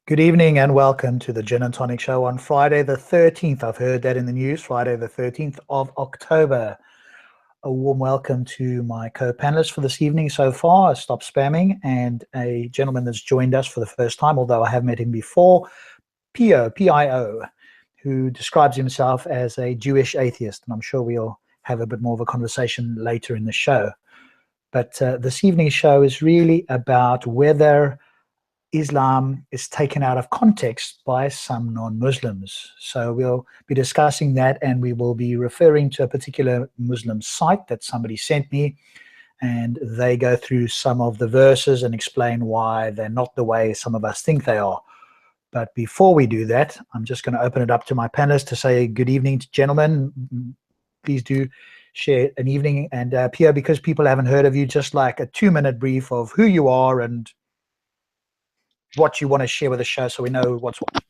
Good evening and welcome to the Gin and Tonic Show on Friday the 13th. I've heard that in the news, Friday the 13th of October. A warm welcome to my co-panelists for this evening so far, Stopspamming, and a gentleman that's joined us for the first time, although I have met him before, Pio, P-I-O, who describes himself as a Jewish atheist. And I'm sure we'll have a bit more of a conversation later in the show. But this evening's show is really about whether Islam is taken out of context by some non-Muslims. So we'll be discussing that, and we will be referring to a particular Muslim site that somebody sent me, and they go through some of the verses and explain why they're not the way some of us think they are. But before we do that, I'm just going to open it up to my panelists to say good evening, gentlemen. Please do share an evening. And Pierre, because people haven't heard of you, just like a 2-minute brief of who you are and what you want to share with the show so we know what's what.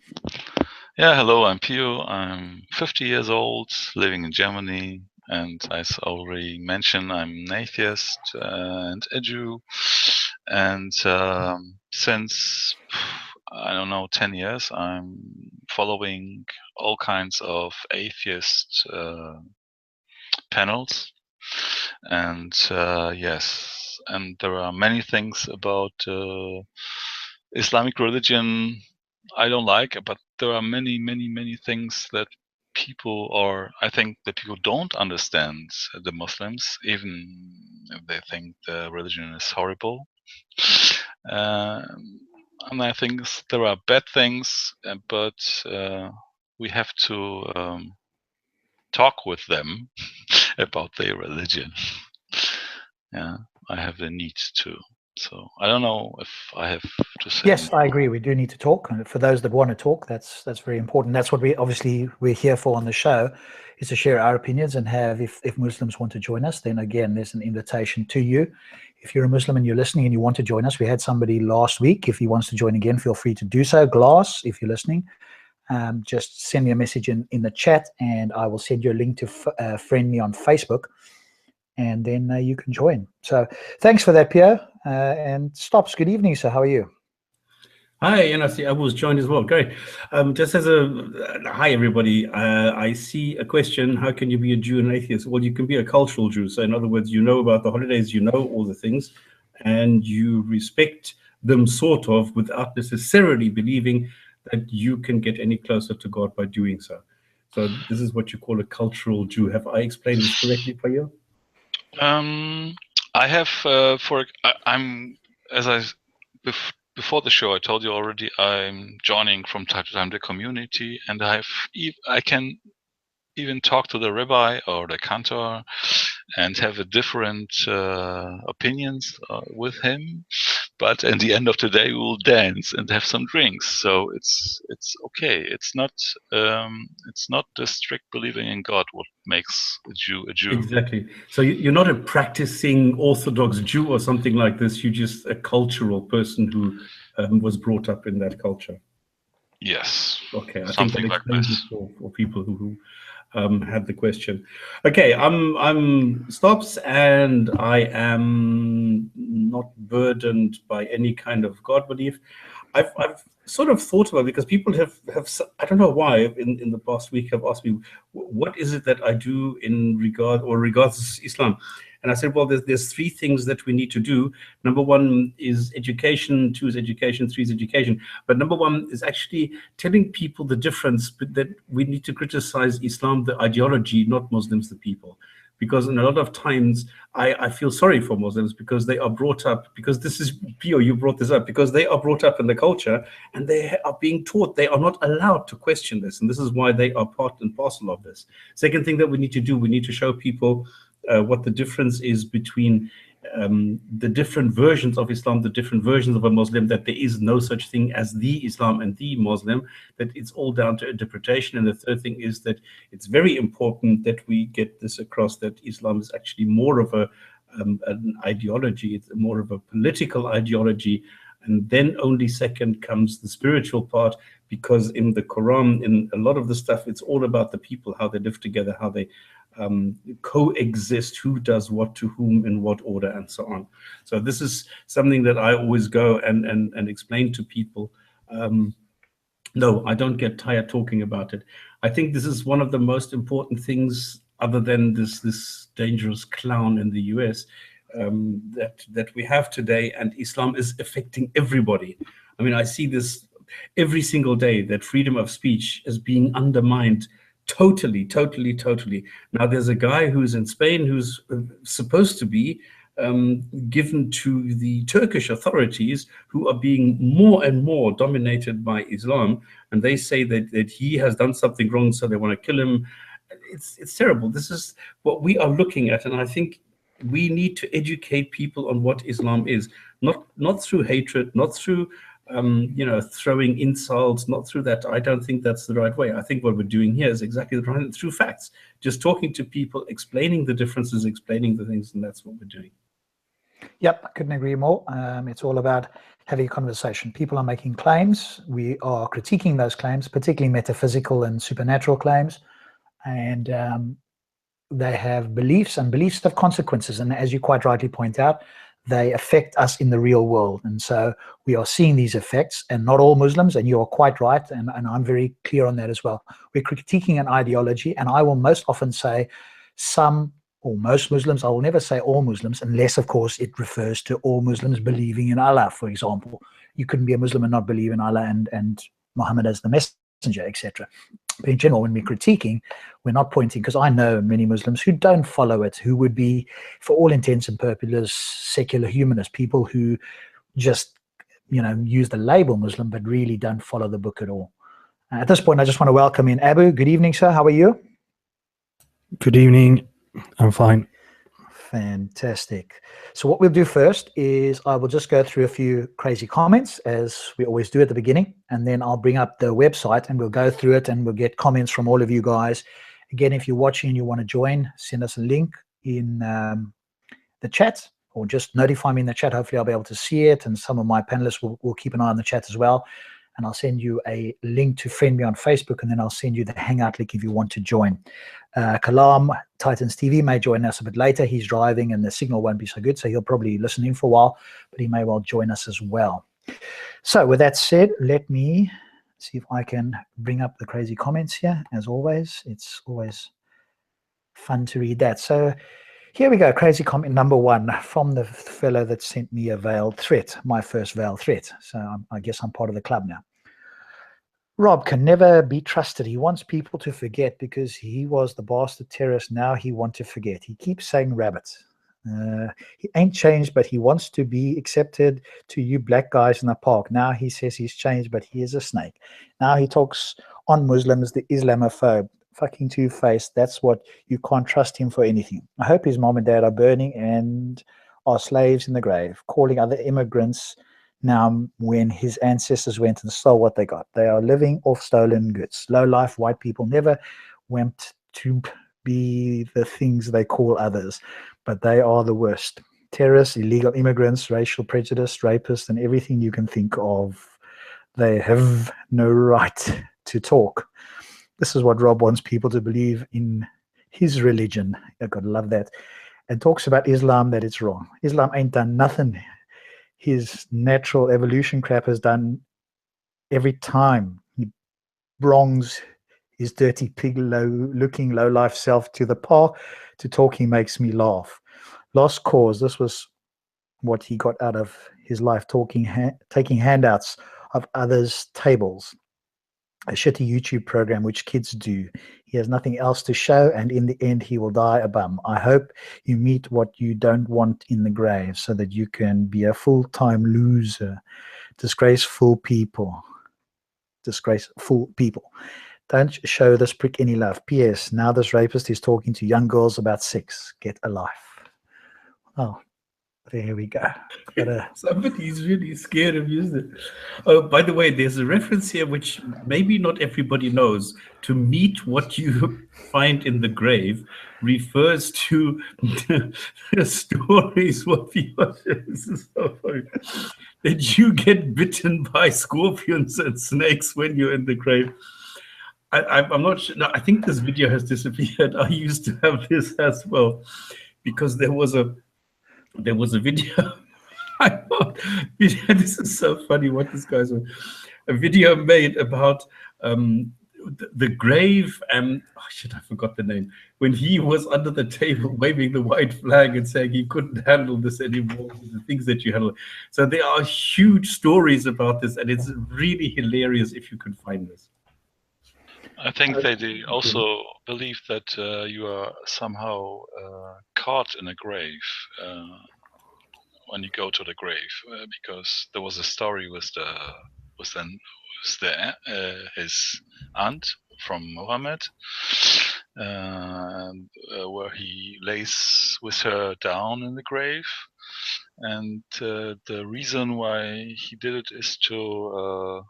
Yeah, hello, I'm Pio. I'm 50 years old, living in Germany, and as already mentioned, I'm an atheist and a Jew. And since, I don't know, 10 years, I'm following all kinds of atheist panels. And yes, and there are many things about Islamic religion I don't like, but there are many things that I think that people don't understand the Muslims, even if they think the religion is horrible. And I think there are bad things, but we have to talk with them about their religion. Yeah, I have the need to. So I don't know if I have to say. Yes, I agree. We do need to talk, and for those that want to talk, that's very important. That's what we're here for on the show, is to share our opinions and have. If Muslims want to join us, then again, there's an invitation to you. If you're a Muslim and you're listening and you want to join us, we had somebody last week. If he wants to join again, feel free to do so. Glass, if you're listening, just send me a message in the chat, and I will send you a link to friend me on Facebook. And then you can join. So thanks for that, Pierre. And Stops, good evening, sir. How are you? Hi, and I was joined as well. Great. Just as hi, everybody. I see a question. How can you be a Jew and atheist? Well, you can be a cultural Jew. So in other words, you know about the holidays, you know all the things, and you respect them sort of without necessarily believing that you can get any closer to God by doing so. So this is what you call a cultural Jew. Have I explained this correctly for you? I have before the show I told you already I'm joining from time to time the community, and I can even talk to the rabbi or the cantor and have a different opinions with him, but at the end of the day we will dance and have some drinks, so it's okay. It's not the strict believing in God what makes a Jew a Jew. Exactly. So you're not a practicing Orthodox Jew or something like this. You're just a cultural person who was brought up in that culture. Yes. Okay, I Something think that like explains this. it for people who had the question. Okay, I'm Stops, and I am not burdened by any kind of God belief. I've sort of thought about it because people have I don't know why in the past week have asked me what is it that I do in regards to Islam. And I said, well, there's three things that we need to do. Number one is education, two is education, three is education. But number one is actually telling people the difference, but that we need to criticize Islam, the ideology, not Muslims, the people. Because in a lot of times, I feel sorry for Muslims because they are brought up, because this is, Pio, you brought this up, because they are brought up in the culture and they are being taught they are not allowed to question this. And this is why they are part and parcel of this. Second thing that we need to do, we need to show people what the difference is between the different versions of Islam, the different versions of a Muslim, that there is no such thing as the Islam and the Muslim, that it's all down to interpretation. And the third thing is that it's very important that we get this across, that Islam is actually more of an ideology, it's more of a political ideology. And then only second comes the spiritual part, because in the Quran, in a lot of the stuff, it's all about the people, how they live together, how they coexist, who does what to whom in what order, and so on. So this is something that I always go and explain to people. No, I don't get tired talking about it. I think this is one of the most important things, other than this dangerous clown in the US, that we have today, and Islam is affecting everybody. I mean, I see this every single day, that freedom of speech is being undermined totally, totally, totally. Now, there's a guy who's in Spain who's supposed to be given to the Turkish authorities, who are being more and more dominated by Islam, and they say that he has done something wrong, so they want to kill him. It's terrible. This is what we are looking at, and I think we need to educate people on what Islam is, not through hatred, not through throwing insults, not through that. I don't think that's the right way. I think what we're doing here is exactly the right, through facts, just talking to people, explaining the differences, explaining the things, and that's what we're doing. Yep, I couldn't agree more. It's all about having a conversation. People are making claims. We are critiquing those claims, particularly metaphysical and supernatural claims. And they have beliefs, and beliefs have consequences. And as you quite rightly point out, they affect us in the real world. And so we are seeing these effects, and not all Muslims, and you are quite right, and I'm very clear on that as well. We're critiquing an ideology, and I will most often say some or most Muslims. I will never say all Muslims, unless, of course, it refers to all Muslims believing in Allah, for example. You couldn't be a Muslim and not believe in Allah and Muhammad as the messenger, etc. But in general, when we're critiquing, we're not pointing, because I know many Muslims who don't follow it, who would be, for all intents and purposes, secular humanists, people who just, use the label Muslim, but really don't follow the book at all. At this point, I just want to welcome in Abu. Good evening, sir. How are you? Good evening. I'm fine. Fantastic. So what we'll do first is I will just go through a few crazy comments, as we always do at the beginning, and then I'll bring up the website and we'll go through it, and we'll get comments from all of you guys. Again, if you're watching and you want to join, send us a link in the chat, or just notify me in the chat. Hopefully I'll be able to see it, and some of my panelists will keep an eye on the chat as well. And I'll send you a link to friend me on Facebook, and then I'll send you the Hangout link if you want to join. Kalam, Titans TV, may join us a bit later. He's driving and the signal won't be so good, so he'll probably listen in for a while, but he may well join us as well. So with that said, let me see if I can bring up the crazy comments here. As always, it's always fun to read that. So here we go. Crazy comment number 1 from the fellow that sent me a veiled threat, my first veiled threat. So I guess I'm part of the club now. Rob can never be trusted. He wants people to forget because he was the bastard terrorist. Now he wants to forget. He keeps saying rabbit. He ain't changed, but he wants to be accepted to you black guys in the park. Now he says he's changed, but he is a snake. Now he talks on Muslims, the Islamophobe. Fucking two-faced. That's what you can't trust him for anything. I hope his mom and dad are burning and are slaves in the grave, calling other immigrants now when his ancestors went and stole what they got. They are living off stolen goods. Low-life white people never went to be the things they call others, but they are the worst. Terrorists, illegal immigrants, racial prejudice, rapists, and everything you can think of. They have no right to talk. This is what Rob wants people to believe in his religion. I've got to love that. And talks about Islam, that it's wrong. Islam ain't done nothing. His natural evolution crap has done every time. He wrongs his dirty pig looking low-life self to the park to talking makes me laugh. Lost cause. This was what he got out of his life, taking handouts of others' tables. A shitty YouTube program which kids do. He has nothing else to show, and in the end he will die a bum. I hope you meet what you don't want in the grave so that you can be a full-time loser. Disgraceful people. Disgraceful people. Don't show this prick any love. P.S. Now this rapist is talking to young girls about sex. Get a life. Oh, there we go. Somebody's really scared of using it. Oh, by the way, there's a reference here which maybe not everybody knows. To meet what you find in the grave refers to the stories what people. This is so funny. That you get bitten by scorpions and snakes when you're in the grave. I'm not sure. No, I think this video has disappeared. I used to have this as well, because there was a video. I thought, this is so funny what this guy's on. a video made about the grave, and shit, I forgot the name, when he was under the table waving the white flag and saying he couldn't handle this anymore, the things that you handle. So there are huge stories about this, and it's really hilarious if you can find this. I think they also believe that you are somehow caught in a grave when you go to the grave, because there was a story with his aunt from Muhammad, where he lays with her down in the grave, and the reason why he did it is to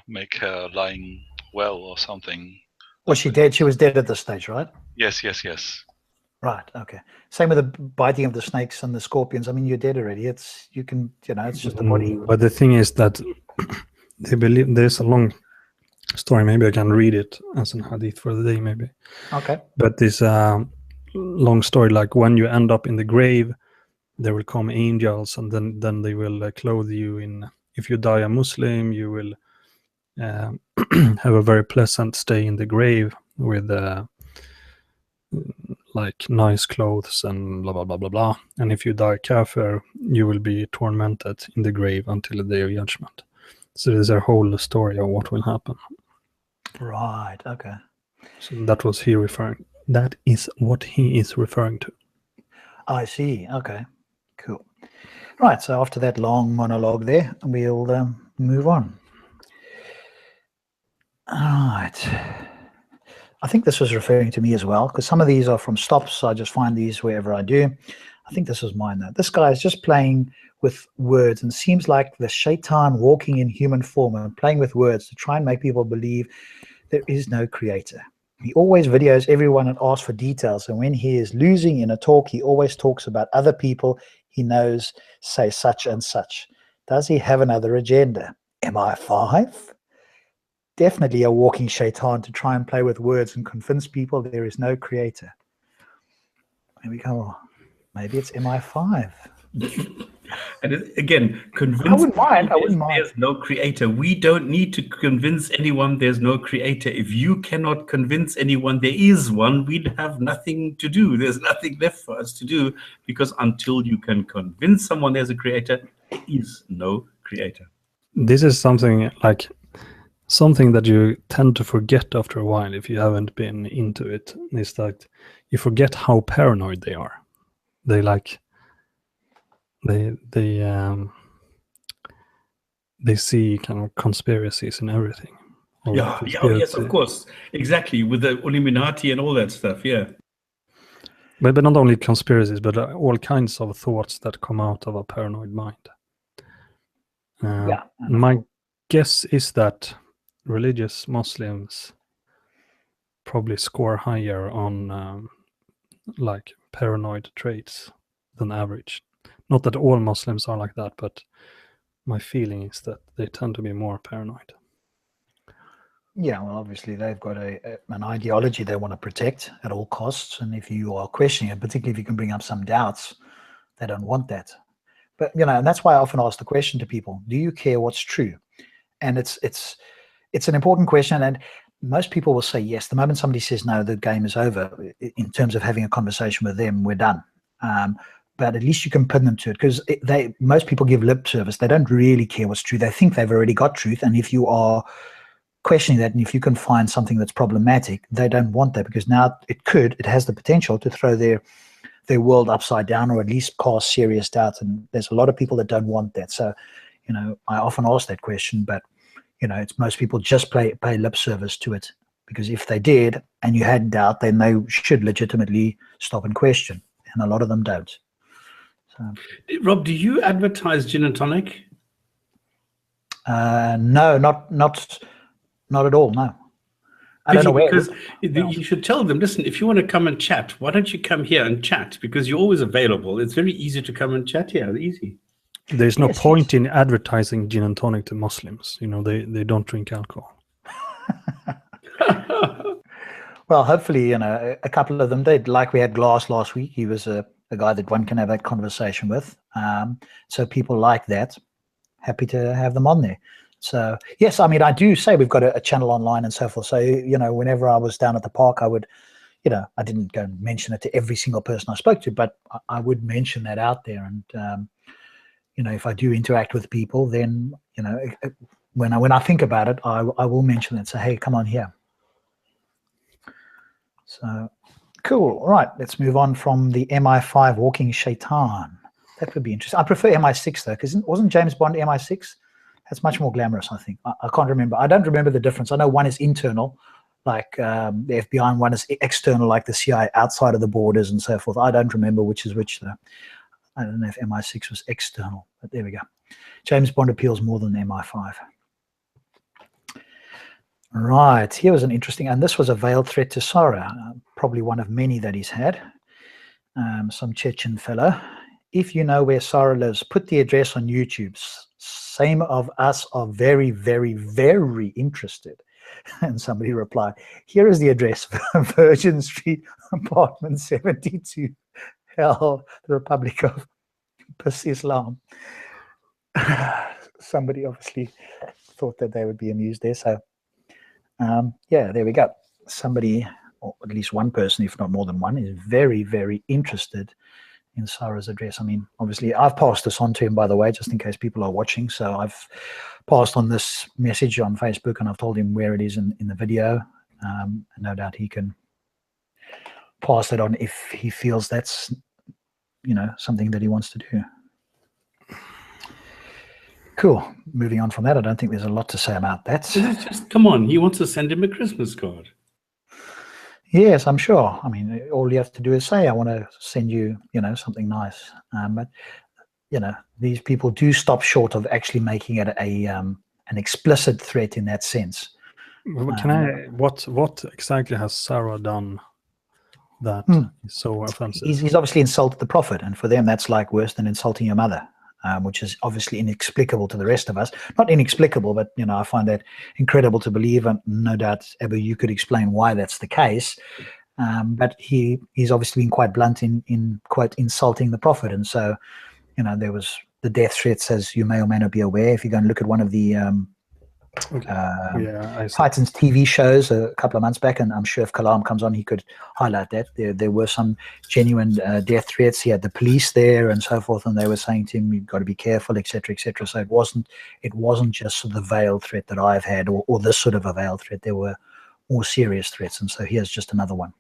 make her lying well or something. Was she dead? She was dead at this stage, right? Yes. Right. Okay. Same with the biting of the snakes and the scorpions. I mean, you're dead already. It's just the body. But the thing is that they believe there's a long story. Maybe I can read it as an hadith for the day, maybe. Okay. But this long story, like when you end up in the grave, there will come angels, and then they will clothe you in. If you die a Muslim, you will have a very pleasant stay in the grave with like nice clothes and blah blah blah blah blah. And if you die kafir, you will be tormented in the grave until the day of judgment. So there's a whole story of what will happen. Right. Okay. So that was he referring. That is what he is referring to. I see. Okay. Cool. Right. So after that long monologue there, we'll move on. All right. I think this was referring to me as well, because some of these are from Stops. So I just find these wherever I do. I think this was mine though. This guy is just playing with words and seems like the shaitan walking in human form and playing with words to try and make people believe there is no creator. He always videos everyone and asks for details. And when he is losing in a talk, he always talks about other people he knows say such and such. Does he have another agenda? MI5? Definitely a walking shaitan to try and play with words and convince people there is no creator. Maybe go. Maybe it's MI5. And again, convince I wouldn't mind. There's no creator. We don't need to convince anyone there's no creator. If you cannot convince anyone there is one, we'd have nothing to do. There's nothing left for us to do, because until you can convince someone there's a creator, there is no creator. This is something that you tend to forget after a while if you haven't been into it. Is that you forget how paranoid they are. They see kind of conspiracies in everything. Yes, of course, exactly, with the Illuminati and all that stuff. Yeah, but not only conspiracies, but all kinds of thoughts that come out of a paranoid mind. My guess is that religious Muslims probably score higher on like paranoid traits than average. Not that all Muslims are like that, but my feeling is that they tend to be more paranoid. Yeah, well, obviously they've got an ideology they want to protect at all costs, and if you are questioning it, particularly if you can bring up some doubts, they don't want that. But and that's why I often ask the question to people: do you care what's true? And it's an important question, and most people will say yes. The moment somebody says no, the game is over. In terms of having a conversation with them, we're done. But at least you can pin them to it, because most people give lip service. They don't really care what's true. They think they've already got truth, and if you are questioning that, and if you can find something that's problematic, they don't want that, because now it has the potential to throw their world upside down, or at least cause serious doubt. And there's a lot of people that don't want that. So, I often ask that question, but it's most people just pay lip service to it, because if they did and you had doubt, then they should legitimately stop and question, and a lot of them don't. So, Rob, do you advertise gin and tonic? No, not at all. No, I don't know where. Because you should tell them, listen, if you want to come and chat, why don't you come here and chat? Because you're always available. It's very easy to come and chat here. Easy. There's no point in advertising gin and tonic to Muslims. They don't drink alcohol. Well, hopefully, a couple of them did. Like we had Glass last week. He was a guy that one can have that conversation with. So people like that. Happy to have them on there. So yes, I mean, I do say we've got a channel online and so forth. So, you know, whenever I was down at the park, I would, you know, I didn't go and mention it to every single person I spoke to, but I would mention that out there. And, you know, if I do interact with people, then, you know, when I think about it, I will mention it and say, hey, come on here. So cool. All right, let's move on from the MI5 Walking Shaitan. That would be interesting. I prefer MI6 though, because wasn't James Bond MI6? That's much more glamorous, I think. I can't remember. I don't remember the difference. I know one is internal, like the FBI, and one is external, like the CIA, outside of the borders and so forth. I don't remember which is which, though. I don't know if MI6 was external, but there we go. James Bond appeals more than MI5. Right, here was an interesting, and this was a veiled threat to Sarah, probably one of many that he's had. Some Chechen fellow. If you know where Sarah lives, put the address on YouTube. Same of us are very, very, very interested. And somebody replied, here is the address, Virgin Street, apartment 72, Hell, the Republic of Islam. Somebody obviously thought that they would be amused there. So, yeah, there we go. Somebody, or at least one person, if not more than one, is very, very interested in Sarah's address. I mean, obviously, I've passed this on to him, by the way, just in case people are watching. So I've passed on this message on Facebook, and I've told him where it is in the video. And no doubt he can pass it on if he feels that's, you know, something that he wants to do. Cool. Moving on from that, I don't think there's a lot to say about that. Just come on, he wants to send him a Christmas card. Yes, I'm sure. I mean, all you have to do is say, I want to send you, you know, something nice. But, you know, these people do stop short of actually making it an explicit threat in that sense. What exactly has Sarah done that is so offensive? He's obviously insulted the Prophet, and for them, that's like worse than insulting your mother. Which is obviously inexplicable to the rest of us. Not inexplicable, but, you know, I find that incredible to believe, and no doubt, Abu, you could explain why that's the case. But he's obviously been quite blunt in quote, insulting the Prophet. And so, you know, there was the death threats, as you may or may not be aware. If you go and look at one of the Titans TV shows a couple of months back, and I'm sure if Kalam comes on, he could highlight that. There were some genuine death threats. He had the police there and so forth, and they were saying to him, you've got to be careful, etc., etc. So it wasn't just sort of the veiled threat that I've had, or this sort of a veiled threat. There were more serious threats, and so here's just another one.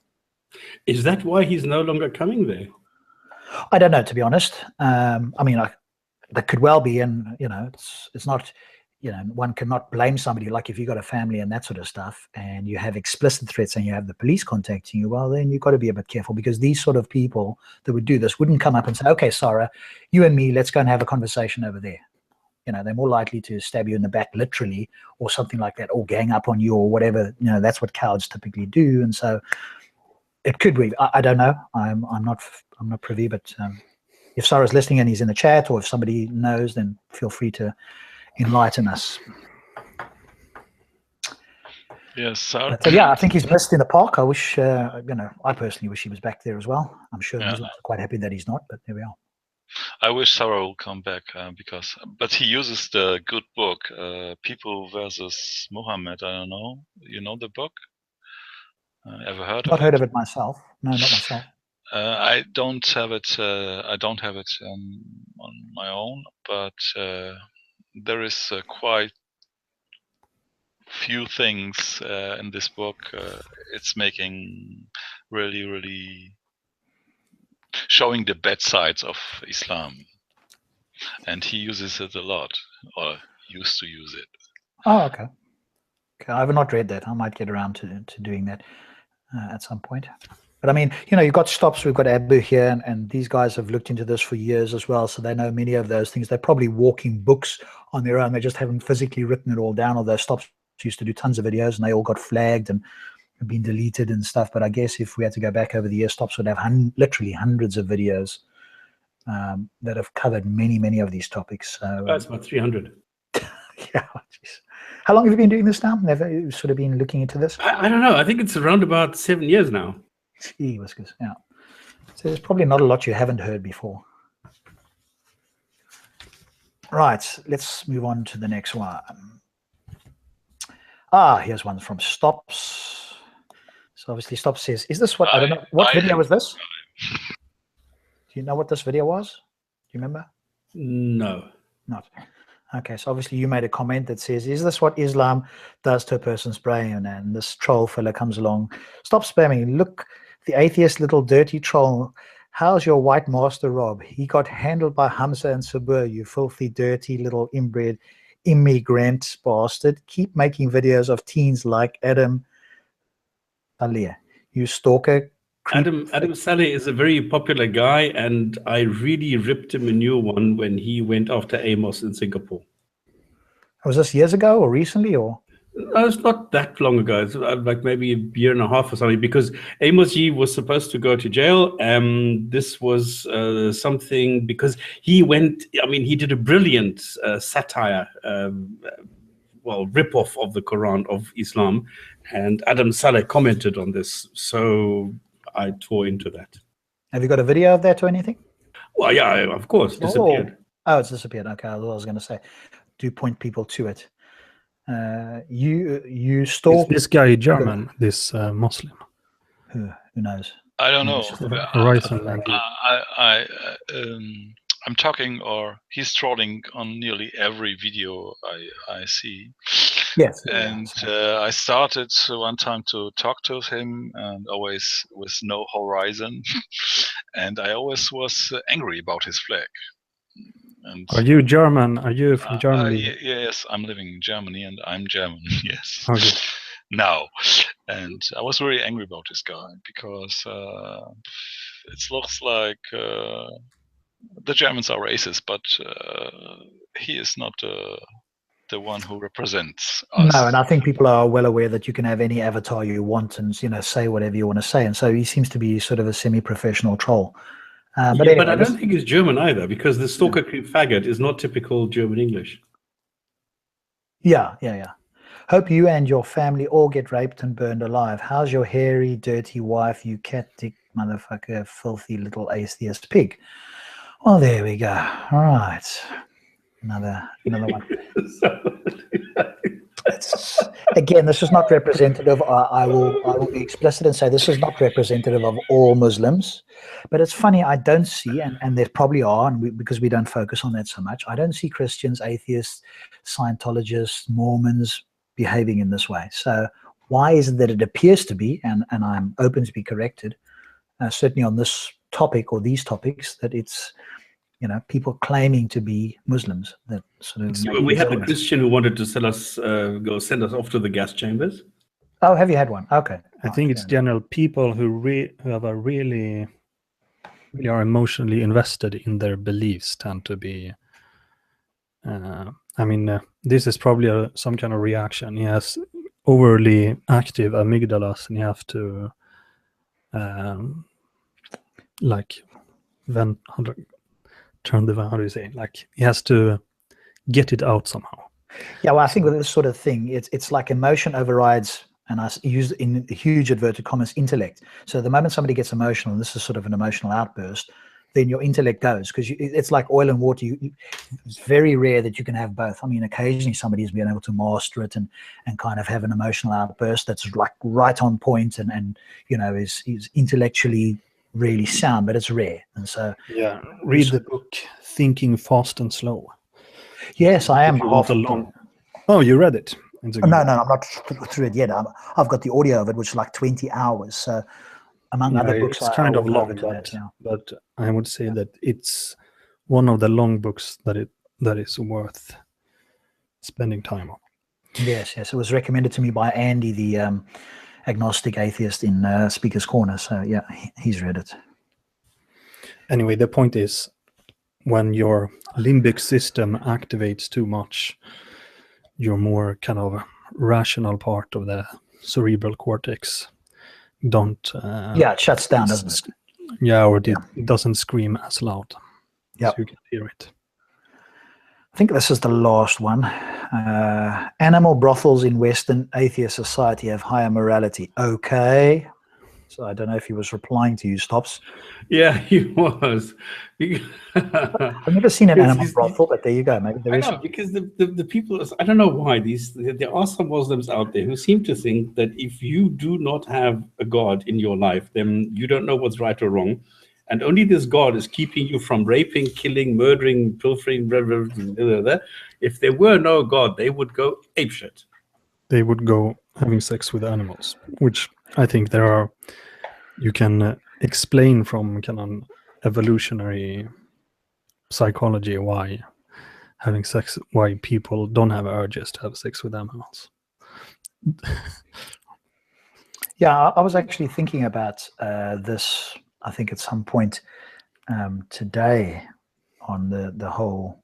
Is that why he's no longer coming there? I don't know, to be honest. I mean, that could well be, and, you know, it's not. You know, one cannot blame somebody, like if you've got a family and that sort of stuff, and you have explicit threats and you have the police contacting you, well, then you've got to be a bit careful, because these sort of people that would do this wouldn't come up and say, okay, Sarah, you and me, let's go and have a conversation over there. You know, they're more likely to stab you in the back, literally, or something like that, or gang up on you or whatever. You know, that's what cowards typically do. And so it could be, I don't know. I'm not privy, but if Sarah's listening and he's in the chat, or if somebody knows, then feel free to enlighten us. Yes, Sarah. So yeah, I think he's missed in the park. I wish, you know, I personally wish he was back there as well. I'm sure he's quite happy that he's not, but there we are. I wish Sarah will come back but he uses the good book, People versus Muhammad. I don't know. You know the book? Ever heard of it? Not heard of it myself. No, not myself. I don't have it. I don't have it on my own, but there is quite few things in this book. It's making really showing the bad sides of Islam, and he uses it a lot, or used to use it. Oh, okay. I have not read that. I might get around to doing that at some point. But I mean, you know, you've got Stops, we've got Abu here, and these guys have looked into this for years as well, so they know many of those things. They're probably walking books on their own. They just haven't physically written it all down, although Stops used to do tons of videos, and they all got flagged and been deleted and stuff. But I guess if we had to go back over the years, Stops would have literally hundreds of videos that have covered many of these topics. So that's about 300. Yeah. Geez. How long have you been doing this now? Never sort of been looking into this? I don't know. I think it's around about 7 years now. Gee whiskers, yeah. So there's probably not a lot you haven't heard before. Right, let's move on to the next one. Here's one from Stops. So obviously Stops says, is this what, I don't know, what I video am was this? Do you know what this video was? Do you remember? No. Not. Okay, so obviously you made a comment that says, is this what Islam does to a person's brain? And this troll fella comes along. Stop spamming. Look, the atheist little dirty troll. How's your white master, Rob? He got handled by Hamza and Sabur, you filthy, dirty little inbred immigrant bastard. Keep making videos of teens like Adam Alia. You stalker. Adam Saleh is a very popular guy, and I really ripped him a new one when he went after Amos in Singapore. Was this years ago or recently, or? No, it's not that long ago. It's like maybe a year and a half or something, because Amos G was supposed to go to jail. This was something because he went, I mean, he did a brilliant satire, rip-off of the Quran, of Islam, and Adam Saleh commented on this. So I tore into that. Have you got a video of that or anything? Well, yeah, of course, disappeared. Oh, it's disappeared. Okay, I was going to say, do point people to it. You stalk. Is this guy German? This Muslim? Who knows? I don't know. Horizon language. I'm talking, or he's trolling on nearly every video I see. Yes. And I started one time to talk to him, and always with no horizon. And I always was angry about his flag. And Are you German? Are you from Germany? Yes, I'm living in Germany, and I'm German. Yes. Okay. Now, and I was very angry about this guy because it looks like the Germans are racist, but he is not the one who represents us. No, and I think people are well aware that you can have any avatar you want and say whatever you want to say, and so he seems to be sort of a semi-professional troll. But anyway, I don't think he's German either, because the stalker creep faggot is not typical German English. Yeah. Hope you and your family all get raped and burned alive. How's your hairy, dirty wife, you cat dick motherfucker, filthy little atheist pig? Well, there we go. All right. Another one. Again, this is not representative. I will be explicit and say this is not representative of all Muslims. But it's funny, I don't see, and there probably are, because we don't focus on that so much, I don't see Christians, atheists, Scientologists, Mormons behaving in this way. So why is it that it appears to be, and I'm open to be corrected, certainly on this topic or these topics, that it's people claiming to be Muslims that sort of. We had a Christian who wanted to send us off to the gas chambers. Oh, have you had one? Okay. I think it's general people who have a really are emotionally invested in their beliefs tend to be. This is probably some kind of reaction. He has overly active amygdalas, and you have to he has to get it out somehow. Yeah, well, I think with this sort of thing, it's like emotion overrides, and I use in huge inverted commas, intellect. So the moment somebody gets emotional, and this is sort of an emotional outburst, then your intellect goes, because it's like oil and water. It's very rare that you can have both. I mean, occasionally somebody's been able to master it and kind of have an emotional outburst that's like right on point and is intellectually really sound, but it's rare. And so read the book Thinking Fast and Slow. Yes, I am. Oh, you read it? No, I'm not through it yet. I've got the audio of it, which is like 20 hours. So among other books, it's kind of long, but I would say that it's one of the long books that is worth spending time on. Yes, it was recommended to me by Andy, the agnostic atheist in Speaker's Corner. So yeah, he's read it. Anyway, the point is, when your limbic system activates too much, your more kind of rational part of the cerebral cortex it shuts down, doesn't it? Yeah, or it doesn't scream as loud. Yeah, so you can hear it. I think this is the last one. Animal brothels in Western atheist society have higher morality. Okay. So I don't know if he was replying to you, Stops. Yeah, he was. I've never seen an animal brothel, but there you go. Maybe there is. I know, because the people, I don't know why, there are some Muslims out there who seem to think that if you do not have a God in your life, then you don't know what's right or wrong. And only this God is keeping you from raping, killing, murdering, pilfering, blah, blah, blah, blah. If there were no God, they would go apeshit. They would go having sex with animals, which I think you can explain from kind of evolutionary psychology why people don't have urges to have sex with animals. Yeah, I was actually thinking about this, I think at some point today, on the whole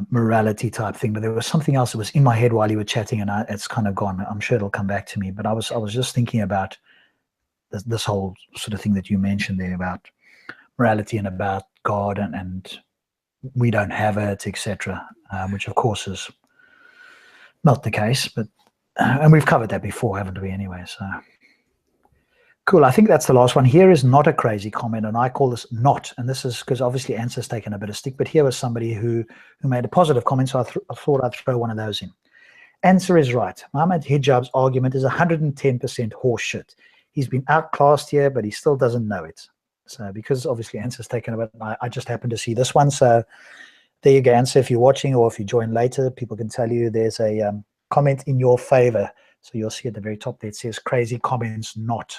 morality type thing, but there was something else that was in my head while you were chatting, and it's kind of gone. I'm sure it'll come back to me, but I was just thinking about this whole sort of thing that you mentioned there about morality and about God, and we don't have it, etc., which of course is not the case, but and we've covered that before, haven't we, anyway? So cool. I think that's the last one. Here is not a crazy comment, and I call this not, and this is because obviously Answer's taken a bit of stick, but here was somebody who made a positive comment, so I thought I'd throw one of those in. Answer is right. Muhammad Hijab's argument is 110% horseshit. He's been outclassed here, but he still doesn't know it. So because obviously Answer's taken a bit, I just happened to see this one, so there you go, Answer. If you're watching or if you join later, people can tell you there's a comment in your favor. So you'll see at the very top there, it says crazy comments not.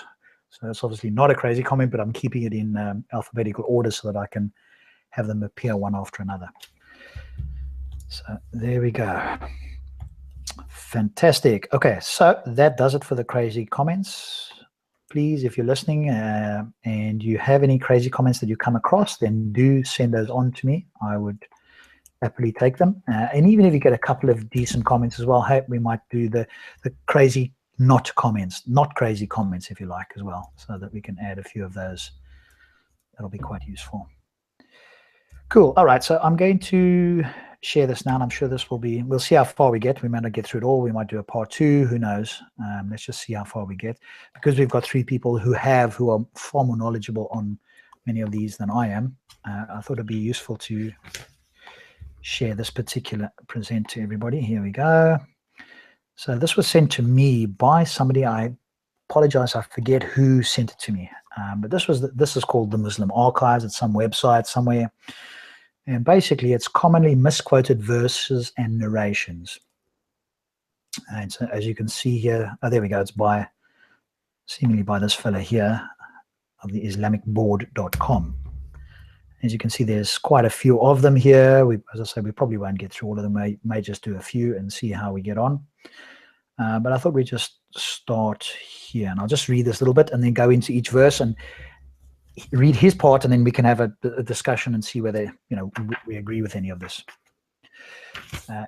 So it's obviously not a crazy comment, but I'm keeping it in alphabetical order so that I can have them appear one after another. So there we go. Fantastic. Okay, so that does it for the crazy comments. Please, if you're listening and you have any crazy comments that you come across, then do send those on to me. I would happily take them. And even if you get a couple of decent comments as well, hey, we might do the crazy not comments, not crazy comments, if you like, as well, so that we can add a few of those. That'll be quite useful. Cool. All right, so I'm going to share this now, and I'm sure this will be, we'll see how far we get. We might not get through it all. We might do a part 2. Who knows? Let's just see how far we get, because we've got 3 people who are far more knowledgeable on many of these than I am. I thought it'd be useful to share this particular present to everybody. Here we go. So this was sent to me by somebody. I apologize, I forget who sent it to me. But this is called the Muslim Archives. It's some website somewhere. And basically, it's commonly misquoted verses and narrations. And so, as you can see here, oh, there we go. It's seemingly by this fella here of the Islamicboard.com. As you can see, there's quite a few of them here. As I say, we probably won't get through all of them. We may just do a few and see how we get on. But I thought we'd just start here. And I'll just read this little bit and then go into each verse and read his part, and then we can have a discussion and see whether we agree with any of this.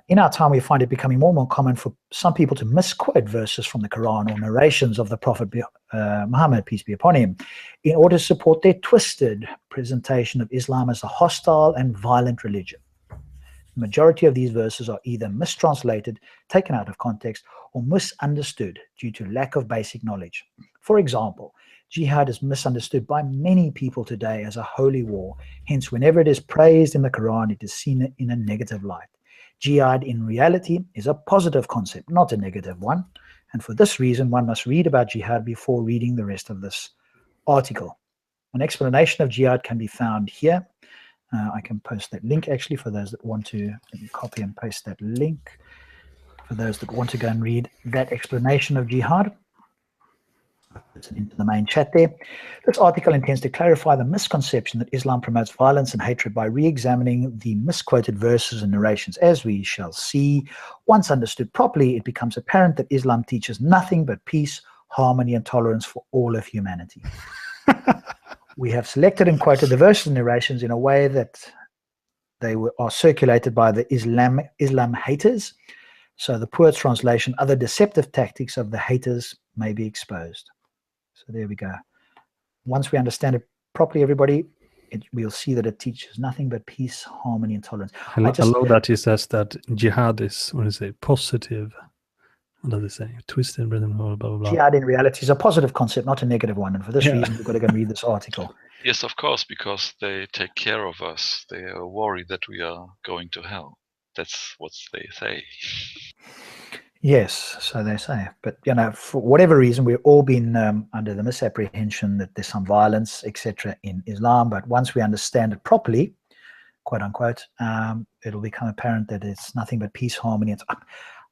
In our time, we find it becoming more and more common for some people to misquote verses from the Quran or narrations of the Prophet Muhammad, peace be upon him, in order to support their twisted presentation of Islam as a hostile and violent religion. The majority of these verses are either mistranslated, taken out of context, or misunderstood due to lack of basic knowledge. For example, jihad is misunderstood by many people today as a holy war. Hence, whenever it is praised in the Quran, it is seen in a negative light. Jihad in reality is a positive concept, not a negative one. And for this reason, one must read about jihad before reading the rest of this article. An explanation of jihad can be found here. I can post that link actually for those that want to copy and paste that link. For those that want to go and read that explanation of jihad, it's into the main chat there. This article intends to clarify the misconception that Islam promotes violence and hatred by re-examining the misquoted verses and narrations. As we shall see, once understood properly, it becomes apparent that Islam teaches nothing but peace, harmony, and tolerance for all of humanity. We have selected and quoted the verses and narrations in a way that they are circulated by the Islam haters. So the poor translation, other deceptive tactics of the haters may be exposed. So there we go. Once we understand it properly, everybody, we'll see that it teaches nothing but peace, harmony, and tolerance. I love that he says that jihad is, positive what does it say? Twisted rhythm, blah blah blah. Jihad in reality is a positive concept, not a negative one. And for this reason, we've got to go and read this article. Yes, of course, because they take care of us. They are worried that we are going to hell. That's what they say. Yes, so they say. But, for whatever reason, we've all been under the misapprehension that there's some violence, etc., in Islam. But once we understand it properly, quote unquote, it'll become apparent that it's nothing but peace, harmony.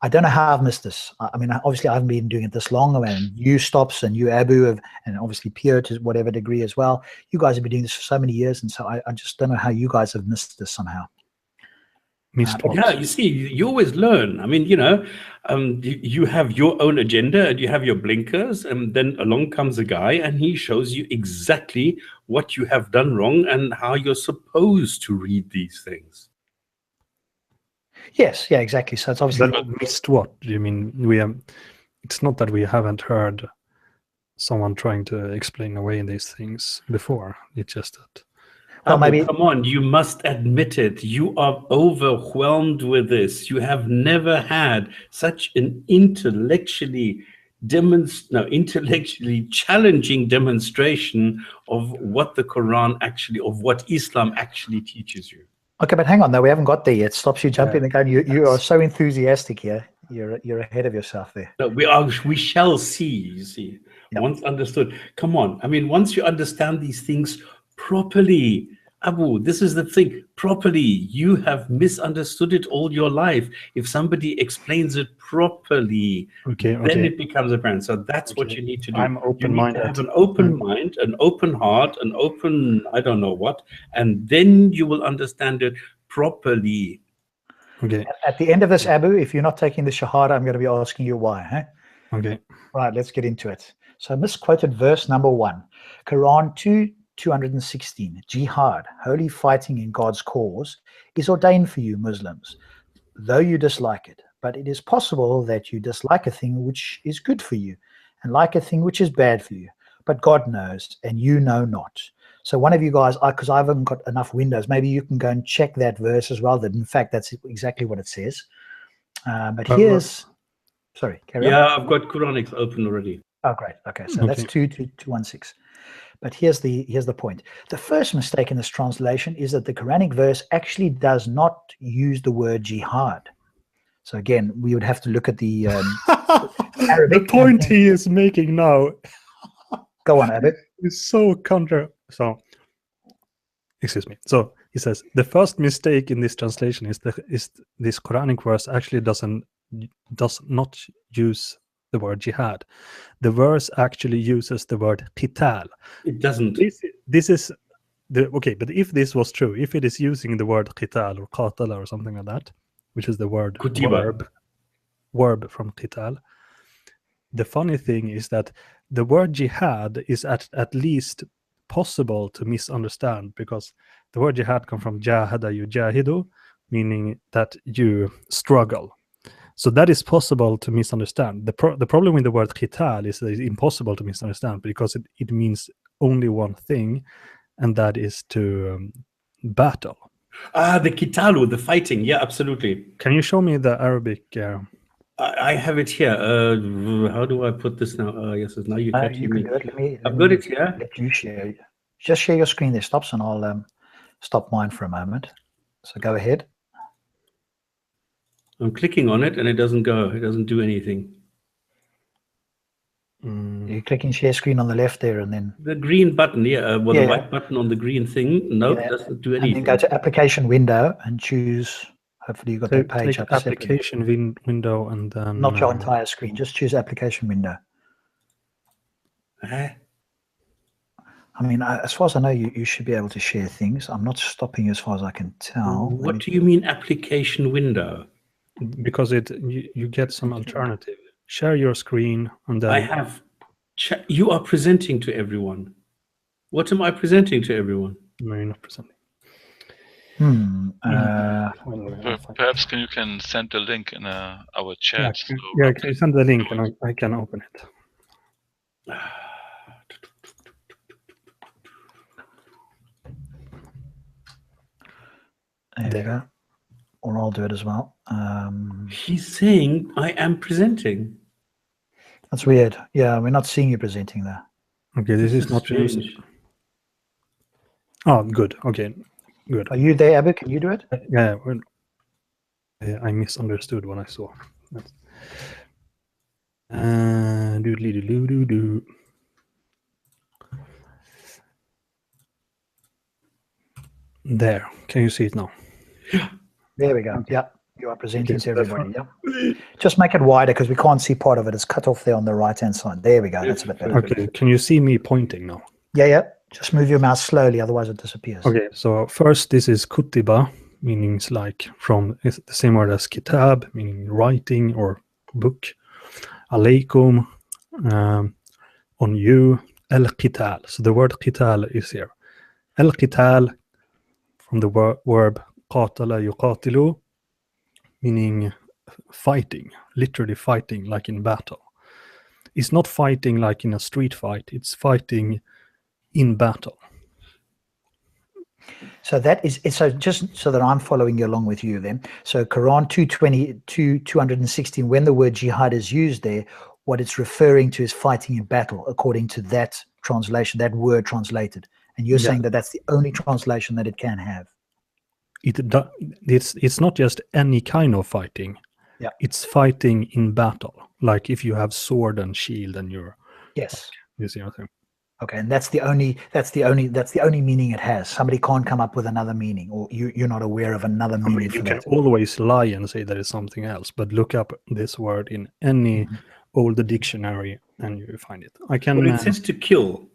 I don't know how I've missed this. I mean, obviously, I haven't been doing it this long, and you, Stops, and you, Abu, and obviously Pierre to whatever degree as well. You guys have been doing this for so many years, and so I just don't know how you guys have missed this somehow. Yeah, you see, you always learn. I mean, you have your own agenda and you have your blinkers, and then along comes a guy and he shows you exactly what you have done wrong and how you're supposed to read these things. Yes, yeah, exactly. So it's obviously missed what? Do you mean we have? It's not that we haven't heard someone trying to explain away these things before. It's just that. Well, maybe come on, you must admit it. You are overwhelmed with this. You have never had such an intellectually challenging demonstration of what the Quran actually, of what Islam actually teaches you. Okay, but hang on, though, we haven't got there yet. Stops you jumping the gun. You are so enthusiastic here. You're ahead of yourself there. No, we shall see, you see. Yep. Once understood. Come on. I mean, once you understand these things properly, Abu, this is the thing, properly. You have misunderstood it all your life. If somebody explains it properly, then it becomes apparent. So that's what you need to do. I'm open-minded. You need to have an open mind, an open heart, an open, I don't know what, and then you will understand it properly. Okay. At the end of this, Abu, if you're not taking the Shahada, I'm going to be asking you why. Huh? Okay. Right, let's get into it. So misquoted verse number 1, Quran 2:216, Jihad, holy fighting in God's cause, is ordained for you Muslims, though you dislike it. But it is possible that you dislike a thing which is good for you, and like a thing which is bad for you. But God knows, and you know not. So one of you guys, because I haven't got enough windows, maybe you can go and check that verse as well, that in fact that's exactly what it says. But here's... Sorry, carry on. Yeah, I've got Quranics open already. Oh, great. Okay, so that's 2:216. But here's the point. The first mistake in this translation is that the Quranic verse actually does not use the word jihad. So again, we would have to look at the Arabic. The point he is making now. Go on, Abid. It's so So, excuse me. So he says the first mistake in this translation is this Quranic verse actually does not use the word jihad. The verse actually uses the word qital. It doesn't. This is okay, but if this was true, if it is using the word qital or qatala or something like that, which is the word verb from qital, the funny thing is that the word jihad is at least possible to misunderstand, because the word jihad comes from jahada yujahidu, meaning that you struggle. So that is possible to misunderstand. The problem with the word qital is that it's impossible to misunderstand, because it means only one thing, and that is to battle. The qitalu, the fighting. Yeah, absolutely. Can you show me the Arabic? I have it here. How do I put this now? Yes, now you can do it. I've got it here. Let you share. Just share your screen there, Stops, and I'll stop mine for a moment. So go ahead. I'm clicking on it and it doesn't go. It doesn't do anything. You're clicking share screen on the left there, and then the green button, the white button on the green thing. No, it doesn't do anything. And then go to application window and choose. Hopefully you got that page up. Application window, and then not your entire screen. Just choose application window. I mean, as far as I know, you should be able to share things. I'm not stopping you as far as I can tell. What do you mean application window? Because you get some alternative. Share your screen, and then I have. You are presenting to everyone. What am I presenting to everyone? No, you're not presenting. Perhaps you can send the link in our chat. Yeah, can you send the link and I can open it. There you go. or I'll do it as well. He's saying I am presenting. That's weird. Yeah, we're not seeing you presenting there. Okay, this is not strange. Oh, good. Okay, good. Are you there, Abu? Can you do it? Yeah, well, I misunderstood what I saw. Doodly-doo-doo-doo-doo. There. Can you see it now? There we go. Okay. Yeah, you are presenting Okay, to so that's everybody. Yeah. Just make it wider because we can't see part of it. It's cut off there on the right-hand side. There we go. That's a bit better. Okay, can you see me pointing now? Yeah, yeah. Just move your mouse slowly, otherwise it disappears. Okay, so first this is kutiba, meaning it's like it's the same word as kitab, meaning writing or book. Alaykum, on you. Al-qital. So the word qital is here. Al-qital, from the verb qatala yuqatilu, meaning fighting, literally fighting, like in battle. It's not fighting like in a street fight, it's fighting in battle. So that is, so just so that I'm following you along with you then. So Quran 216, when the word jihad is used there, what it's referring to is fighting in battle, according to that translation, that word translated. And you're saying that that's the only translation that it can have. It's not just any kind of fighting. Yeah. It's fighting in battle. Like if you have sword and shield and you're Yes. you see what I think? Okay, and that's the only meaning it has. Somebody can't come up with another meaning, or you're not aware of another meaning for you that. can always lie and say that it's something else, but look up this word in any old dictionary and you find it. I can. But it says to kill.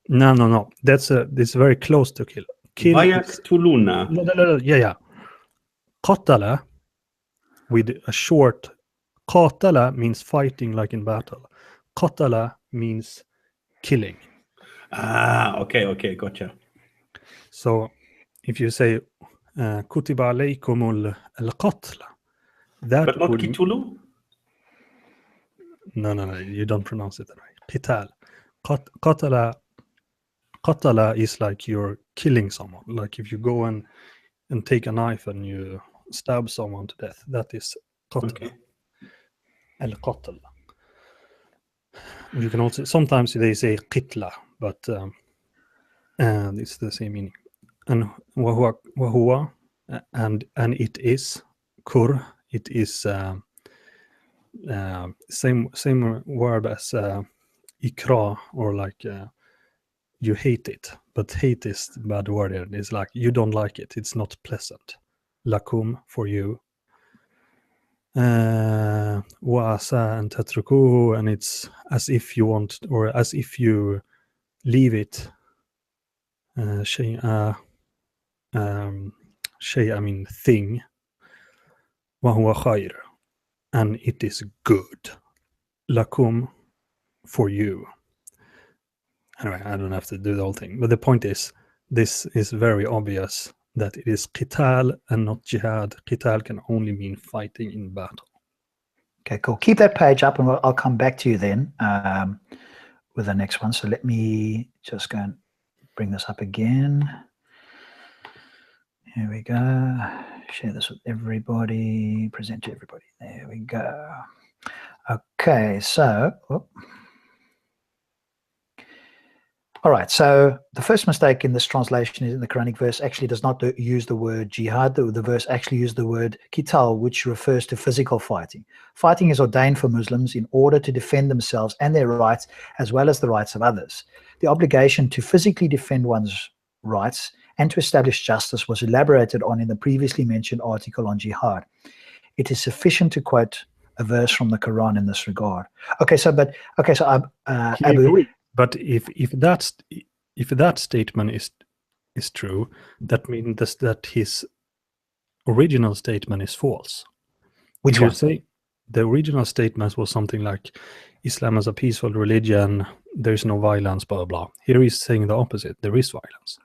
No. That's very close to kill. Kill. Vayaktuluna. No. Yeah. Qatala, with a short. Qatala means fighting like in battle. Qatala means killing. Okay, gotcha. So if you say kutiba alaykumul al-qatl, that But not would kitulu? No, you don't pronounce it that way. Qital. Qatala is like you're killing someone. Like if you go and take a knife and you stab someone to death, that is qatla. Okay. Al-qatl. You can also, sometimes they say qitla, but it's the same meaning. And wahuwa, and it is kur. It is same word as ikra, or like you hate it, but hate is the bad word here. It's like you don't like it. It's not pleasant. Lakum, for you. Wa asa and tatrukuhu, and it's as if you want, or as if you leave it. Shay, I mean thing. Wa huwa khair, and it is good. Lakum, for you. Anyway, I don't have to do the whole thing, but the point is, this is very obvious that it is qital and not jihad. Qital can only mean fighting in battle. Okay, cool. Keep that page up, and I'll come back to you then with the next one. So let me just go and bring this up again. Here we go. Share this with everybody. Present to everybody. There we go. Okay, so... All right, so the first mistake in this translation is in the Quranic verse actually does not use the word jihad. The verse actually used the word qital, which refers to physical fighting. Fighting is ordained for Muslims in order to defend themselves and their rights, as well as the rights of others. The obligation to physically defend one's rights and to establish justice was elaborated on in the previously mentioned article on jihad. It is sufficient to quote a verse from the Quran in this regard. Abu, but if that statement is true, that means that his original statement is false. Which one? Say the original statement was something like Islam is a peaceful religion, there is no violence, blah, blah, blah. Here he's saying the opposite. There is violence.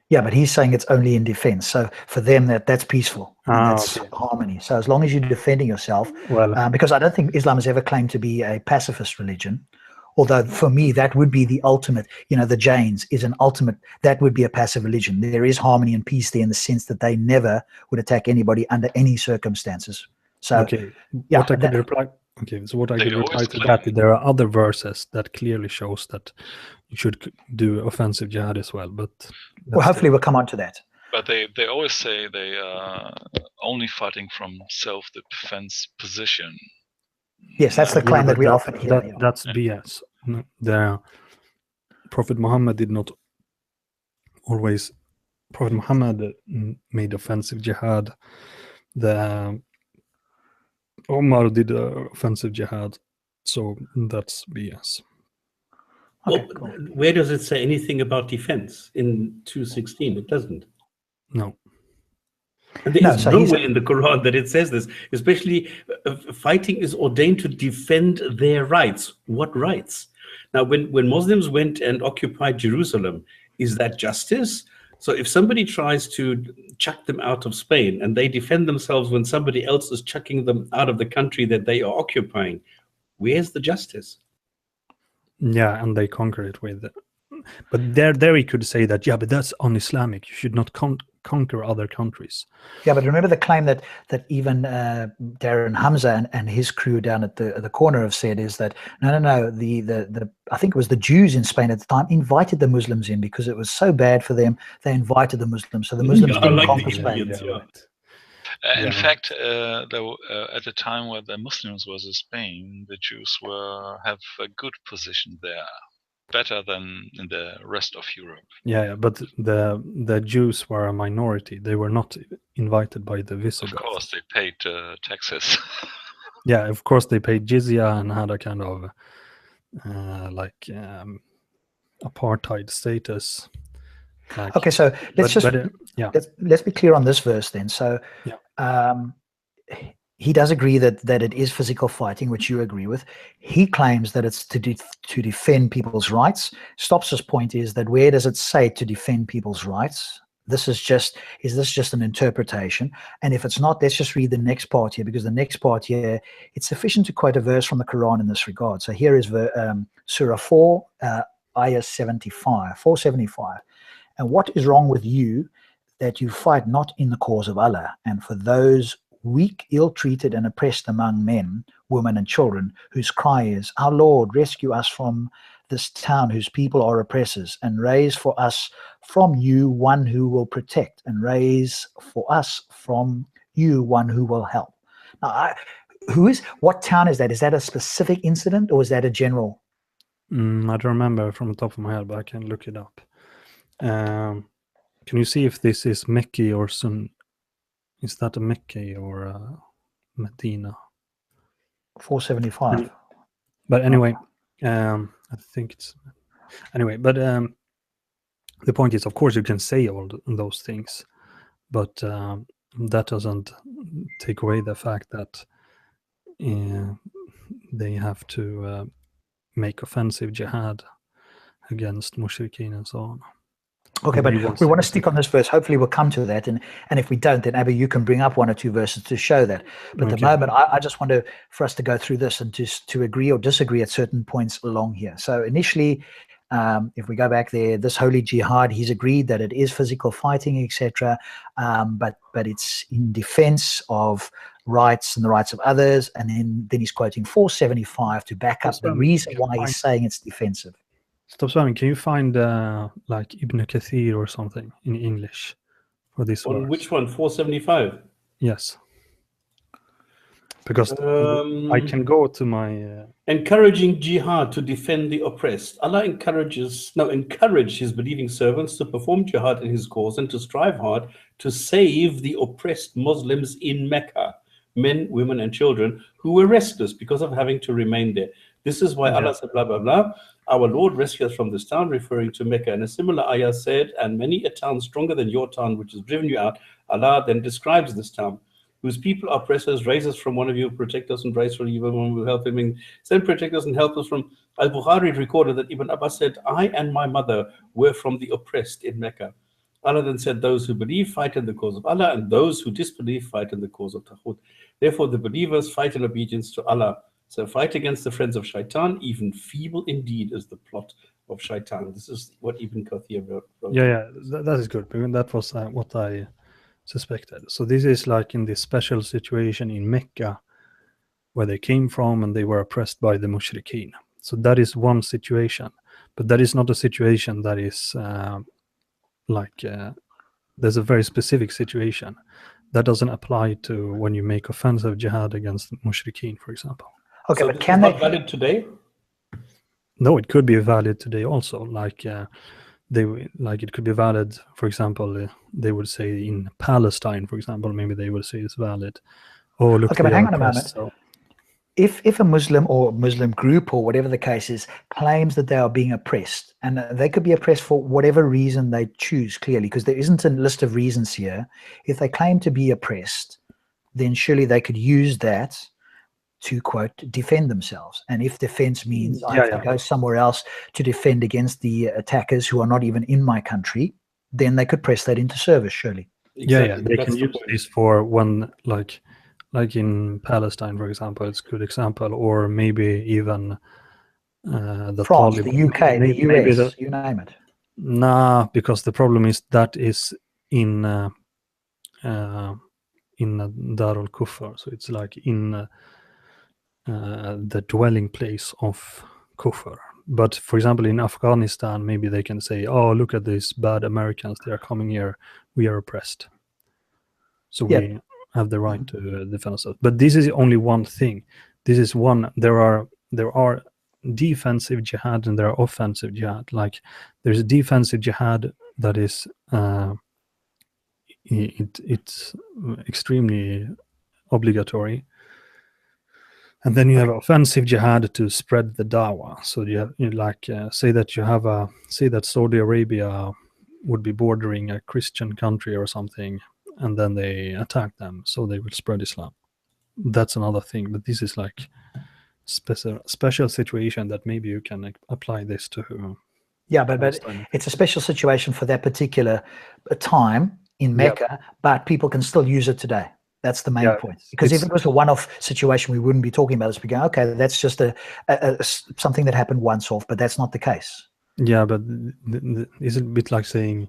Yeah, but he's saying it's only in defense. So for them, that's peaceful. And that's harmony. So as long as you're defending yourself, well, because I don't think Islam has ever claimed to be a pacifist religion, Although for me, that would be the ultimate, the Jains is an ultimate, that would be a passive religion. There is harmony and peace there in the sense that they never would attack anybody under any circumstances. So, Okay, yeah, what I could reply. Okay, so what I could reply to that, there are other verses that clearly shows that you should do offensive jihad as well. But well, hopefully we'll come on to that. But they always say they are only fighting from self-defense position. Yes, that's the claim that we often hear. That's BS. The Prophet Muhammad did not always. Prophet Muhammad made offensive jihad. The Omar did offensive jihad, so that's BS. Okay, well, cool. Where does it say anything about defense in 2:16? It doesn't. No. And there is nowhere in the Quran that it says this. Especially, fighting is ordained to defend their rights. What rights? Now, when Muslims went and occupied Jerusalem, is that justice? So if somebody tries to chuck them out of Spain and they defend themselves when somebody else is chucking them out of the country that they are occupying, where's the justice? Yeah, and they conquer it with it. But there we could say that, yeah, but that's un-Islamic. You should not conquer other countries. Yeah, but remember the claim that even Darren Hamza and his crew down at the corner have said is that no, the I think it was the Jews in Spain at the time invited the Muslims in because it was so bad for them. They invited the Muslims, so the Muslims didn't conquer Spain. In fact, at the time where the Muslims was in Spain, the Jews have a good position there. Better than in the rest of Europe. Yeah, but the Jews were a minority. They were not invited by the Visigoths. Of course, they paid taxes. Yeah, of course they paid jizya and had a kind of apartheid status. Okay, so let's be clear on this verse then. So, he does agree that it is physical fighting, which you agree with. He claims that it's to defend people's rights. Stops' point is that where does it say to defend people's rights? Is this just an interpretation? And if it's not, let's just read the next part here, because the next part here, it's sufficient to quote a verse from the Quran in this regard. So here is Surah 4, Ayah 475. And what is wrong with you that you fight not in the cause of Allah, and for those weak, ill-treated, and oppressed among men, women, and children, whose cry is, our Lord, rescue us from this town whose people are oppressors, and raise for us from you one who will protect, and raise for us from you one who will help. Now, what town is that? Is that a specific incident, or is that a general? I don't remember from the top of my head, but I can look it up. Can you see if this is Mekki or Sun? Is that a Mecca or a Medina? 475. But anyway, I think it's... Anyway, but the point is, of course, you can say all those things, but that doesn't take away the fact that they have to make offensive jihad against mushrikeen and so on. Okay, but we want to stick on this verse. Hopefully we'll come to that. And if we don't, then Abby, you can bring up one or two verses to show that. But at the moment, I just want for us to go through this and to agree or disagree at certain points along here. So initially, if we go back there, this holy jihad, he's agreed that it is physical fighting, etc. But it's in defense of rights and the rights of others. And then he's quoting 475 to back up the reason why he's saying it's defensive. Stopspamming, can you find like Ibn Kathir or something in English for this one? Which one? 475? Yes. Because I can go to my... encouraging jihad to defend the oppressed. Allah encouraged his believing servants to perform jihad in his cause and to strive hard to save the oppressed Muslims in Mecca, men, women, and children who were restless because of having to remain there. This is why Allah said, blah, blah, blah. Our Lord rescued us from this town, referring to Mecca. And a similar ayah said, and many a town stronger than your town, which has driven you out. Allah then describes this town, whose people are oppressors, raise us from one of you, protect us and raise from evil one will help him. Then protect us and help us from... Al-Bukhari recorded that Ibn Abbas said, I and my mother were from the oppressed in Mecca. Allah then said, those who believe fight in the cause of Allah, and those who disbelieve fight in the cause of Taghut. Therefore, the believers fight in obedience to Allah So fight against the friends of Shaitan, even feeble indeed is the plot of Shaitan. This is what Ibn Kathir wrote. Yeah, that is good. Because that was what I suspected. So this is like in this special situation in Mecca, where they came from and they were oppressed by the mushrikeen. So that is one situation, but that is not a situation that is there's a very specific situation that doesn't apply to when you make offensive jihad against mushrikeen, for example. Okay, So but this can is they? not valid today? No, it could be valid today also. Like it could be valid. For example, they would say in Palestine, for example, maybe they would say it's valid. Oh, look, Okay, they but are hang on a oppressed, moment. so If a Muslim or Muslim group or whatever the case is claims that they are being oppressed, and they could be oppressed for whatever reason they choose, clearly, because there isn't a list of reasons here. If they claim to be oppressed, then surely they could use that to, quote, defend themselves. And if defense means I have to go somewhere else to defend against the attackers who are not even in my country, then they could press that into service, surely. Exactly. they That's can the use point. this for when like in Palestine, for example, it's a good example, or maybe even the France, Taliban, the UK, the maybe US, you name it. Nah, because the problem is that is in Darul Kufr, so it's like in the dwelling place of Kufr. But for example, in Afghanistan, maybe they can say, "Oh, look at these bad Americans! They are coming here. We are oppressed, so we have the right to defend ourselves." But this is only one thing. This is one. There are defensive jihad and there are offensive jihad. Like there's a defensive jihad that is it's extremely obligatory, and then you have offensive jihad to spread the dawah. So say that Saudi Arabia would be bordering a Christian country or something, and then they attack them, so they will spread Islam. That's another thing, but this is like special situation that maybe you can apply this to. Yeah, but it's a special situation for that particular time in Mecca, but people can still use it today. That's the main point. Because if it was a one-off situation, we wouldn't be talking about this. We go, okay, that's just something that happened once off, but that's not the case. Yeah, but it's a bit like saying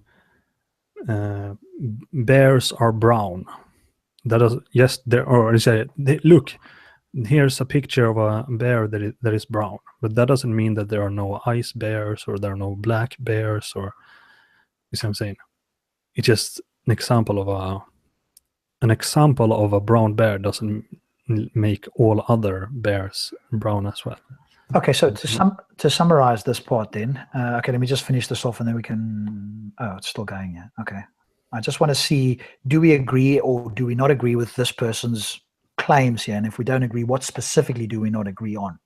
bears are brown. That is, yes, there or look, here's a picture of a bear that is brown, but that doesn't mean that there are no ice bears or there are no black bears, or you see what I'm saying? It's just an example of a brown bear doesn't make all other bears brown as well. Okay, so to summarize this part then, okay, let me just finish this off and then we can, it's still going, yeah, okay. I just want to see, do we agree or do we not agree with this person's claims here? And if we don't agree, what specifically do we not agree on?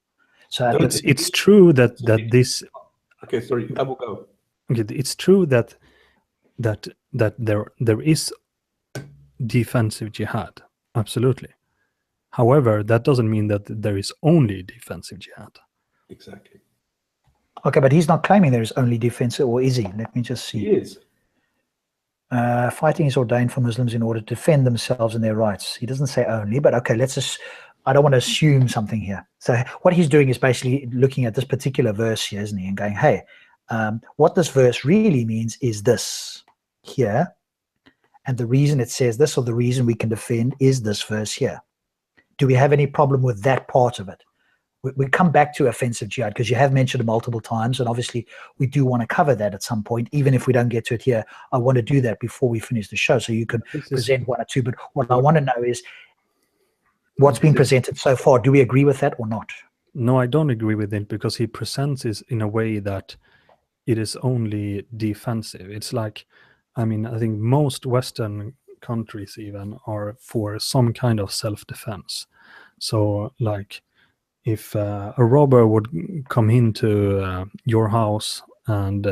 So it's true that this... Okay, sorry, I will go. Okay, it's true that there is defensive jihad, absolutely. However, that doesn't mean that there is only defensive jihad. Exactly. Okay, but he's not claiming there is only defensive, or is he? Let me just see. He is. Fighting is ordained for Muslims in order to defend themselves and their rights. He doesn't say only, but okay, I don't want to assume something here. So what he's doing is basically looking at this particular verse here, isn't he? And going, hey, what this verse really means is this here. And the reason it says this, or the reason we can defend, is this verse here. Do we have any problem with that part of it? We come back to offensive jihad because you have mentioned it multiple times, and obviously we do want to cover that at some point. Even if we don't get to it here, I want to do that before we finish the show, so you can present one or two. But what I want to know is what's been presented so far. Do we agree with that or not? No, I don't agree with it, because he presents it in a way that it is only defensive. It's like, I mean, I think most Western countries even are for some kind of self-defense. So like, if a robber would come into your house and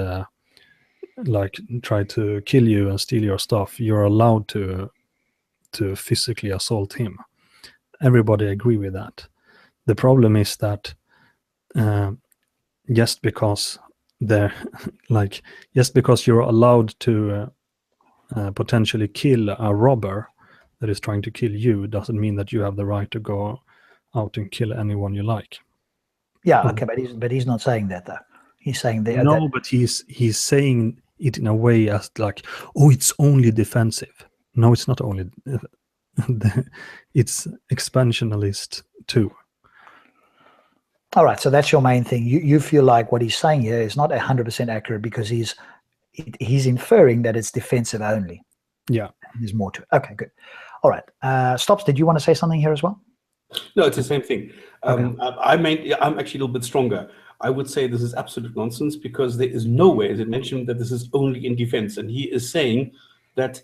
like try to kill you and steal your stuff, you're allowed to physically assault him. Everybody agree with that. The problem is that just because you're allowed to potentially kill a robber that is trying to kill you, doesn't mean that you have the right to go out and kill anyone you like. Yeah, okay, but he's not saying that though. He's saying that. No, but he's saying it in a way as like, oh, it's only defensive. No, it's not only. It's expansionalist too. All right, so that's your main thing. You feel like what he's saying here is not 100% accurate because he's inferring that it's defensive only. Yeah. There's more to it. Okay, good. All right. Stops, did you want to say something here as well? No, it's the same thing. Okay. I'm actually a little bit stronger. I would say this is absolute nonsense because there is nowhere, as it mentioned, that this is only in defense. And he is saying that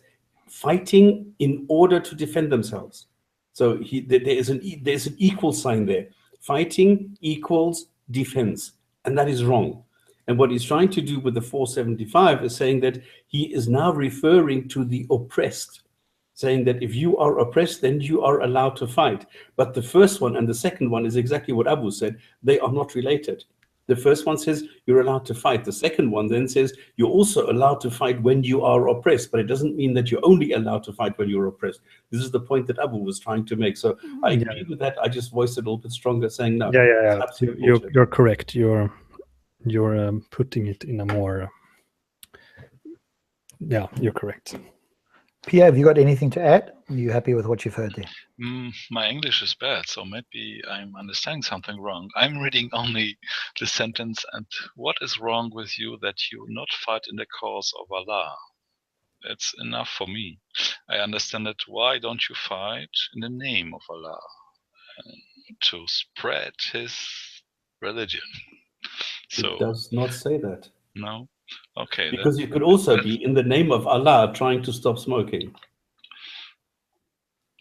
fighting in order to defend themselves. So there's an equal sign there. Fighting equals defense, and that is wrong. And what he's trying to do with the 475 is saying that he is now referring to the oppressed, saying that if you are oppressed, then you are allowed to fight. But the first one and the second one is exactly what Abu said. They are not related. The first one says you're allowed to fight. The second one then says you're also allowed to fight when you are oppressed, but it doesn't mean that you're only allowed to fight when you're oppressed. This is the point that Abu was trying to make. So I agree with that. I just voiced it a little bit stronger, saying no. Yeah. You're correct. You're putting it in a more. Yeah, you're correct. Pierre, have you got anything to add? Are you happy with what you've heard there? My English is bad, so maybe I'm understanding something wrong. I'm reading only the sentence, and what is wrong with you that you not fight in the cause of Allah? That's enough for me. I understand that. Why don't you fight in the name of Allah to spread His religion? So it does not say that. No? Okay. Because you could also be in the name of Allah trying to stop smoking.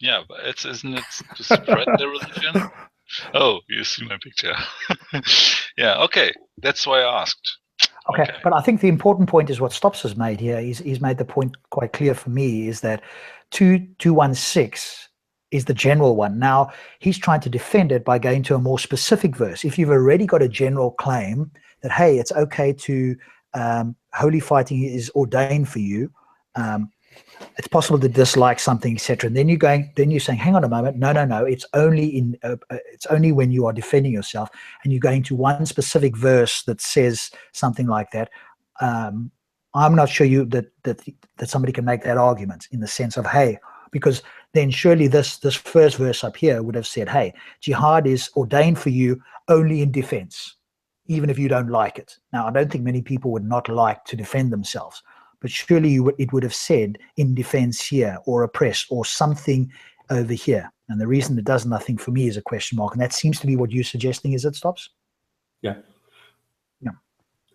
Yeah, but isn't it to spread the religion? Oh, you see my picture. Yeah, okay. That's why I asked. Okay, but I think the important point is what Stops has made here. He's made the point quite clear for me, is that 2216 is the general one. Now, he's trying to defend it by going to a more specific verse. If you've already got a general claim that, hey, it's okay to, holy fighting is ordained for you, it's possible to dislike something, etc. And then you're saying, hang on a moment, no, it's only when you are defending yourself, and you're going to one specific verse that says something like that. I'm not sure that somebody can make that argument in the sense of, hey, because then surely this first verse up here would have said, hey, jihad is ordained for you only in defense, even if you don't like it. Now, I don't think many people would not like to defend themselves, but surely it would have said in defense here, or oppress, or something over here. And the reason it doesn't, I think, for me, is a question mark. And that seems to be what you're suggesting, is it, Stops? Yeah. Yeah.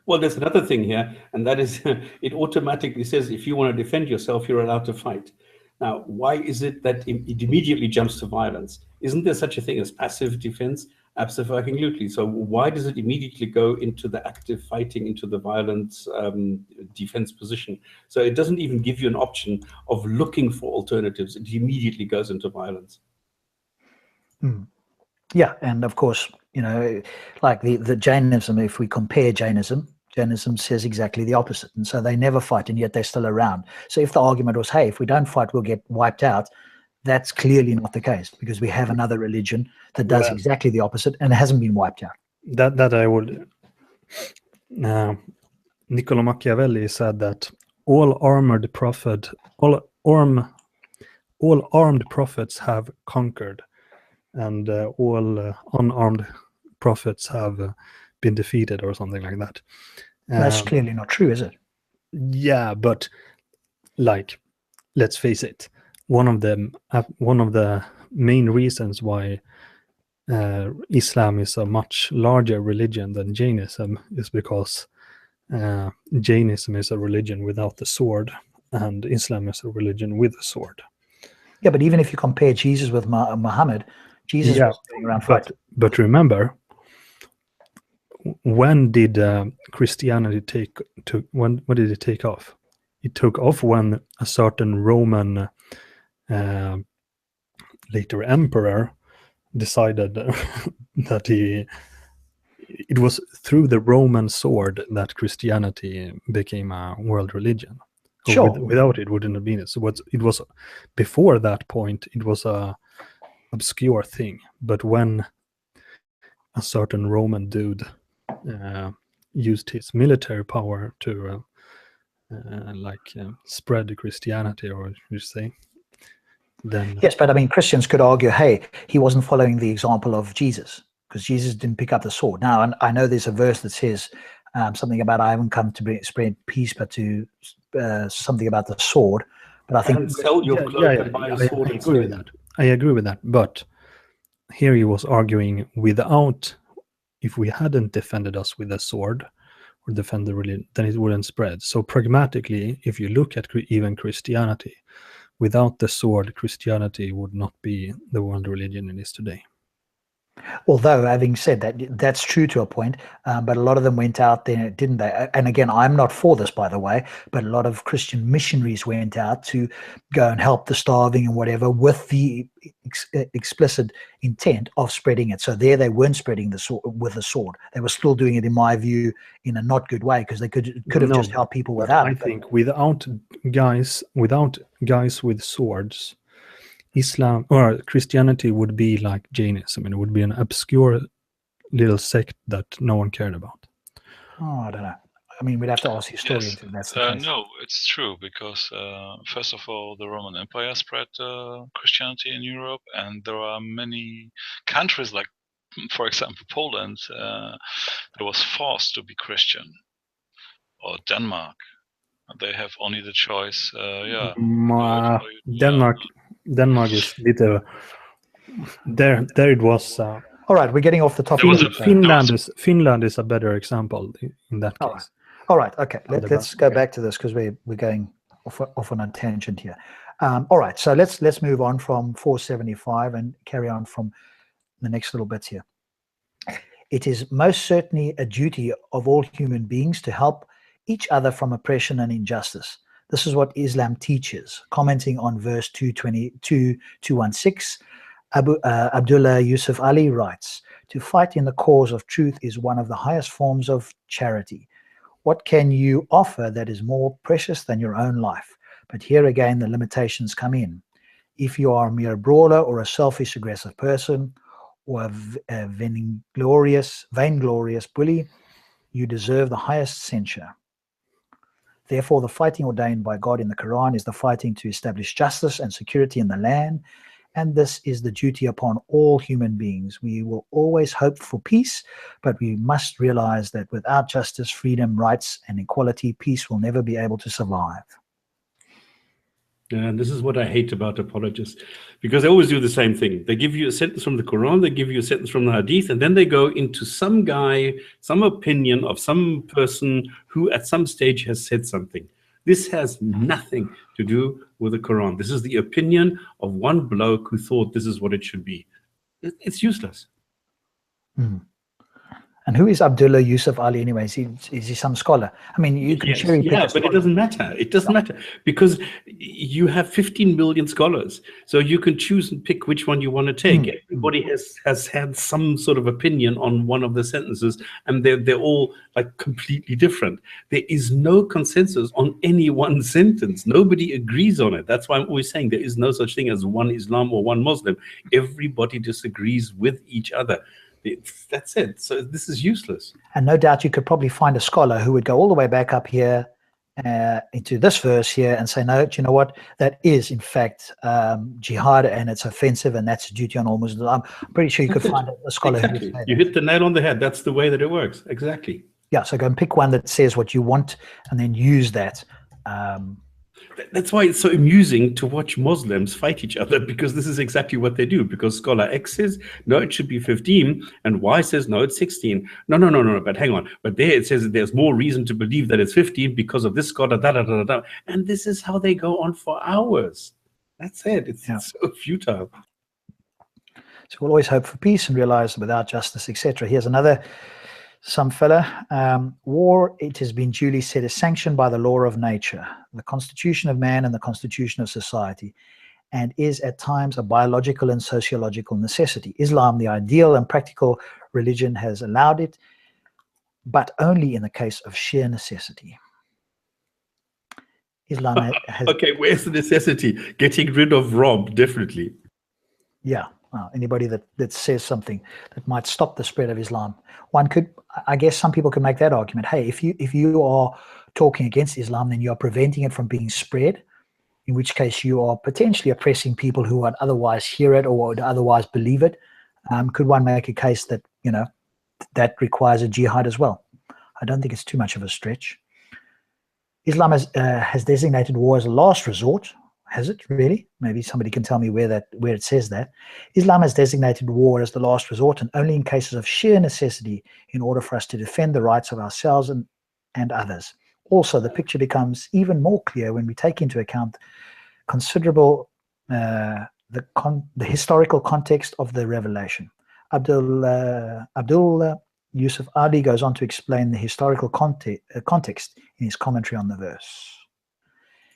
Well, there's another thing here, and that is it automatically says if you want to defend yourself, you're allowed to fight. Now, why is it that it immediately jumps to violence? Isn't there such a thing as passive defense? Absolutely. So why does it immediately go into the active fighting, into the violent defense position? So it doesn't even give you an option of looking for alternatives. It immediately goes into violence. Yeah, and of course, like the Jainism, if we compare Jainism says exactly the opposite. And so they never fight, and yet they're still around. So if the argument was, hey, if we don't fight, we'll get wiped out, that's clearly not the case, because we have another religion that does exactly the opposite and hasn't been wiped out. That I would... Niccolo Machiavelli said that all armed prophets have conquered, and all unarmed prophets have been defeated, or something like that. That's clearly not true, is it? Yeah, but like, let's face it, one of the main reasons why Islam is a much larger religion than Jainism is because Jainism is a religion without the sword, and Islam is a religion with a sword. Yeah, but even if you compare Jesus with Muhammad, Jesus was going around fighting. But remember, when did Christianity when did it take off? It took off when a certain Roman later emperor decided that it was through the Roman sword that Christianity became a world religion. Sure. Without it wouldn't have been it. So it was before that point, it was a obscure thing. But when a certain Roman dude used his military power to spread Christianity, or you say, then Yes, but I mean, Christians could argue, hey, he wasn't following the example of Jesus, because Jesus didn't pick up the sword. Now, and I know there's a verse that says something about I haven't come to spread peace, but to something about the sword. But I think And sell your cloak and buy a sword I and agree with sword. that. I agree with that. But here he was arguing without, if we hadn't defended us with a sword or defend the religion, then it wouldn't spread. So pragmatically, if you look at even Christianity, without the sword, Christianity would not be the world religion it is today. Although, having said that, that's true to a point, but a lot of them went out there, didn't they? And again, I'm not for this, by the way, but a lot of Christian missionaries went out to go and help the starving and whatever with the explicit intent of spreading it. So there they weren't spreading the sword with a sword. They were still doing it, in my view, in a not good way, because they could have just helped people without I it. think without guys with swords, Islam or Christianity would be like Jainism. It would be an obscure little sect that no one cared about. Oh, I don't know. I mean, we'd have to ask historians if that's the case. No, it's true, because first of all, the Roman Empire spread Christianity in Europe, and there are many countries, like, for example, Poland, that was forced to be Christian, or Denmark. They have only the choice. Denmark is little. There it was. All right, we're getting off the topic. Finland is a better example in that case. All right, okay. Let's go back to this, because we're going off on a tangent here. All right, so let's move on from 475 and carry on from the next little bits here. It is most certainly a duty of all human beings to help each other from oppression and injustice. This is what Islam teaches. Commenting on verse 216, Abdullah Yusuf Ali writes, "To fight in the cause of truth is one of the highest forms of charity. What can you offer that is more precious than your own life?" But here again, the limitations come in. If you are a mere brawler or a selfish, aggressive person, or a vainglorious bully, you deserve the highest censure. Therefore, the fighting ordained by God in the Quran is the fighting to establish justice and security in the land, and this is the duty upon all human beings. We will always hope for peace, but we must realize that without justice, freedom, rights, and equality, peace will never be able to survive. And this is what I hate about apologists, because they always do the same thing. They give you a sentence from the Quran, they give you a sentence from the Hadith, and then they go into some guy, some opinion of some person who at some stage has said something. This has nothing to do with the Quran. This is the opinion of one bloke who thought this is what it should be. It's useless. And who is Abdullah Yusuf Ali anyway? Is he some scholar? I mean, you can cherry pick. Yeah, but it doesn't matter. It doesn't matter, because you have 15 million scholars. So you can choose and pick which one you want to take. Everybody has had some sort of opinion on one of the sentences, and they're all like completely different. There is no consensus on any one sentence. Nobody agrees on it. That's why I'm always saying there is no such thing as one Islam or one Muslim. Everybody disagrees with each other. That's it. So this is useless. And no doubt you could probably find a scholar who would go all the way back up here into this verse here and say, no, do you know what? That is, in fact, jihad, and it's offensive, and that's a duty on all Muslims. I'm pretty sure you could find a scholar who would say that. You hit the nail on the head. That's the way that it works. Exactly. Yeah, so go and pick one that says what you want and then use that. That's why it's so amusing to watch Muslims fight each other, because this is exactly what they do. Because scholar X says, no, it should be 15, and Y says, no, it's 16. No, but hang on. But there it says that there's more reason to believe that it's 15 because of this scholar, da. And this is how they go on for hours. That's it. It's so futile. So we'll always hope for peace and realize that without justice, etc. Here's another. Some fella, war, it has been duly said, is sanctioned by the law of nature, the constitution of man and the constitution of society, and is at times a biological and sociological necessity. Islam, the ideal and practical religion, has allowed it, but only in the case of sheer necessity. Islam has... Okay, where's the necessity? Getting rid of Rob, definitely. Yeah. anybody that says something that might stop the spread of Islam. One could, I guess, some people could make that argument. Hey, if you are talking against Islam, then you are preventing it from being spread. In which case, you are potentially oppressing people who would otherwise hear it or would otherwise believe it. Could one make a case that that requires a jihad as well? I don't think it's too much of a stretch. Islam has designated war as a last resort. Has it really? Maybe somebody can tell me where it says that. Islam has designated war as the last resort and only in cases of sheer necessity in order for us to defend the rights of ourselves and others. Also, the picture becomes even more clear when we take into account considerable the historical context of the revelation. Abdul Yusuf Ali goes on to explain the historical context in his commentary on the verse.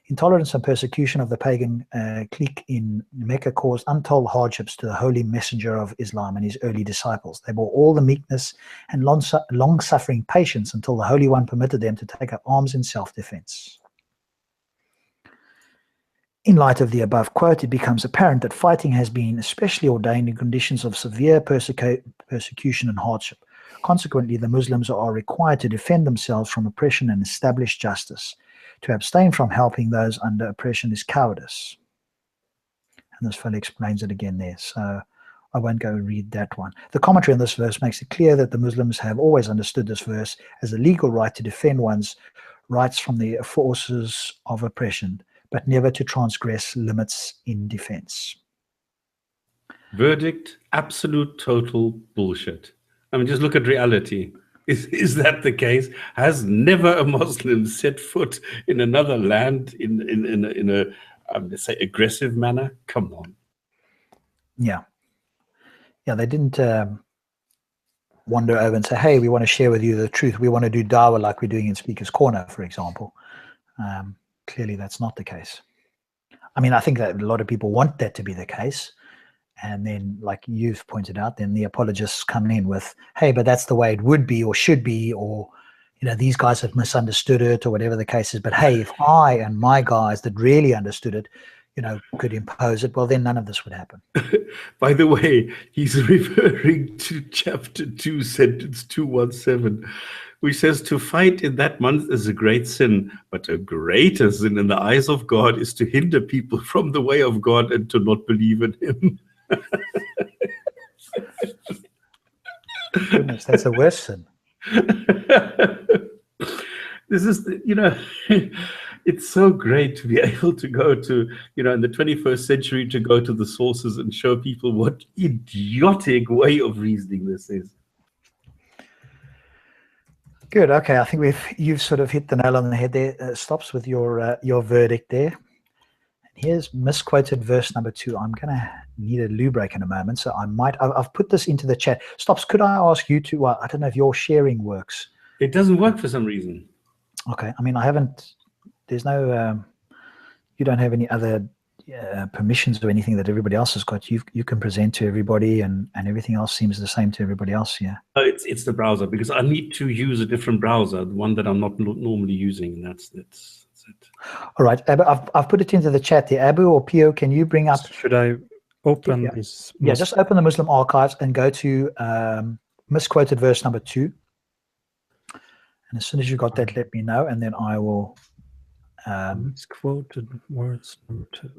Intolerance and persecution of the pagan clique in Mecca caused untold hardships to the holy messenger of Islam and his early disciples. They bore all the meekness and long-suffering patience until the Holy One permitted them to take up arms in self-defense. In light of the above quote, it becomes apparent that fighting has been especially ordained in conditions of severe persecution and hardship. Consequently, the Muslims are required to defend themselves from oppression and establish justice. To abstain from helping those under oppression is cowardice. And this fellow explains it again there, so I won't go read that one. The commentary on this verse makes it clear that the Muslims have always understood this verse as a legal right to defend one's rights from the forces of oppression, but never to transgress limits in defense. Verdict, absolute total bullshit. I mean, just look at reality. Is that the case? Has never a Muslim set foot in another land in a let's say aggressive manner? Come on. Yeah, they didn't wander over and say, "Hey, we want to share with you the truth. We want to do dawah like we're doing in Speaker's Corner," for example. Clearly, that's not the case. I mean, I think that a lot of people want that to be the case. And then, like you've pointed out, then the apologists come in with, hey, but that's the way it would be or should be, or, these guys have misunderstood it or whatever the case is. But hey, if I and my guys that really understood it, could impose it, well, then none of this would happen. By the way, he's referring to chapter 2, sentence 217, which says to fight in that month is a great sin, but a greater sin in the eyes of God is to hinder people from the way of God and to not believe in him. Goodness, that's a worse sin. This is, it's so great to be able to go to, in the 21st century, to go to the sources and show people what idiotic way of reasoning this is. Good. Okay, I think you've sort of hit the nail on the head there, Stops, with your verdict there. Here's misquoted verse number 2. I'm going to need a loo break in a moment, so I've put this into the chat. Stops, could I ask you to, I don't know if your sharing works. It doesn't work for some reason. Okay. I mean, there's no, you don't have any other permissions or anything that everybody else has got. You can present to everybody and everything else seems the same to everybody else, yeah? It's the browser, because I need to use a different browser, the one that I'm not normally using, and that's it. All right, Abu, I've put it into the chat there. Abu or Pio, can you bring up? Should I open this? Yeah, just open the Muslim archives and go to misquoted verse number 2. And as soon as you got that, let me know, and then I will. Misquoted verse number 2.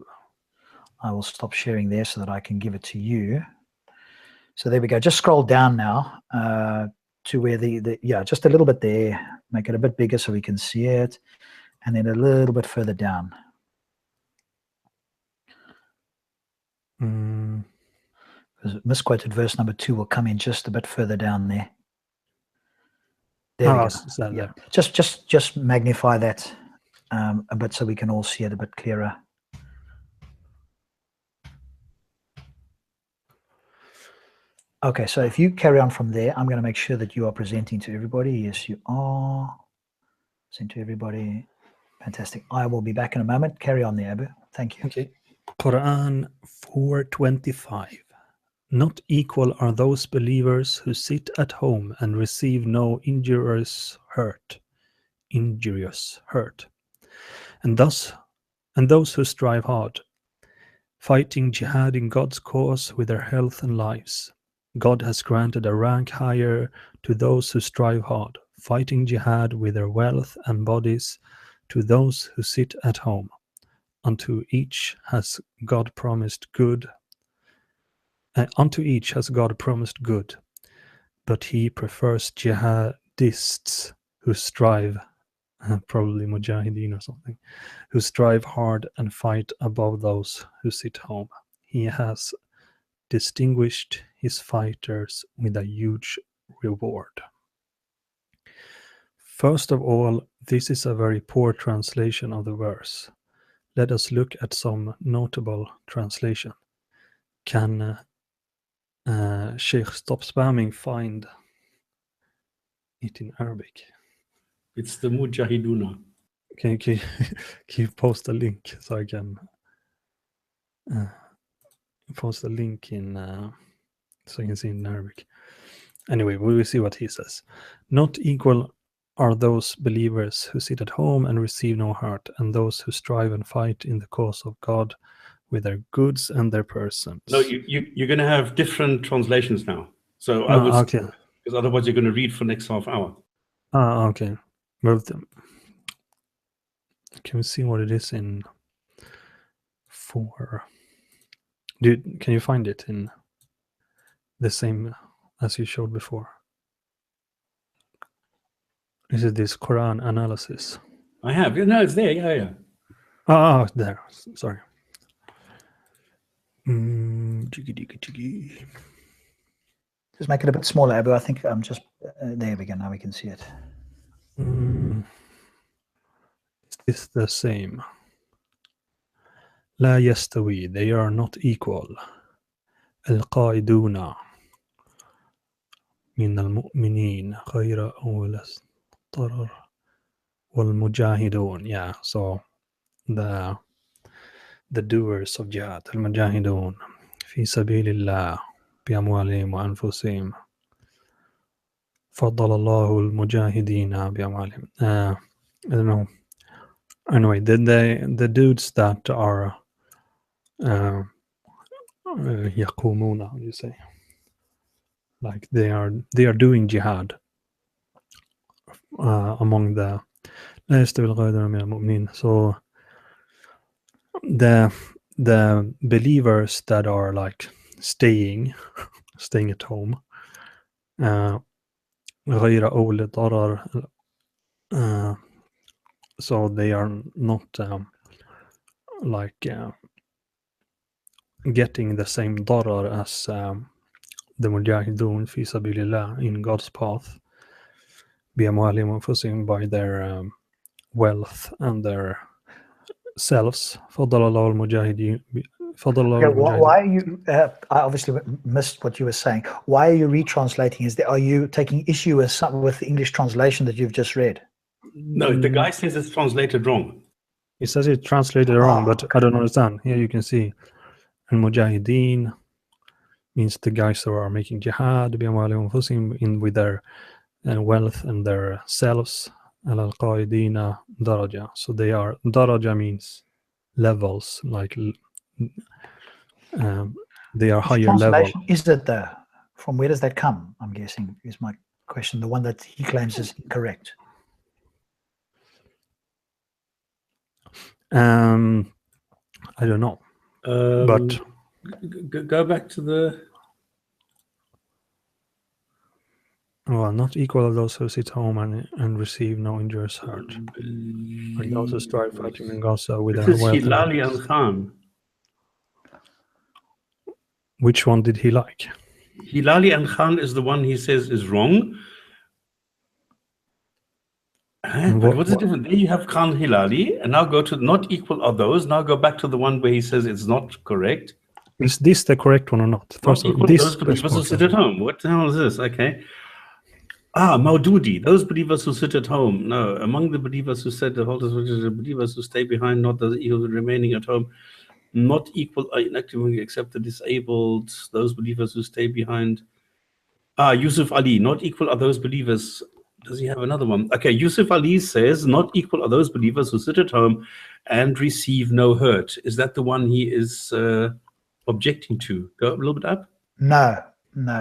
I will stop sharing there so that I can give it to you. So there we go. Just scroll down now to where just a little bit there. Make it a bit bigger so we can see it. And then a little bit further down. Because misquoted verse number 2 will come in just a bit further down there. There we go. Yeah. Just magnify that a bit so we can all see it a bit clearer. Okay, so if you carry on from there, I'm going to make sure that you are presenting to everybody. Yes, you are. Send to everybody. Fantastic. I will be back in a moment. Carry on there, Abu. Thank you. Okay. Quran 4:25. Not equal are those believers who sit at home and receive no injurious hurt. And those who strive hard. fighting jihad in God's cause with their health and lives. God has granted a rank higher to those who strive hard, fighting jihad with their wealth and bodies to those who sit at home. Unto each has God promised good. Unto each has God promised good, but he prefers jihadists who strive, probably mujahideen or something, who strive hard and fight above those who sit home. He has distinguished his fighters with a huge reward. First of all, this is a very poor translation of the verse. Let us look at some notable translation. Can Sheikh Stopspamming find it in Arabic? It's the Mujahiduna. Can you post a link so I can post a link in so you can see in Arabic? Anyway, we will see what he says. Not equal are those believers who sit at home and receive no hurt, and those who strive and fight in the cause of God with their goods and their persons. No, you're going to have different translations now. So I would, okay. because otherwise you're going to read for the next half hour. Okay. Move them. Can we see what it is in 4? Can you find it in the same as you showed before? Is it this Quran analysis? I have. No, it's there. Yeah. There. Sorry. Just make it a bit smaller, Abu. I think I'm just there we go. Now we can see it. Is this the same? لا يستوي, they are not equal. القائدون من المؤمنين غير أولى الضرر والمجاهدون. Yeah, so the doers of jihad, المجاهدون في سبيل الله بأموالهم وأنفسهم فضل الله المجاهدين بأموالهم. I don't know. Anyway, the dudes that are يقومون, how do you say? Like they are doing jihad among the لا يستوي القائدون من المؤمنين. So the believers that are like staying at home, غير أولي الضرر, so they are not getting the same darar as the mujahidun fi sabilillah in God's path, بأموالهم وأنفسهم, by their wealth and their selves. فضل الله المجاهدين. Why are you? I obviously missed what you were saying. Why are you retranslating? Are you taking issue with the English translation that you've just read? No, the guy says it's translated wrong. He says it translated wrong, but I don't understand. Here you can see al-mujahideen means the guys who are making jihad in with their wealth and their selves. Al-qaidina daraja. So they are, daraja means levels, like they are higher level. Is it there? From where does that come? I'm guessing is my question. The one that he claims is incorrect. I don't know, but go back to the. Well, not equal to those who sit home and receive no injurious hurt. Like those who strive fighting in Gaza with their wealth. Hilali and Khan. Which one did he like? Hilali and Khan is the one he says is wrong. What's the difference? There you have Khan Hilali, and now go to not equal are those. Now go back to the one where he says it's not correct. Is this the correct one or not? First of all, those believers who sit at home. What the hell is this? Okay. Maududi, those believers who sit at home. No, among the believers who said the holders, which is the believers who stay behind, not the remaining at home. Not equal are inactive except the disabled, those believers who stay behind. Yusuf Ali, not equal are those believers Does he have another one? Okay, Yusuf Ali says, not equal are those believers who sit at home and receive no hurt. Is that the one he is objecting to? Go a little bit up. No,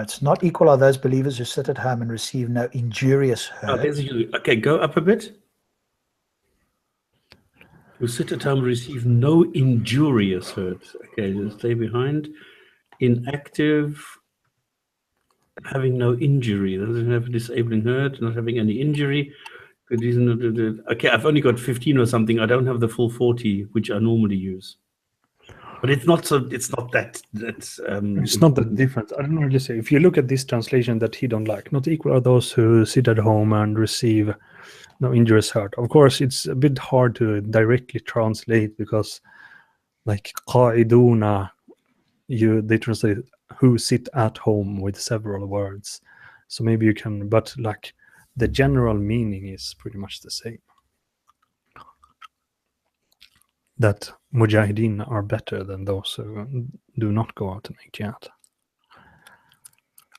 it's not equal are those believers who sit at home and receive no injurious Oh, hurt. okay, go up a bit. Who sit at home and receive no injurious hurt. Okay, just stay behind. Inactive, having no injury. Doesn't have a disabling hurt, not having any injury. Good reason. Okay, I've only got 15 or something. I don't have the full 40, which I normally use. But it's not so. It's not that. It's not that different. I don't really say. If you look at this translation that he don't like, not equal are those who sit at home and receive no injurious hurt. Of course, it's a bit hard to directly translate because, like qa'iduna, they translate who sit at home with several words. So maybe you can, but like the general meaning is pretty much the same. That mujahideen are better than those who do not go out and make jihad.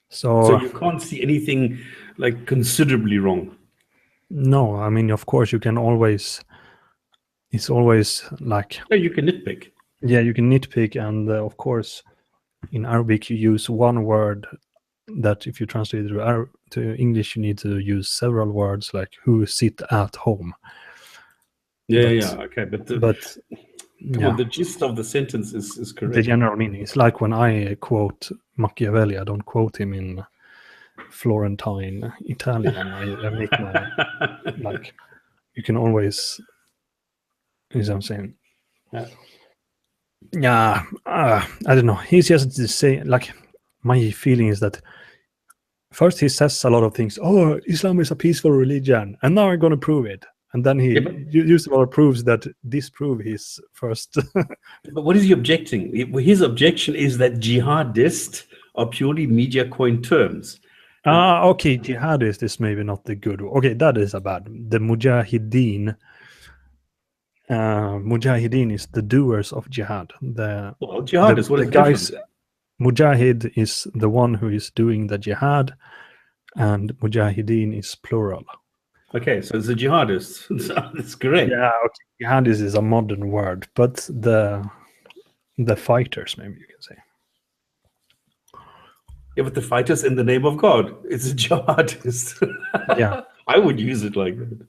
So you can't see anything like considerably wrong. No, I mean, of course, you can always. It's always like. Yeah, you can nitpick. Yeah, you can nitpick, and of course, in Arabic you use one word. That if you translate it to English, you need to use several words like "who sit at home." Yeah, okay, but yeah. the gist of the sentence is correct. The general meaning. It's like when I quote Machiavelli, I don't quote him in Florentine Italian. I make my like. You can always. Is what I'm saying. Yeah, I don't know. He's just the same. Like my feeling is that first he says a lot of things. Oh, Islam is a peaceful religion, and now I'm going to prove it. And then he uses a lot of proofs that disprove his first. But what is he objecting? His objection is that jihadists are purely media coined terms. Okay, jihadist is maybe not the good. Okay, that is a bad. The mujahideen. Mujahideen is the doers of jihad. Jihad is what is guys. Mujahid is the one who is doing the jihad, and mujahideen is plural. Okay, so it's a jihadist. That's correct. Yeah, okay. Jihadist is a modern word, but the fighters, maybe you can say. Yeah, but the fighters in the name of God. It's a jihadist. Yeah, I would use it like that.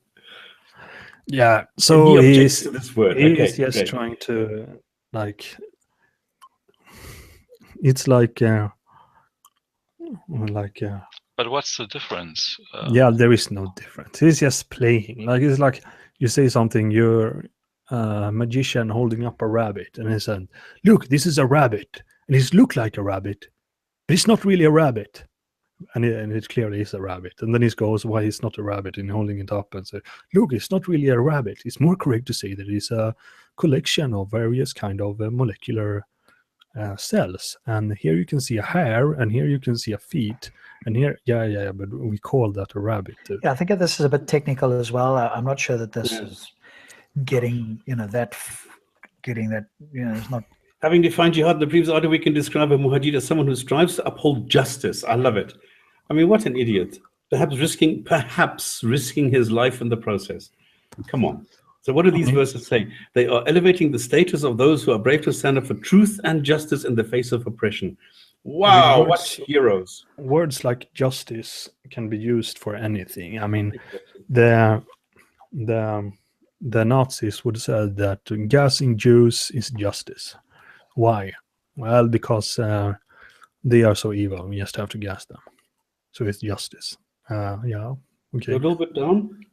Yeah, so he's to this word. He's just trying to like. It's like. But what's the difference? Yeah, there is no difference. He's just playing. Like it's like you say something. You're a magician holding up a rabbit, and he said, "Look, this is a rabbit, and it looks like a rabbit, but it's not really a rabbit." And it clearly is a rabbit. And then he goes, why it's not a rabbit, and holding it up and say, look, it's not really a rabbit. It's more correct to say that it's a collection of various kind of molecular cells. And here you can see a hair, and here you can see a feet, and here, but we call that a rabbit too. Yeah, I think this is a bit technical as well. I'm not sure that this is getting that, it's not. Having defined jihad in the previous order, we can describe a muhajir as someone who strives to uphold justice. I love it. I mean, what an idiot. Perhaps risking his life in the process. Come on. So what do these verses say? They are elevating the status of those who are brave to stand up for truth and justice in the face of oppression. Wow, what heroes. Words like justice can be used for anything. I mean, the Nazis would say that gassing Jews is justice. Why? Well, because they are so evil. We just have to gas them. So it's justice. Yeah. Okay. A little bit down.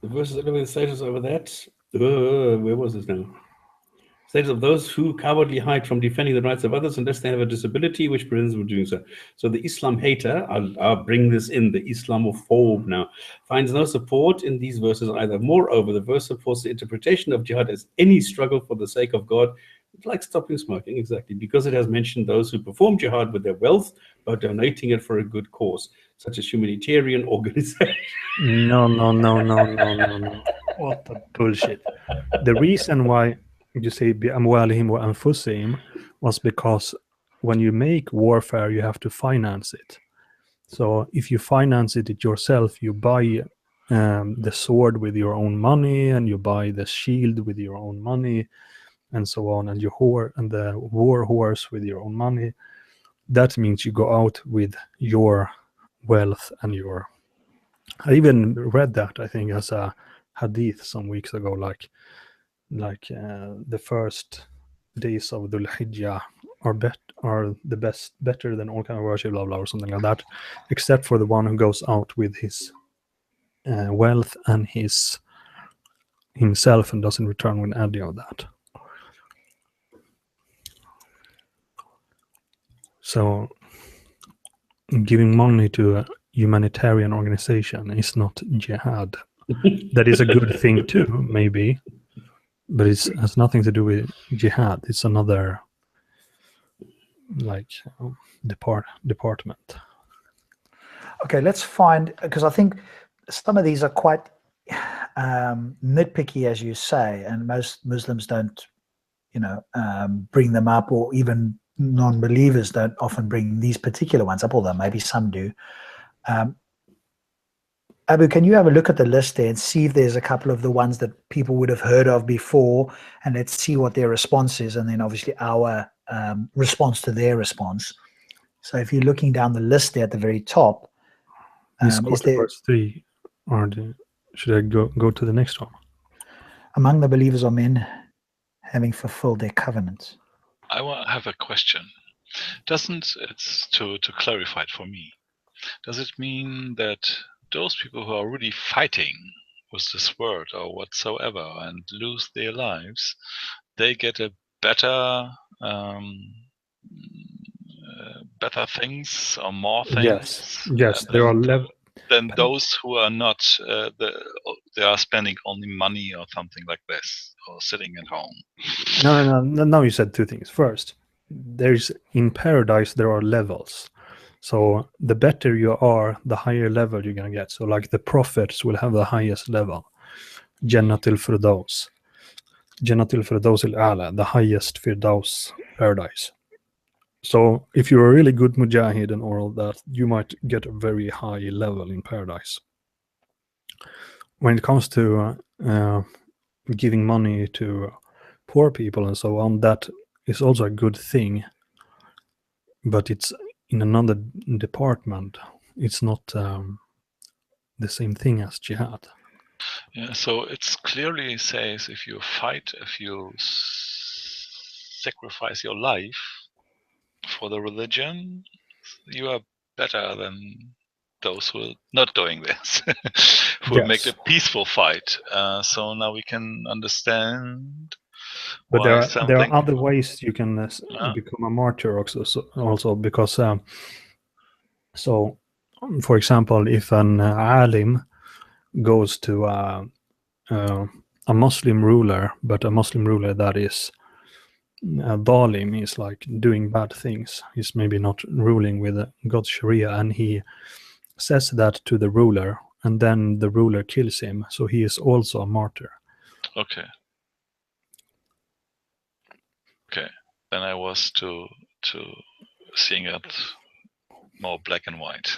The verses elevate the status over that. Where was this now? Status of those who cowardly hide from defending the rights of others unless they have a disability which prevents them from doing so. So the Islam hater, I'll bring this in, the Islamophobe now, finds no support in these verses either. Moreover, the verse supports the interpretation of jihad as any struggle for the sake of God. It's like stopping smoking, exactly, because it has mentioned those who perform jihad with their wealth by donating it for a good cause, such as humanitarian organizations. No. What the bullshit. The reason why you say بِأَمْوَالِهِمْ وَأَنفُسِهِمْ was because when you make warfare, you have to finance it. So if you finance it yourself, you buy the sword with your own money, and you buy the shield with your own money, and so on, and the war horse with your own money. That means you go out with your wealth and your. I even read that, I think, as a hadith some weeks ago, like the first days of Dhul Hijjah are the best, better than all kind of worship, blah blah, or something like that, except for the one who goes out with his wealth and himself and doesn't return with any of that. So giving money to a humanitarian organization is not jihad. That is a good thing too, maybe, but it has nothing to do with jihad. It's another like department. Okay, let's find, because I think some of these are quite nitpicky, as you say, and most Muslims don't, bring them up, or even non-believers don't often bring these particular ones up, although maybe some do. Abu, can you have a look at the list there and see if there's a couple of the ones that people would have heard of before, and let's see what their response is, and then obviously our response to their response. So if you're looking down the list there at the very top, is there, verse 3, or should I go to the next one? among the believers are men having fulfilled their covenants. I have a question. Doesn't it's to clarify it for me? Does it mean that those people who are really fighting with this word or whatsoever and lose their lives, they get a better better things or more things? Yes, there are levels. Than those who are not, they are spending only money or something like this, or sitting at home. No, you said two things. First, in paradise there are levels. So the better you are, the higher level you're going to get. So like the prophets will have the highest level. Jannatul Firdaus. Jannatul Firdaus al-A'la, the highest Firdaus paradise. So if you're a really good mujahid and all that, you might get a very high level in paradise. When it comes to giving money to poor people and so on, that is also a good thing, but it's in another department. It's not the same thing as jihad. Yeah, so it's clearly says if you fight, if you sacrifice your life for the religion, you are better than those who are not doing this, who Yes. make a peaceful fight. So now we can understand. But why there are other ways you can become a martyr also because so for example, if an alim goes to a Muslim ruler, but a Muslim ruler that is dhalim, is like doing bad things, he's maybe not ruling with God's Sharia, and he says that to the ruler, and then the ruler kills him, so he is also a martyr. Okay. Then I was to seeing it more black and white.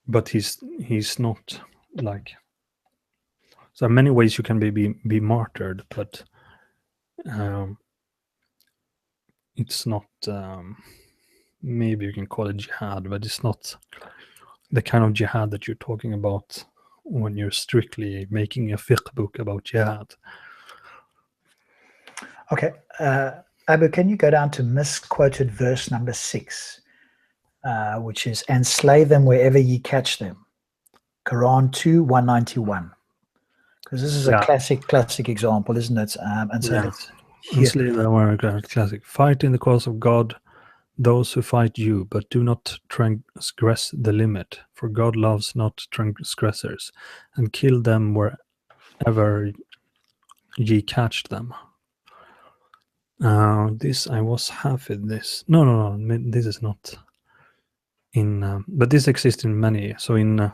But he's not like. So many ways you can be martyred, but it's not. Maybe you can call it jihad, but it's not the kind of jihad that you're talking about when you're strictly making a fiqh book about jihad. Okay, Abu, can you go down to misquoted verse number 6, which is, and slay them wherever ye catch them. Quran 2:191. Because this is a classic example, isn't it? And so it's slay them wherever classic. Fight in the cause of God those who fight you, but do not transgress the limit, for God loves not transgressors, and kill them wherever ye catch them. This I was hafid this. No. This is not in. But this exists in many. So in.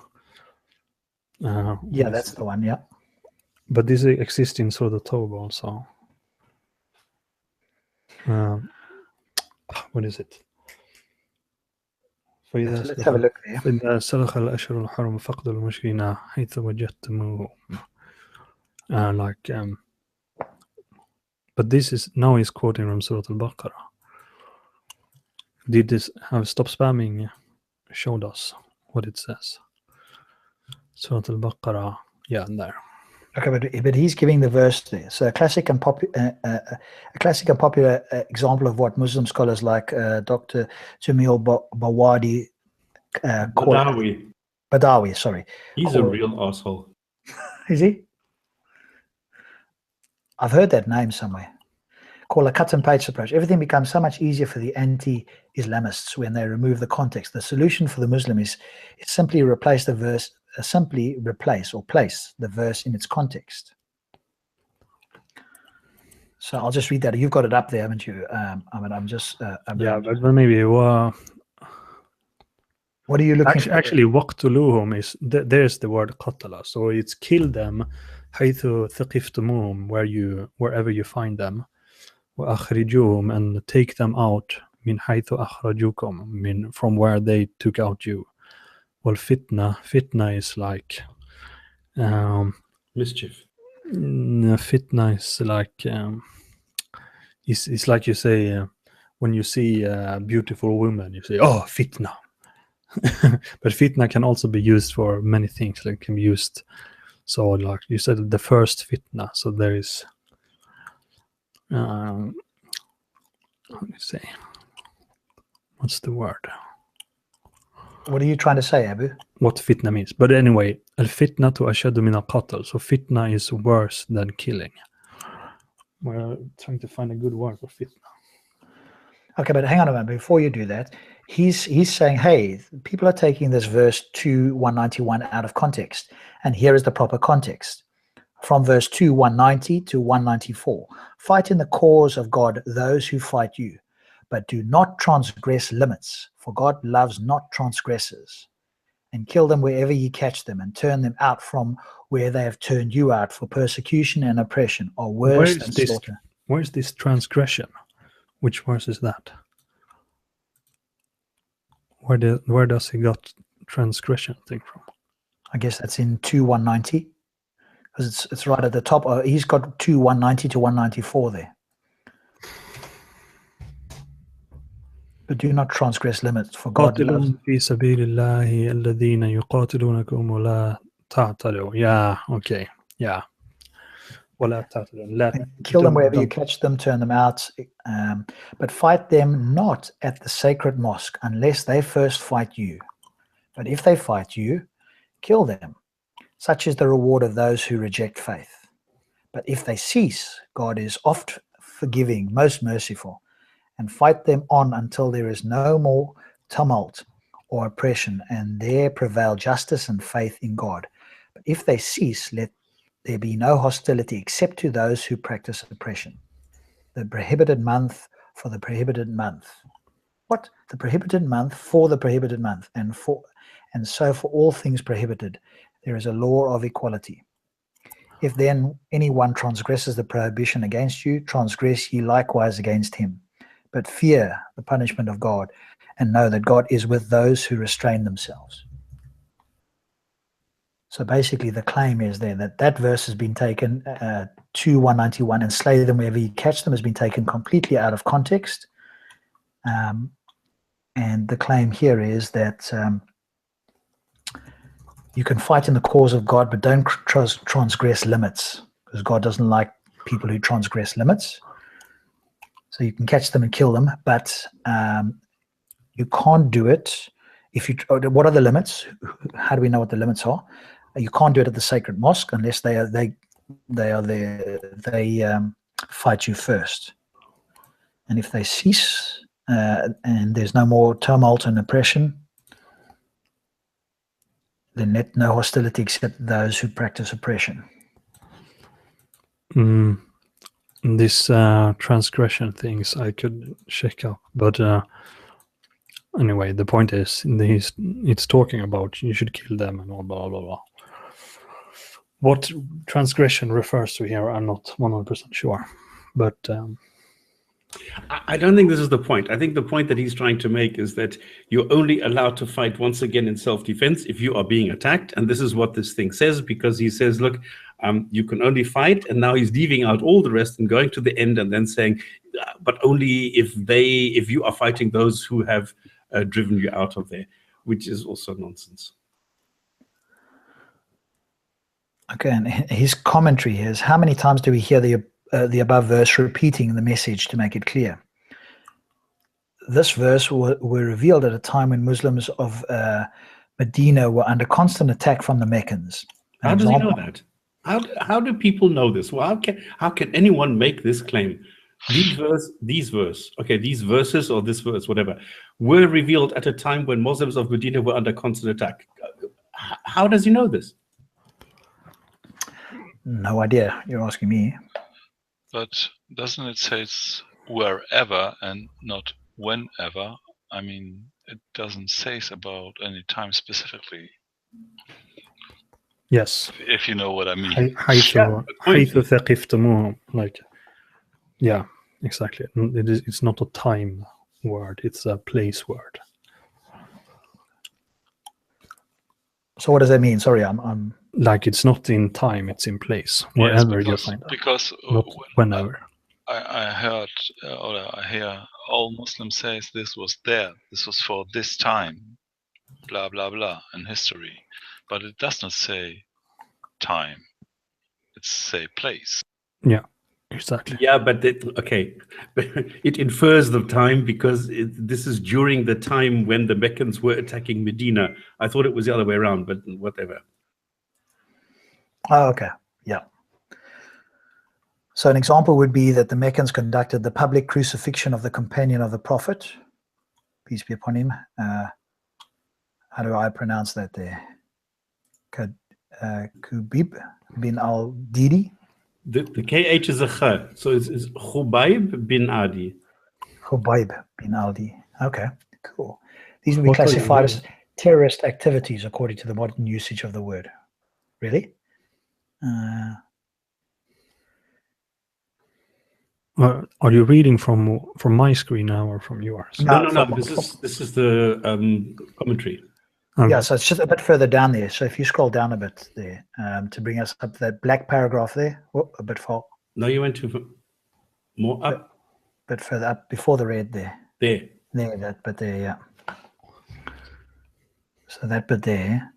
that's the one. Yeah. But this exists in Surah At-Tawbah also. What is it? Let's have a look there. فإذا سلخ الأشهر الحرم فاقتلوا المشركين حيث وجدتموهم. But this is now he's quoting from Surah Al-Baqarah. Did this have Stopspamming showed us what it says? Surah Al-Baqarah, yeah, there. Okay, but he's giving the verse there. So a classic and popular example of what Muslim scholars like Dr. Jamil Bawadi Badawi, sorry. He's a real asshole. Is he? I've heard that name somewhere. Call a cut and paste approach. Everything becomes so much easier for the anti-Islamists when they remove the context. The solution for the Muslim is simply replace the verse. Simply replace or place the verse in its context. So I'll just read that. You've got it up there, haven't you? I'm just. Yeah, but maybe. What are you looking for? Actually, waqtuluhum is there's the word qatala, so it's kill them, haythu thaqiftumuhum, wherever you find them, wa akhrijuhum, and take them out, min haythu akhrajukum, from where they took out you. Well, fitna is like Mischief. Fitna is like it's like you say when you see a beautiful woman, you say, "Oh, fitna." But fitna can also be used for many things. Like it can be used, so like you said, the first fitna. So there is, how do you say? What's the word? What are you trying to say, Abu? What fitna means. But anyway, al-fitna to ashadu min al-qatl. So fitna is worse than killing. We're trying to find a good word for fitna. Okay, but hang on a minute. Before you do that, he's saying, hey, people are taking this verse 2:191 out of context. And here is the proper context. From verse 2:190 to 194. Fight in the cause of God those who fight you, but do not transgress limits, for God loves not transgressors. And kill them wherever ye catch them, and turn them out from where they have turned you out, for persecution and oppression are worse than slaughter. Where's this transgression? Which verse is that? Where does he got transgression thing from? I guess that's in 2:190, because it's right at the top. He's got 2:190 to 194 there. But do not transgress limits, for God loves. في سبيل الله الذين يقاتلونكم ولا تعتدوا. Yeah, okay, yeah. ولا تعتدوا. Kill them wherever you catch them, turn them out, but fight them not at the sacred mosque unless they first fight you. But if they fight you, kill them. Such is the reward of those who reject faith. But if they cease, God is oft forgiving, most merciful. And fight them on until there is no more tumult or oppression, and there prevail justice and faith in God. But if they cease, let there be no hostility except to those who practice oppression. The prohibited month for the prohibited month. What? The prohibited month for the prohibited month, and so for all things prohibited, there is a law of equality. If then anyone transgresses the prohibition against you, transgress ye likewise against him. But fear the punishment of God, and know that God is with those who restrain themselves. So basically the claim is there that verse has been taken, 2:191, and slay them wherever you catch them, has been taken completely out of context. And the claim here is that you can fight in the cause of God, but don't transgress limits, because God doesn't like people who transgress limits. So you can catch them and kill them, but you can't do it if you. What are the limits? How do we know what the limits are? You can't do it at the sacred mosque unless they fight you first. And if they cease and there's no more tumult and oppression, then let no hostility except those who practice oppression. This transgression things I could check up, but anyway, the point is it's talking about you should kill them and all blah blah blah. What transgression refers to here, I'm not 100% sure, but I don't think this is the point. I think the point that he's trying to make is that you're only allowed to fight once again in self-defense if you are being attacked. And this is what this thing says, because he says, look, you can only fight. And now he's leaving out all the rest and going to the end and then saying, but only if you are fighting those who have driven you out of there, which is also nonsense. Okay, and his commentary is, how many times do we hear the above verse repeating the message to make it clear? This verse were revealed at a time when Muslims of Medina were under constant attack from the Meccans. How does he know that? How do people know this? Well, how can anyone make this claim? These verses or this verse, whatever, were revealed at a time when Muslims of Medina were under constant attack. How does he know this? No idea. You're asking me. But doesn't it say it's wherever and not whenever? I mean, it doesn't say about any time specifically. Yes. If you know what I mean. حيث ثقفتموهم, like, yeah, exactly. It's not a time word, it's a place word. So what does that mean? Sorry, I'm like, it's not in time, it's in place, wherever you find it. Because not whenever. I heard, or I hear all Muslims say this was there, this was for this time, blah, blah, blah, in history. But it does not say time. It say place. Yeah, exactly. Yeah, but it infers the time because this is during the time when the Meccans were attacking Medina. I thought it was the other way around, but whatever. Oh, okay. Yeah. So an example would be that the Meccans conducted the public crucifixion of the companion of the Prophet, peace be upon him. How do I pronounce that there? Kubib bin al-Didi. The KH is a Kh, so it's Khubayb bin Adi. Khubayb bin Adi. Okay, cool. These would be classified as terrorist activities according to the modern usage of the word. Really? Are you reading from my screen now or from yours? No. This is the commentary. Okay. Yeah, so it's just a bit further down there. So if you scroll down a bit there to bring us up to that black paragraph there, a bit far. No, you went to more up. A bit further up before the red there. There, that bit there, yeah. So that bit there.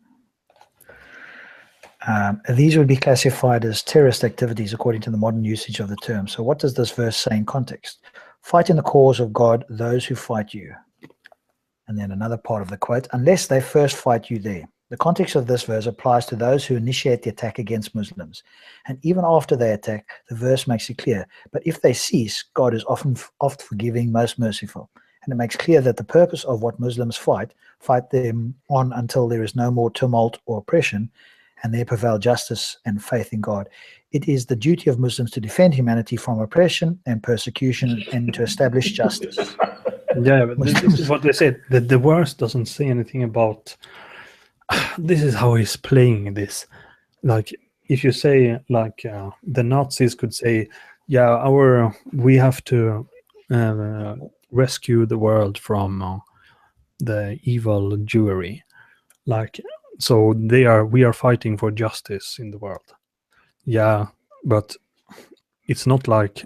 These would be classified as terrorist activities according to the modern usage of the term. So what does this verse say in context? Fight in the cause of God those who fight you. And then another part of the quote, unless they first fight you there. The context of this verse applies to those who initiate the attack against Muslims. And even after they attack, the verse makes it clear. But if they cease, God is oft forgiving, most merciful. And it makes clear that the purpose of what Muslims fight them on until there is no more tumult or oppression, and there prevail justice and faith in God. It is the duty of Muslims to defend humanity from oppression and persecution and to establish justice. Yeah, but this is what they said. That the verse doesn't say anything about. This is how he's playing this. Like, if you say, like, the Nazis could say, "Yeah, we have to rescue the world from the evil Jewry." Like, so we are fighting for justice in the world. Yeah, but it's not like.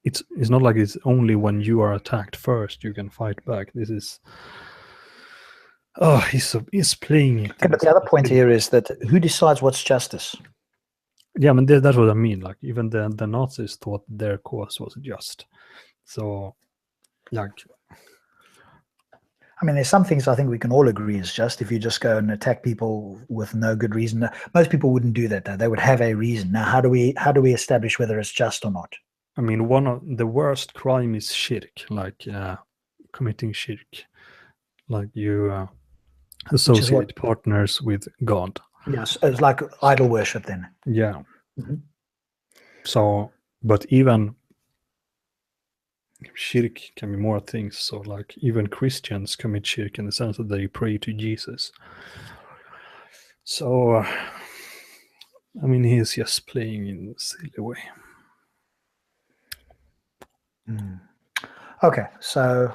It's not like it's only when you are attacked first you can fight back. This is he's playing it. Okay, but the other point here is that who decides what's justice? Yeah, I mean, that's what I mean. Like, even the Nazis thought their cause was just. So, like, I mean, there's some things I think we can all agree is just. If you just go and attack people with no good reason, most people wouldn't do that though. They would have a reason. Now, how do we establish whether it's just or not? I mean, one of the worst crime is shirk, like committing shirk, like you associate partners with God. Yes, it's like idol worship then. Yeah. Mm-hmm. So, but even shirk can be more things. So, like, even Christians commit shirk in the sense that they pray to Jesus. So, I mean, he's just playing in a silly way. Okay, so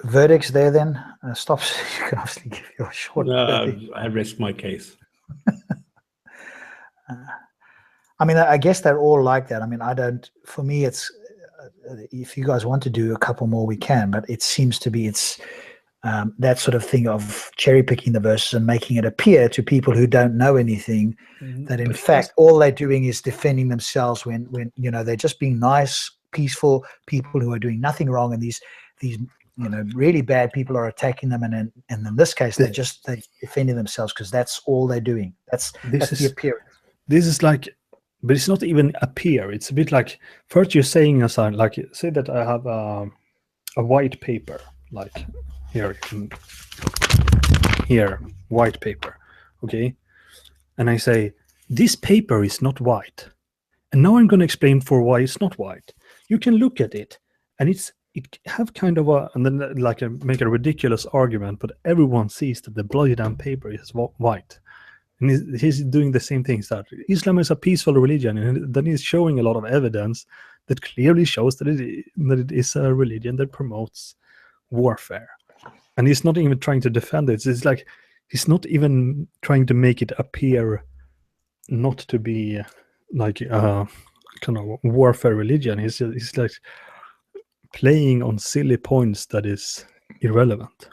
verdicts there then. Stops. You can obviously give your short verdict. I rest my case. I mean, I guess they're all like that. I mean, I don't. For me, it's if you guys want to do a couple more, we can. But it seems to be that sort of thing of cherry picking the verses and making it appear to people who don't know anything that in fact all they're doing is defending themselves when they're just being nice, peaceful people who are doing nothing wrong, and these really bad people are attacking them, and in this case they're defending themselves because that's all they're doing. That's the appearance. This is like, but it's not even appear. It's a bit like, first you're saying aside, like, say that I have a white paper, like here, white paper, okay? And I say, this paper is not white. And now I'm going to explain for why it's not white. You can look at it, and it have kind of and then like make a ridiculous argument, but everyone sees that the bloody damn paper is white. And he's doing the same things, that Islam is a peaceful religion, and then he's showing a lot of evidence that clearly shows that it is a religion that promotes warfare. And he's not even trying to defend it. It's like he's not even trying to make it appear not to be like a kind of warfare religion. He's like playing on silly points that is irrelevant.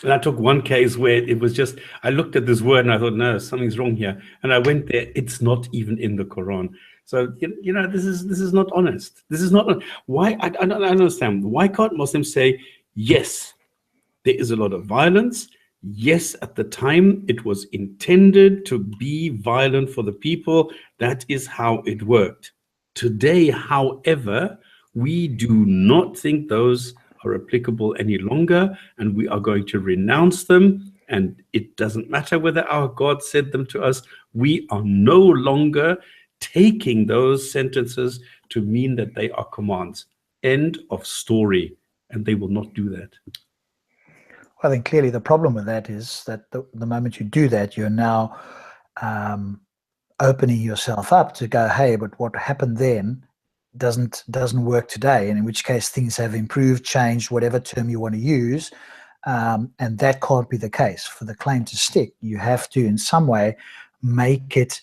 And I took one case where it was just, I looked at this word and I thought, no, something's wrong here. And I went there, it's not even in the Quran. So, this is not honest. This is not, why, I don't understand. Why can't Muslims say, yes, there is a lot of violence. Yes, at the time, it was intended to be violent for the people. That is how it worked. Today, however, we do not think those are applicable any longer, and we are going to renounce them. And it doesn't matter whether our God said them to us. We are no longer taking those sentences to mean that they are commands. End of story. And they will not do that. I think clearly the problem with that is that the moment you do that, you're now opening yourself up to go, hey, but what happened then doesn't work today, and in which case things have improved, changed, whatever term you want to use, and that can't be the case. For the claim to stick, you have to in some way make it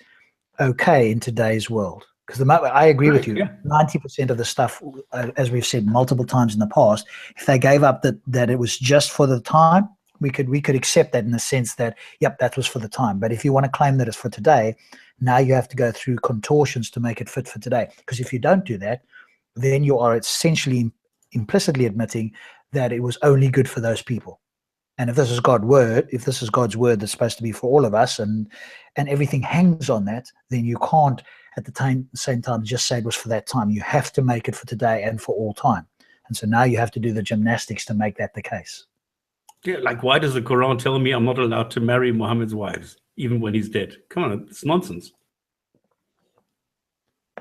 okay in today's world. Because I agree with you, 90% of the stuff, as we've said multiple times in the past, if they gave up that it was just for the time, we could accept that in the sense that, yep, that was for the time. But if you want to claim that it's for today, now you have to go through contortions to make it fit for today. Because if you don't do that, then you are essentially implicitly admitting that it was only good for those people. And if this is God's word that's supposed to be for all of us, and everything hangs on that, then you can't at the same time just say it was for that time. You have to make it for today and for all time. And so now you have to do the gymnastics to make that the case. Yeah, like, why does the Quran tell me I'm not allowed to marry Muhammad's wives, even when he's dead? Come on, it's nonsense.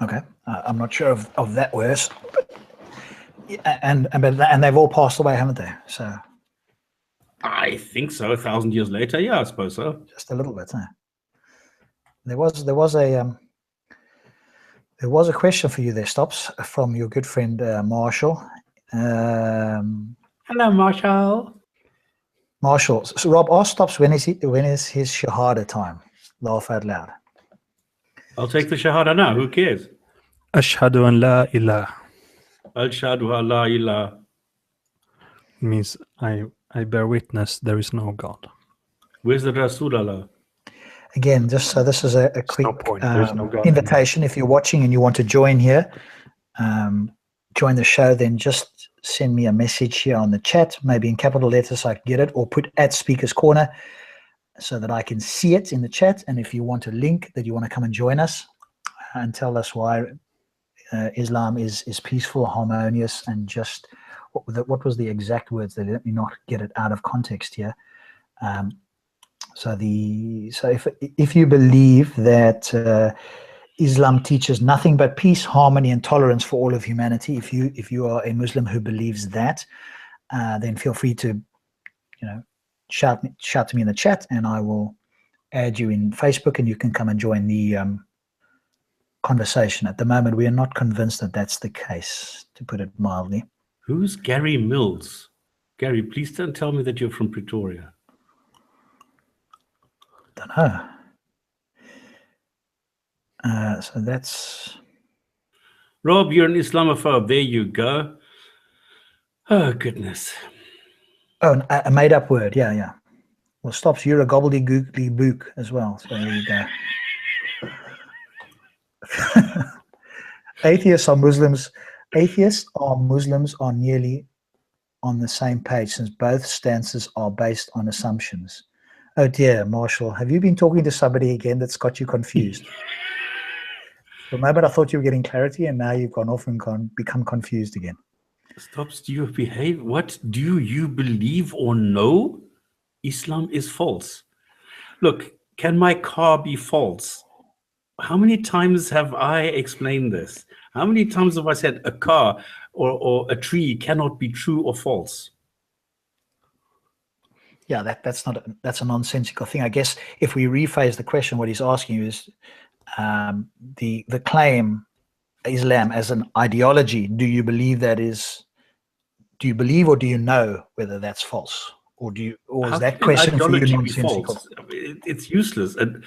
Okay, I'm not sure of that verse, and they've all passed away, haven't they? So I think so. 1,000 years later, yeah, I suppose so. Just a little bit. Huh? There was a question for you there, Stops, from your good friend Marshall. Hello, Marshall. Marshall. So Rob, ask Stops when is his Shahada time? Laugh out loud. I'll take the Shahada now. Who cares? Ashhadu an la ilah. Ashhadu an la ilah. Means I bear witness there is no God. Where's the Rasulallah? Again, just so this is a quick no invitation. If you're watching and you want to join here, join the show, then just send me a message here on the chat, maybe in capital letters so I can get it, or put @Speaker's Corner so that I can see it in the chat. And if you want a link that you want to come and join us and tell us why Islam is peaceful, harmonious, and just what was the exact words? They let me not get it out of context here. So if you believe that Islam teaches nothing but peace, harmony, and tolerance for all of humanity, if you are a Muslim who believes that, then feel free to shout to me in the chat, and I will add you in Facebook, and you can come and join conversation. At the moment, we are not convinced that that's the case, to put it mildly. Who's Gary Mills? Gary, please don't tell me that you're from Pretoria. Don't know. So that's... Rob, you're an Islamophobe. There you go. Oh, goodness. Oh, a made-up word. Yeah, yeah. Well, Stops, you're a gobbledygookly book as well. So there you go. Atheists are Muslims are nearly on the same page since both stances are based on assumptions. Oh dear, Marshall, have you been talking to somebody again that's got you confused? For a moment I thought you were getting clarity, and now you've gone off and become confused again. Stops, do you behave? What do you believe or know? Islam is false. Look, can my car be false? How many times have I explained this? How many times have I said a car or a tree cannot be true or false? Yeah, that's a nonsensical thing. I guess if we rephrase the question, what he's asking you is the claim Islam as an ideology. Do you believe that is? Do you believe or do you know whether that's false? Or is that question for you nonsensical? It's useless, and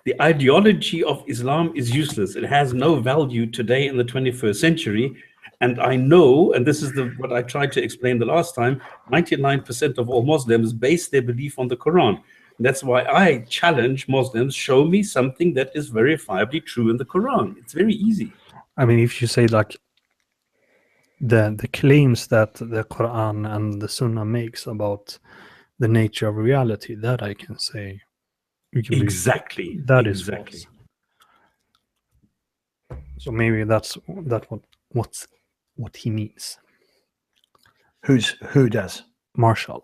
the ideology of Islam is useless. It has no value today in the 21st century. And I know, and this is what I tried to explain the last time, 99% of all Muslims base their belief on the Quran. That's why I challenge Muslims, show me something that is verifiably true in the Quran. It's very easy. I mean, if you say like the claims that the Quran and the Sunnah makes about the nature of reality, that I can say exactly that is false. So maybe that's what he means. Who does? Marshall.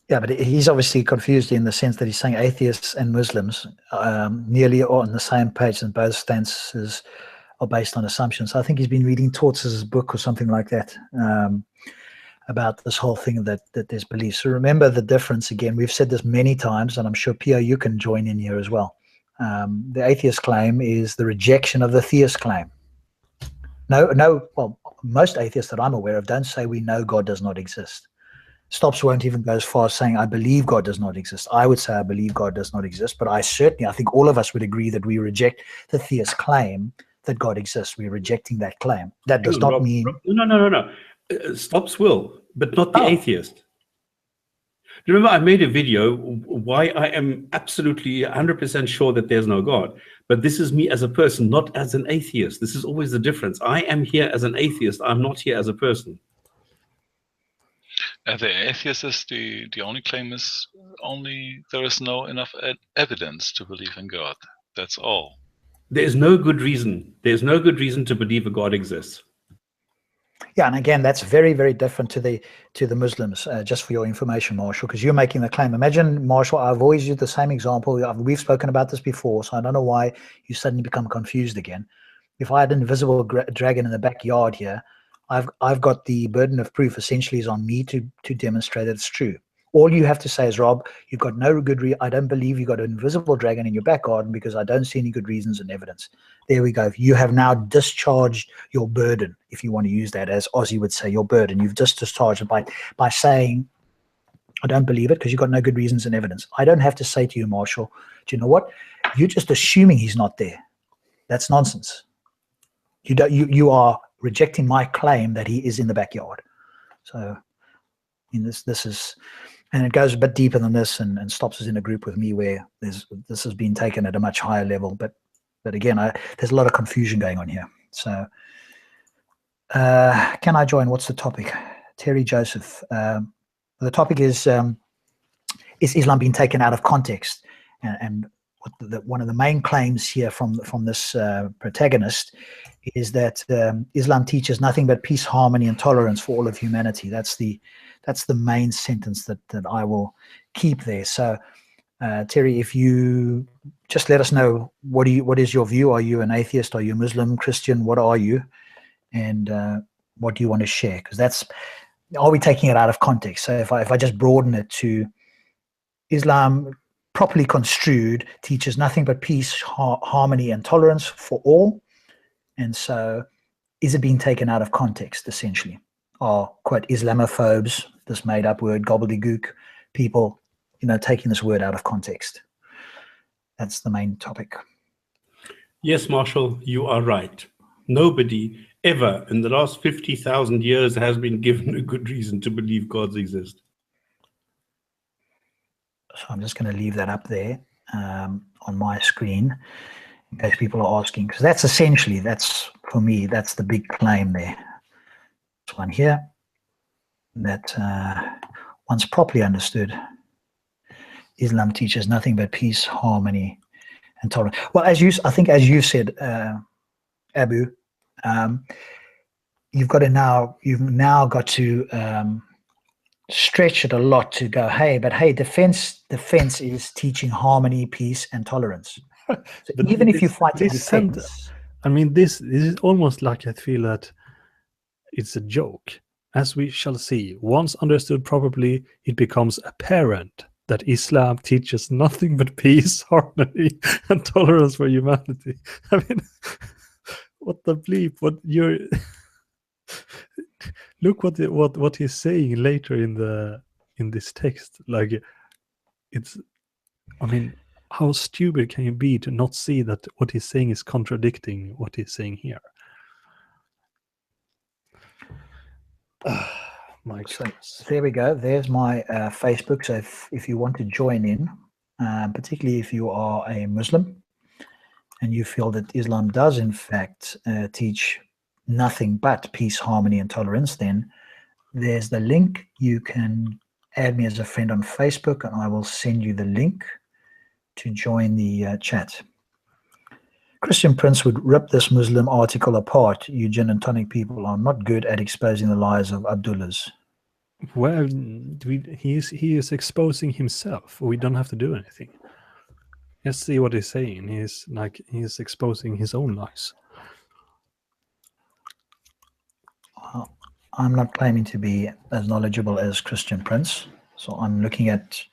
Yeah, but he's obviously confused in the sense that he's saying atheists and Muslims nearly are on the same page, and both stances are based on assumptions. I think he's been reading Tortz's book or something like that about this whole thing that there's beliefs. So remember the difference again. We've said this many times, and I'm sure Pio, you can join in here as well. The atheist claim is the rejection of the theist claim. Well, most atheists that I'm aware of don't say we know God does not exist. Stops won't even go as far as saying I believe God does not exist. I would say I believe God does not exist, but I think all of us would agree that we reject the theist claim that God exists. We're rejecting that claim. That does not mean... No. Stops will, but not the atheist. Remember, I made a video why I am absolutely 100% sure that there's no God. But this is me as a person, not as an atheist. This is always the difference. I am here as an atheist. I'm not here as a person. The atheist is the only claim is only there is no enough evidence to believe in God. That's all. There's no good reason. There's no good reason to believe a God exists. Yeah, and again, that's very, very different to the Muslims, just for your information, Marshall, because you're making the claim. Imagine, Marshall, I've always used the same example. We've spoken about this before, so I don't know why you suddenly become confused again. If I had an invisible dragon in the backyard here, I've got the burden of proof essentially is on me to demonstrate that it's true. All you have to say is, Rob, you've got no good reason. I don't believe you've got an invisible dragon in your back garden because I don't see any good reasons and evidence. There we go. You have now discharged your burden, if you want to use that, as Ozzy would say, your burden. You've just discharged it by saying, I don't believe it because you've got no good reasons and evidence. I don't have to say to you, Marshall, do you know what? You're just assuming he's not there. That's nonsense. You are rejecting my claim that he is in the backyard. So this is... And it goes a bit deeper than this, and Stops is in a group with me where this has been taken at a much higher level. But again, there's a lot of confusion going on here. So can I join? What's the topic? Terry Joseph. The topic is Islam being taken out of context? And one of the main claims here from this protagonist is that Islam teaches nothing but peace, harmony, and tolerance for all of humanity. That's the main sentence that I will keep there. So, Terry, if you just let us know, what is your view? Are you an atheist? Are you Muslim, Christian? What are you? And what do you want to share? Because are we taking it out of context? So if I just broaden it to Islam properly construed, teaches nothing but peace, harmony, and tolerance for all. And so, is it being taken out of context, essentially? Are, quote, Islamophobes, this made-up word, gobbledygook, people, taking this word out of context? That's the main topic. Yes, Marshall, you are right. Nobody ever in the last 50,000 years has been given a good reason to believe gods exist. So I'm just going to leave that up there on my screen in case people are asking, because that's essentially, for me, that's the big claim there. This one here, that once properly understood, Islam teaches nothing but peace, harmony, and tolerance. Well, I think as you said, Abu, you've now got to stretch it a lot to go, hey, defense is teaching harmony, peace, and tolerance. So even if you fight in defense, I mean, this is almost like I feel that it's a joke. As we shall see, once understood properly, it becomes apparent that Islam teaches nothing but peace, harmony, and tolerance for humanity. I mean, what the bleep? What you're look what he's saying later in this text. Like, it's, I mean, how stupid can you be to not see that what he's saying is contradicting what he's saying here? My goodness. So there we go. There's my Facebook. So if you want to join in, particularly if you are a Muslim and you feel that Islam does in fact teach nothing but peace, harmony, and tolerance, then there's the link. You can add me as a friend on Facebook, and I will send you the link to join the chat. Christian Prince would rip this Muslim article apart. You gin and tonic people are not good at exposing the lies of Abdullahs. Well, he is exposing himself. We don't have to do anything. Let's see what he's saying. He's exposing his own lies. Well, I'm not claiming to be as knowledgeable as Christian Prince, so I'm looking at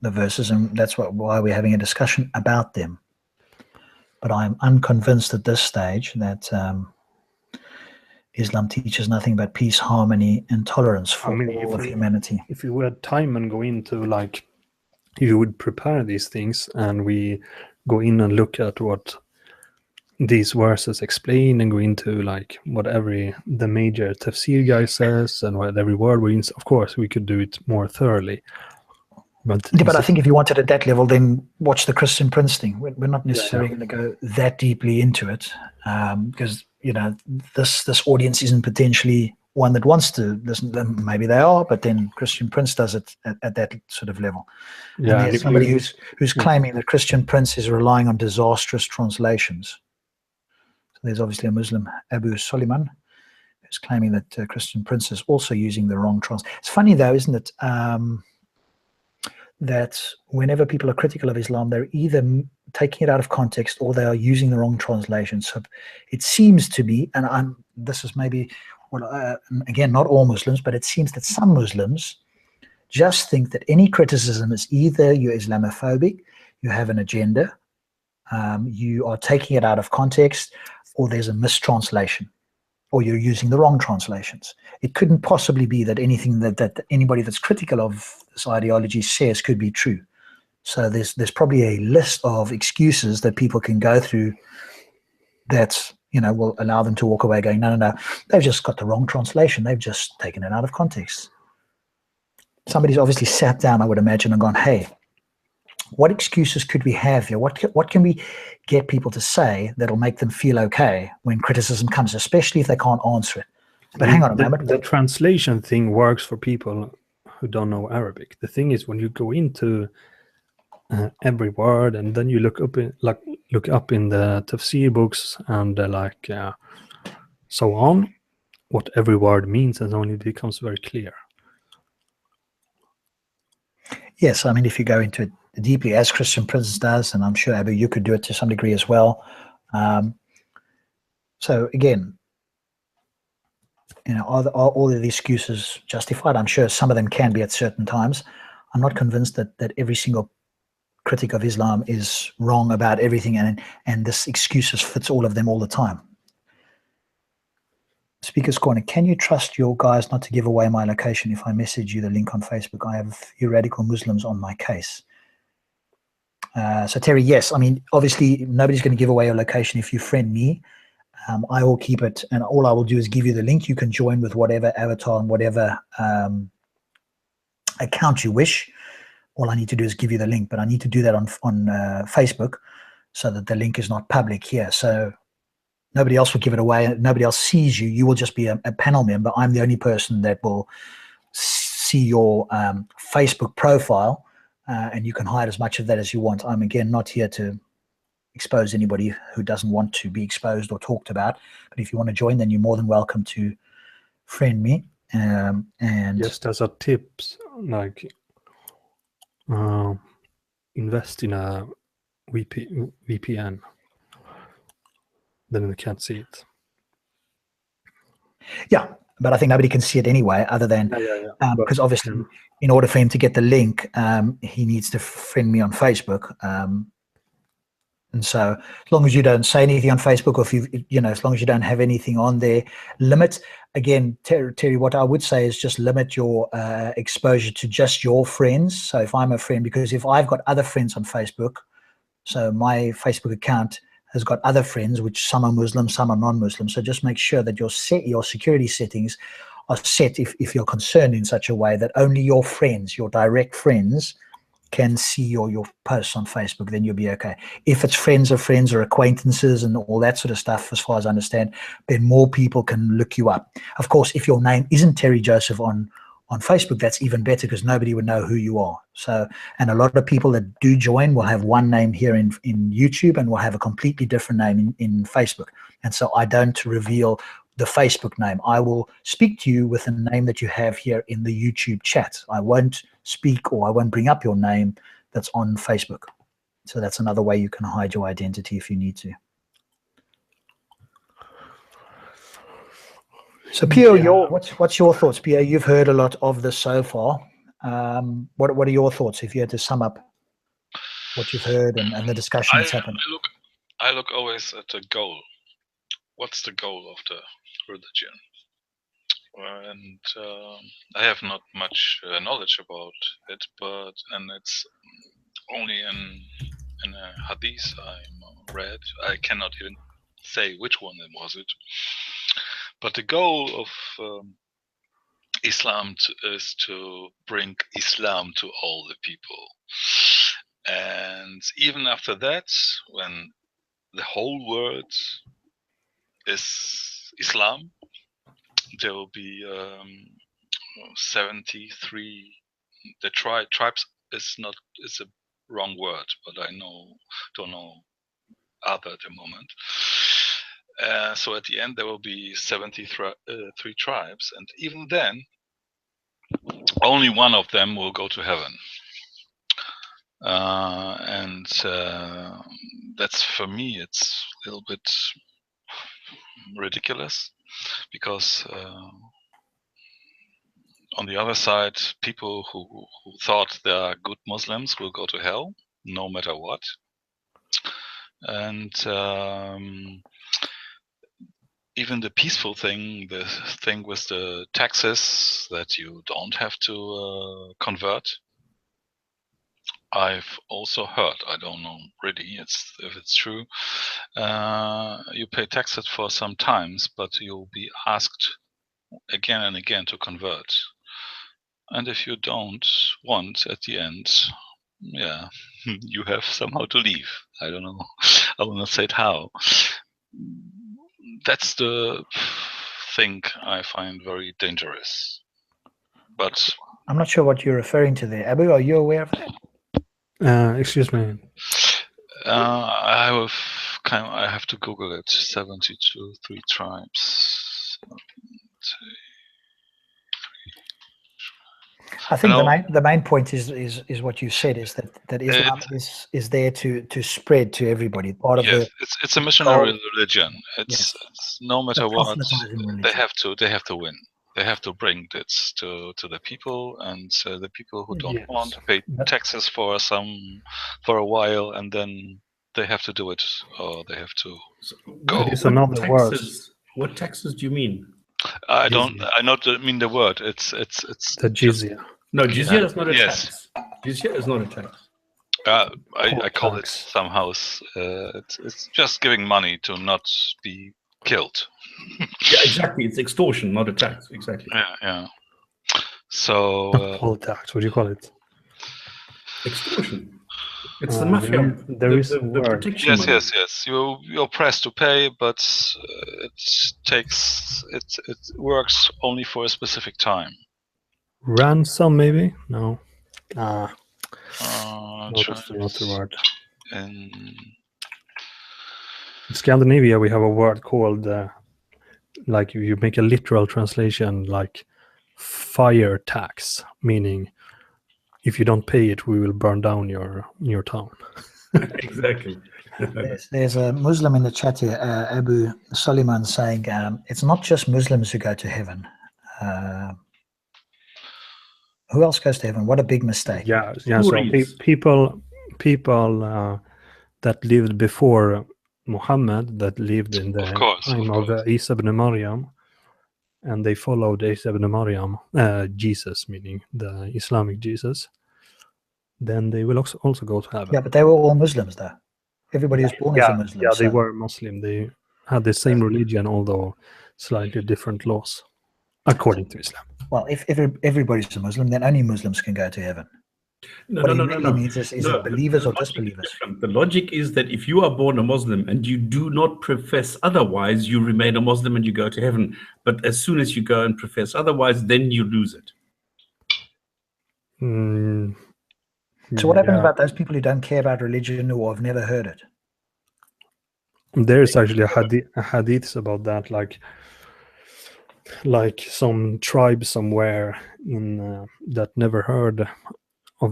the verses, and that's why we're having a discussion about them. But I'm unconvinced at this stage that Islam teaches nothing but peace, harmony, and tolerance for all of humanity. If you had time and go into, like, if you would prepare these things and we go in and look at what these verses explain and go into like what the major tafsir guy says and what every word means, of course we could do it more thoroughly. But I think if you wanted at that level, then watch the Christian Prince thing. We're not necessarily going to go that deeply into it because this audience isn't potentially one that wants to listen. Maybe they are, but then Christian Prince does it at that sort of level. Yeah, and there's somebody who's claiming that Christian Prince is relying on disastrous translations. So there's obviously a Muslim, Abu Suleiman, who's claiming that Christian Prince is also using the wrong translation. It's funny though, isn't it? That whenever people are critical of Islam, they're either taking it out of context or they are using the wrong translation. So it seems to be, and this is maybe, again, not all Muslims, but it seems that some Muslims just think that any criticism is either you're Islamophobic, you have an agenda, you are taking it out of context, or there's a mistranslation, or you're using the wrong translations. It couldn't possibly be that anything that anybody that's critical of this ideology says could be true. So there's probably a list of excuses that people can go through that will allow them to walk away going, no, they've just got the wrong translation. They've just taken it out of context. Somebody's obviously sat down, I would imagine, and gone, hey, what excuses could we have here? What can we get people to say that'll make them feel okay when criticism comes, especially if they can't answer it? But hang on a moment. The translation thing works for people who don't know Arabic. The thing is, when you go into every word and then you look up in the tafsir books and so on, what every word means, and only becomes very clear. Yes, I mean, if you go into it deeply, as Christian Prince does, and I'm sure, Abu, you could do it to some degree as well. So again, are all of the excuses justified? I'm sure some of them can be at certain times. I'm not convinced that every single critic of Islam is wrong about everything, and this excuses fits all of them all the time. Speaker's Corner, can you trust your guys not to give away my location if I message you the link on Facebook? I have a few radical Muslims on my case. So Terry, yes, I mean, obviously nobody's going to give away your location if you friend me. I will keep it, and all I will do is give you the link. You can join with whatever avatar and whatever account you wish. All I need to do is give you the link, but I need to do that on Facebook so that the link is not public here. So nobody else will give it away. Nobody else sees you. You will just be a panel member. I'm the only person that will see your Facebook profile, and you can hide as much of that as you want. I'm, again, not here to expose anybody who doesn't want to be exposed or talked about. But if you want to join, then you're more than welcome to friend me. And just as a tips, like invest in a VPN, then you can't see it. Yeah, but I think nobody can see it anyway, other than because obviously in order for him to get the link, he needs to friend me on Facebook. And so as long as you don't say anything on Facebook, or if as long as you don't have anything on there, limit, again, Terry, what I would say is just limit your exposure to just your friends. So if I'm a friend, because if I've got other friends on Facebook, so my Facebook account has got other friends, which some are Muslim, some are non-Muslim. So just make sure that your security settings are set if you're concerned in such a way that only your friends, your direct friends, can see your posts on Facebook, then you'll be okay. If it's friends of friends or acquaintances and all that sort of stuff, as far as I understand, then more people can look you up. Of course, if your name isn't Terry Joseph on Facebook, that's even better, because nobody would know who you are. So, and a lot of people that do join will have one name here in YouTube and will have a completely different name in Facebook. And so I don't reveal the Facebook name. I will speak to you with the name that you have here in the YouTube chat. I won't speak, or I won't bring up your name that's on Facebook. So that's another way you can hide your identity if you need to. So Pierre, what's your thoughts? Pierre, you've heard a lot of this so far. What are your thoughts if you had to sum up what you've heard and the discussion that's happened? I look always at the goal. What's the goal of the religion? And I have not much knowledge about it, and it's only in a Hadith I read. I cannot even say which one it was. But the goal of Islam is to bring Islam to all the people. And even after that, when the whole world is Islam, there will be 73. The tribes is a wrong word, but I don't know other at the moment. So at the end there will be 73 tribes, and even then, only one of them will go to heaven. And that's, for me, it's a little bit ridiculous, because on the other side, people who thought they are good Muslims will go to hell, no matter what. And even the peaceful thing, the thing with the taxes, that you don't have to convert, I've also heard, I don't know really if it's true, you pay taxes for some times, but you'll be asked again and again to convert. And if you don't want, at the end, yeah, you have somehow to leave. I don't know. I will not say it how. That's the thing I find very dangerous. But I'm not sure what you're referring to there. Abu, are you aware of that? Excuse me. I have to Google it. 72, 3 tribes. I think the main point is what you said, is that Islam is there to spread to everybody. Part of it's a missionary religion. It's no matter what, they have to win. they have to bring this to the people, and the people who don't Yes. want to pay taxes for a while, and then they have to do it, or they have to go. But it's another word. What taxes do you mean? I Jizya. not mean the word. It's The jizya. No, jizya is not a Yes. tax. Jizya is not a tax. I call it tax. somehow. It's just giving money to not be killed. Yeah, exactly. It's extortion, not a tax. Exactly. Yeah. So Poll tax. What do you call it? Extortion. It's the mafia. There is a the word. protection money. yes. You're pressed to pay, but it works only for a specific time. Ransom, maybe? No. No, Try that's not the word. in In Scandinavia, we have a word called, like you make a literal translation, like fire tax, meaning if you don't pay it, we will burn down your town. Exactly. There's a Muslim in the chat here, Abu Suleiman, saying it's not just Muslims who go to heaven. Who else goes to heaven? What a big mistake. Yeah. So Stories. people that lived before Muhammad, that lived in the Of course. time of Isa ibn Maryam, and they followed Isa ibn Maryam, Jesus, meaning the Islamic Jesus, then they will also go to heaven. Yeah, but they were all Muslims, though. Everybody was born as a Muslim. Yeah, they so- were Muslim. They had the same religion, although slightly different laws, according to Islam. Well, if everybody's a Muslim, then only Muslims can go to heaven. No, What no, he no, really no, no. means is No, it believers the or logic is disbelievers? different. The logic is that if you are born a Muslim and you do not profess otherwise, you remain a Muslim and you go to heaven. But as soon as you go and profess otherwise, then you lose it. So what happens Yeah. about those people who don't care about religion or have never heard it? There's actually a hadith about that, like some tribe somewhere in that never heard of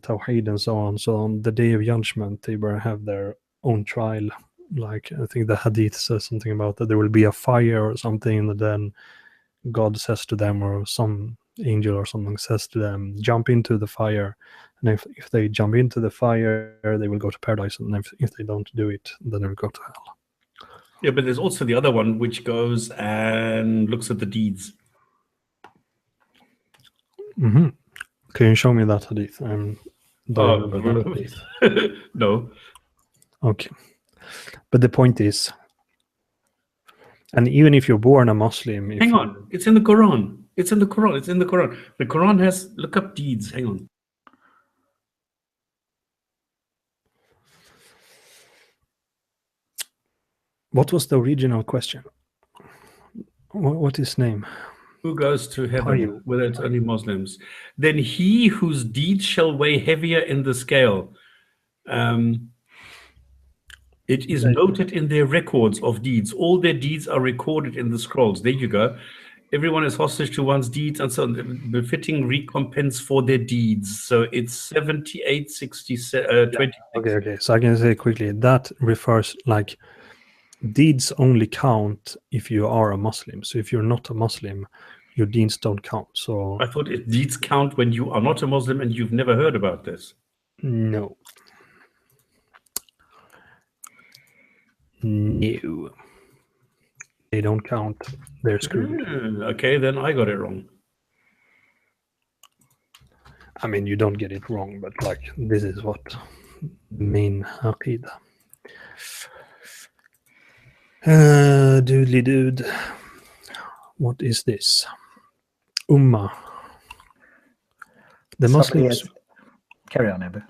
Tawheed and so on. So on the day of judgment, they will have their own trial. Like I think the hadith says something about that there will be a fire or something, and then God says to them, or some angel or something says to them, jump into the fire. And if they jump into the fire, they will go to paradise. And if they don't do it, then they will go to hell. Yeah, but there's also the other one which goes and looks at the deeds. Mm-hmm. Can you show me that hadith? Don't remember that hadith. No. Okay. But the point is, and even if you're born a Muslim... Hang on. It's in the Quran. It's in the Quran. It's in the Quran. The Quran has, look up deeds. Hang on. What was the original question? What is his name? Who goes to heaven, Tayyib. whether it's only Muslims? Then he whose deeds shall weigh heavier in the scale. It is noted in their records of deeds. All their deeds are recorded in the scrolls. There you go. Everyone is hostage to one's deeds, and so befitting recompense for their deeds. So it's 78, 27, 20. Okay. So I can say quickly, that refers like deeds only count if you are a Muslim. So if you're not a Muslim, your deeds don't count. So I thought deeds count when you are not a Muslim and you've never heard about this. no. No. They don't count. They're screwed. Okay, then I got it wrong. I mean, you don't get it wrong, but like this is what the main aqidah. Doodly dude. What is this? Ummah. The Muslims. Carry on, Abu.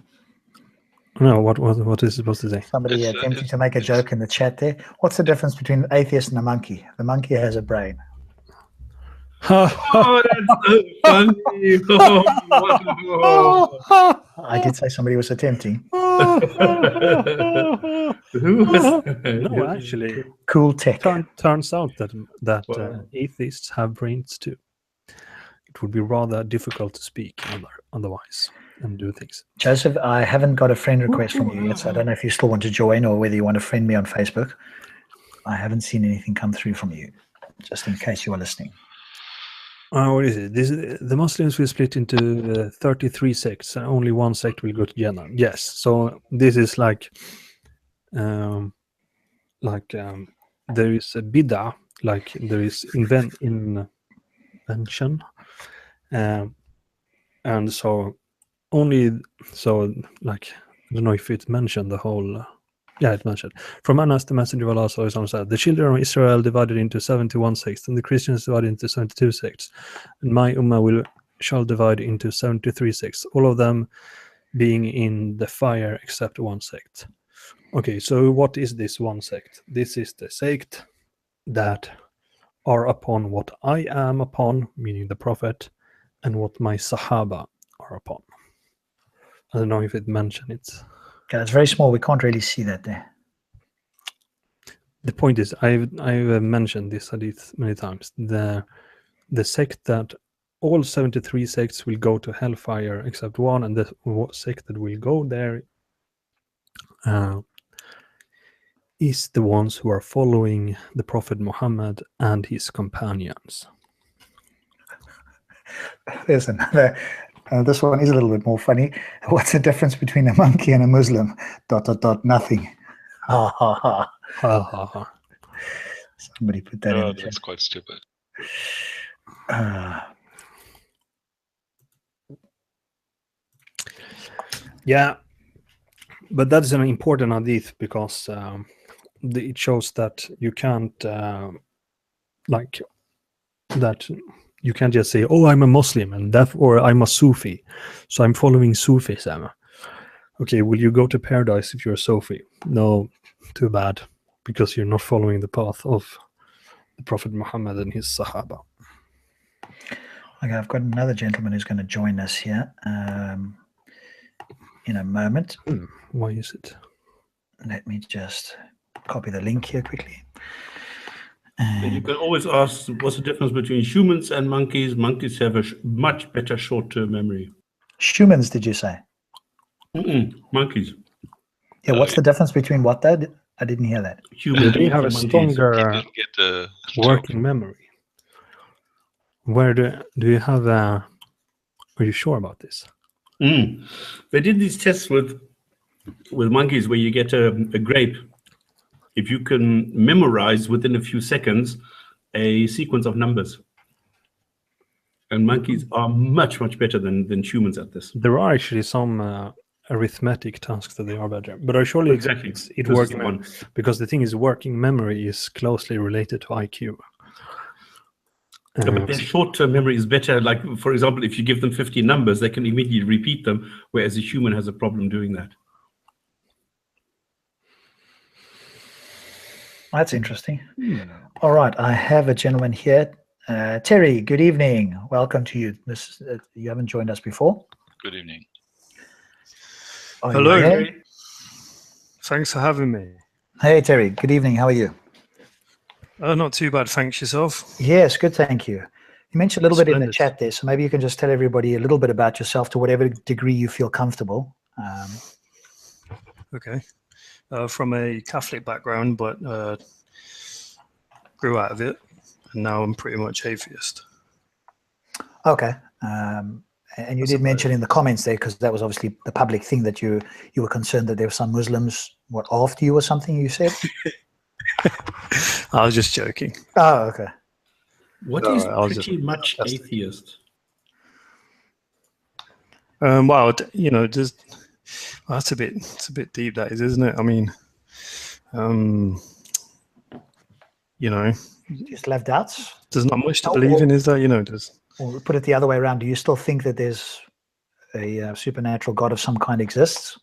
No, what is it supposed to say? Somebody attempting to make a joke in the chat there. What's the difference between an atheist and a monkey? The monkey has a brain. Oh, that's so funny. Oh, I did say somebody was attempting. Who was No, actually, Cool tech. turns out that Wow. atheists have brains too. It would be rather difficult to speak otherwise and do things. Joseph, I haven't got a friend request from you yet, so I don't know if you still want to join or whether you want to friend me on Facebook. I haven't seen anything come through from you, just in case you are listening. What is it? The Muslims will split into 33 sects, and only one sect will go to Jannah. Yes, so this is like there is a bid'ah, like there is invention, and so like I don't know if it mentioned the whole. Yeah, it mentioned. From Anas, the messenger of Allah said, the children of Israel divided into 71 sects, and the Christians divided into 72 sects. And my ummah shall divide into 73 sects, all of them being in the fire except one sect. Okay, so what is this one sect? This is the sect that are upon what I am upon, meaning the Prophet, and what my Sahaba are upon. I don't know if it mentioned it. Okay, it's very small. We can't really see that there. The point is, I've mentioned this hadith many times. The sect that all 73 sects will go to hellfire except one, and the sect that will go there is the ones who are following the Prophet Muhammad and his companions. There's another. This one is a little bit more funny. What's the difference between a monkey and a Muslim? ... Nothing. Ha ha ha. Ha ha ha. Somebody put that in the chat. That's quite stupid. Yeah, but that is an important hadith because it shows that you can't you can't just say, "Oh, I'm a Muslim and or I'm a Sufi, so I'm following Sufism." Okay, will you go to paradise if you're a Sufi? No, too bad, because you're not following the path of the Prophet Muhammad and his Sahaba. Okay, I've got another gentleman who's going to join us here in a moment. Why is it? Let me just copy the link here quickly. And you can always ask, what's the difference between humans and monkeys? Monkeys have a much better short-term memory. Humans, did you say? Monkeys. Yeah, what's the difference between what though? I didn't hear that. Humans They have a and monkeys. stronger working memory. Where do you have are you sure about this? They did these tests with monkeys where you get a grape. If you can memorize within a few seconds a sequence of numbers. And monkeys are much, much better than humans at this. There are actually some arithmetic tasks that they are better, but surely exactly it works because the thing is, working memory is closely related to IQ. Yeah, but their short-term memory is better. Like, for example, if you give them 50 numbers, they can immediately repeat them, whereas a human has a problem doing that. That's interesting. All right, I have a gentleman here. Terry, good evening. Welcome to you. You haven't joined us before. Good evening. Hello. Thanks for having me. Hey, Terry. Good evening. How are you? Not too bad. Thanks, yourself. Yes, good. Thank you. You mentioned a little bit in the chat there, so maybe you can just tell everybody a little bit about yourself to whatever degree you feel comfortable. Okay. From a Catholic background, but grew out of it, and now I'm pretty much atheist. Okay. And you did mention in the comments there, because that was obviously the public thing, that you were concerned that there were some Muslims after you or something, you said? I was just joking. Oh, okay. What is pretty much atheist? Well, you know, it's a bit deep, that is, isn't it? I mean, you know, you still have doubts? There's not much to believe in, is there? You know, or put it the other way around, do you still think that there's a supernatural God of some kind exists?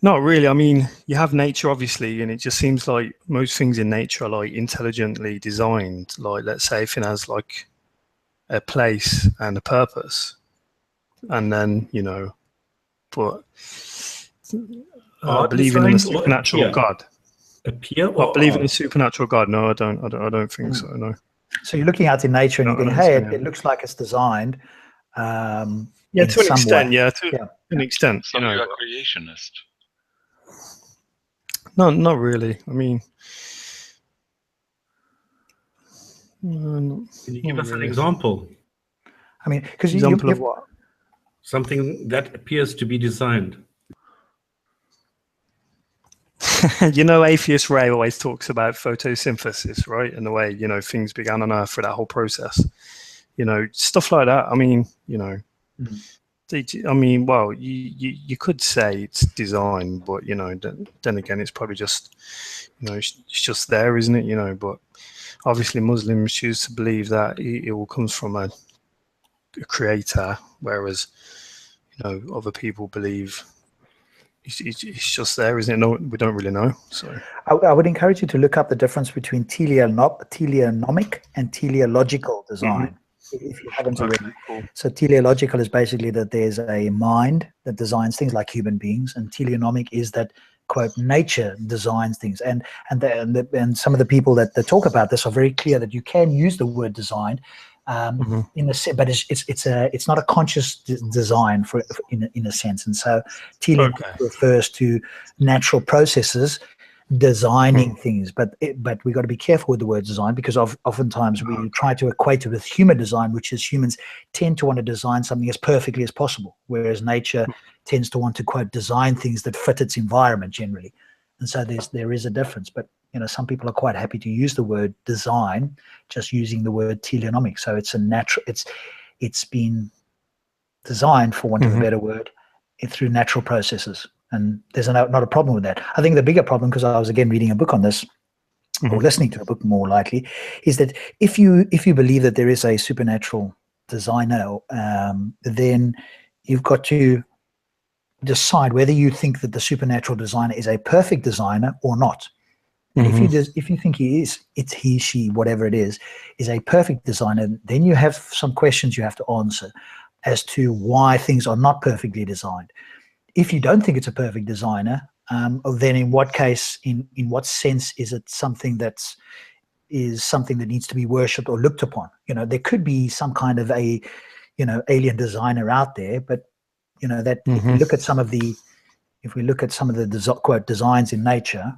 Not really. I mean, you have nature, obviously, and it just seems like most things in nature are like intelligently designed. Like, let's say everything has like a place and a purpose, and then, you know, but believing in a supernatural God. Appear or believe in a supernatural God? No, I don't think so. No. So you're looking out in nature and you're going, hey, it looks like it's designed. Yeah, to an extent. Yeah, to an extent. So you're a creationist. No, not really. I mean, Can you give us an example? I mean, because Example of what? Something that appears to be designed. You know, Atheist Ray always talks about photosynthesis, right? And the way, you know, things began on Earth for that whole process. You know, stuff like that. I mean, you know, I mean, well, you could say it's design, but, you know, then again, it's probably just, you know, it's just there, isn't it? You know, but obviously Muslims choose to believe that it all comes from a creator, whereas, you know, other people believe it's just there, isn't it? No, we don't really know. So I would encourage you to look up the difference between teleonomic and teleological design, if you haven't already. cool. So teleological is basically that there's a mind that designs things like human beings, and teleonomic is that, quote, nature designs things. And some of the people that talk about this are very clear that you can use the word design in a but it's not a conscious design in a sense. And so teleonomic refers to natural processes designing things, but we got to be careful with the word design, because oftentimes we try to equate it with human design, which is humans tend to want to design something as perfectly as possible, whereas nature tends to want to, quote, design things that fit its environment generally. And so there is a difference. But, you know, some people are quite happy to use the word design, just using the word teleonomic. So it's a natural, it's been designed, for want of a better word, through natural processes. And there's not a problem with that. I think the bigger problem, because I was again reading a book on this, or listening to a book more likely, is that if you believe that there is a supernatural designer, then you've got to decide whether you think that the supernatural designer is a perfect designer or not. And if you think he is, he, she, whatever it is a perfect designer, then you have some questions you have to answer as to why things are not perfectly designed. If you don't think it's a perfect designer, then in what case, in what sense is it something that needs to be worshipped or looked upon? You know, there could be some kind of a, you know, alien designer out there, but, you know, that if we look at some of the quote designs in nature,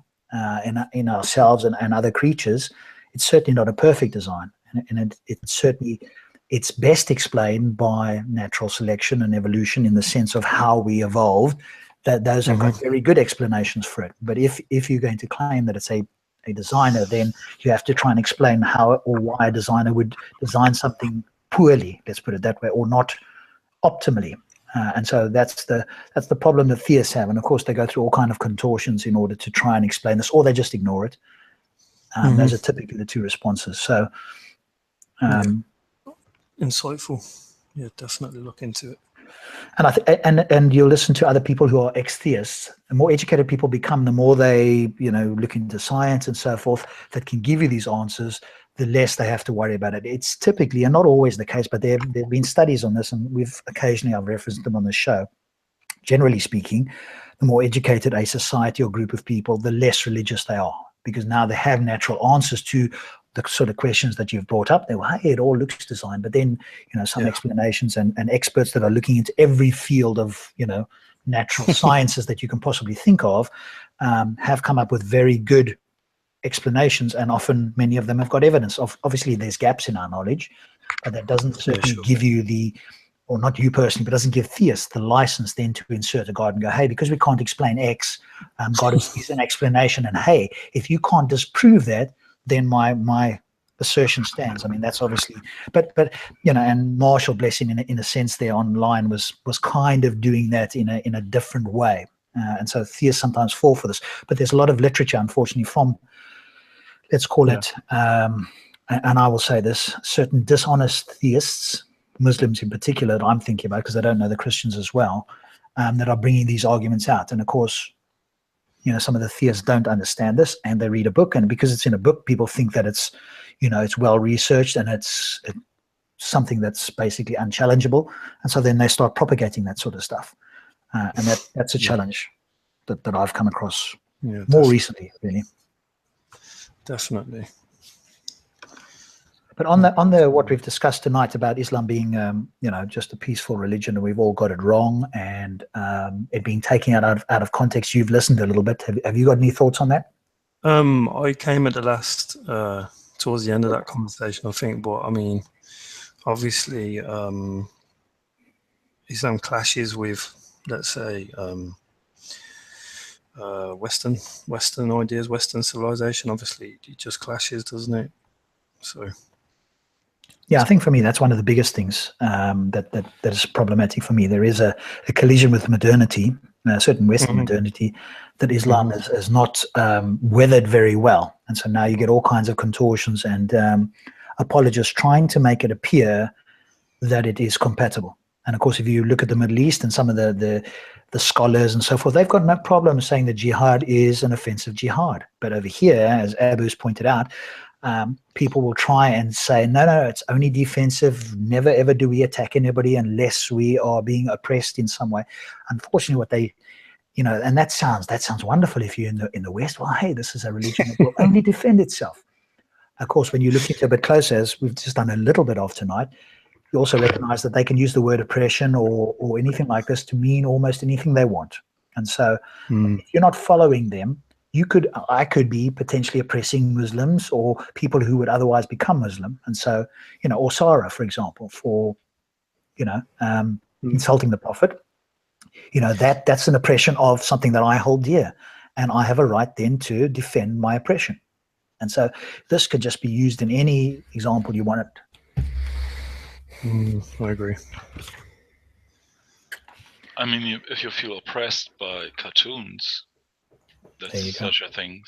in ourselves and other creatures, it's certainly not a perfect design, and it's certainly. It's best explained by natural selection and evolution, in the sense of how we evolved. That those have got very good explanations for it. But if you're going to claim that it's a designer, then you have to try and explain how or why a designer would design something poorly, let's put it that way, or not optimally. And so that's the problem that theists have. And of course, they go through all kind of contortions in order to try and explain this, or they just ignore it. Those are typically the two responses. So. Insightful. Yeah, definitely look into it. And and you'll listen to other people who are ex-theists. The more educated people become, the more they, you know, look into science and so forth, that can give you these answers, the less they have to worry about it. It's typically, and not always the case, but there have been studies on this, and I've referenced them on the show. Generally speaking, the more educated a society or group of people, the less religious they are, because now they have natural answers to the sort of questions that you've brought up. They were, hey, it all looks designed, but then, you know, some explanations and experts that are looking into every field of, you know, natural sciences that you can possibly think of, have come up with very good explanations, and often many of them have got evidence. Obviously, there's gaps in our knowledge, but that doesn't certainly give you or not you personally, but doesn't give theists the license then to insert a God and go, hey, because we can't explain X, God is an explanation, and hey, if you can't disprove that, then my assertion stands. I mean, that's obviously, but you know, and Marshall, bless him, in a sense, there online was kind of doing that in a different way, and so theists sometimes fall for this. But there's a lot of literature, unfortunately, from, let's call it, and I will say this, certain dishonest theists, Muslims in particular, that I'm thinking about, because I don't know the Christians as well, that are bringing these arguments out. And of course, you know, some of the theists don't understand this, and they read a book, and because it's in a book, people think that it's, you know, it's well researched, and it's something that's basically unchallengeable, and so then they start propagating that sort of stuff, and that's a challenge that I've come across more recently, really. Definitely. But on the what we've discussed tonight about Islam being, you know, just a peaceful religion, and we've all got it wrong, and it being taken out of context, you've listened a little bit. Have you got any thoughts on that? I came at the last towards the end of that conversation, I think. But I mean, obviously, Islam clashes with, let's say, Western ideas, Western civilization. Obviously, it just clashes, doesn't it? So. Yeah, I think for me that's one of the biggest things that is problematic for me. There is a collision with modernity, a certain Western modernity, that Islam is not weathered very well, and so now you get all kinds of contortions and apologists trying to make it appear that it is compatible. And of course, if you look at the Middle East and some of the scholars and so forth, they've got no problem saying that jihad is an offensive jihad. But over here, as Abu's pointed out, people will try and say, no, it's only defensive. Never, ever do we attack anybody unless we are being oppressed in some way. Unfortunately, what they, and that sounds wonderful if you're in the West. Well, hey, this is a religion that will only defend itself. Of course, when you look into it a bit closer, as we've just done a little bit of tonight, you also recognize that they can use the word oppression or anything like this to mean almost anything they want. And so if you're not following them, I could be potentially oppressing Muslims or people who would otherwise become Muslim. And so, or Sarah, for example, for, insulting the Prophet, that's an oppression of something that I hold dear. And I have a right then to defend my oppression. And so this could just be used in any example you want it. I agree. I mean, if you feel oppressed by cartoons, that's such a thing.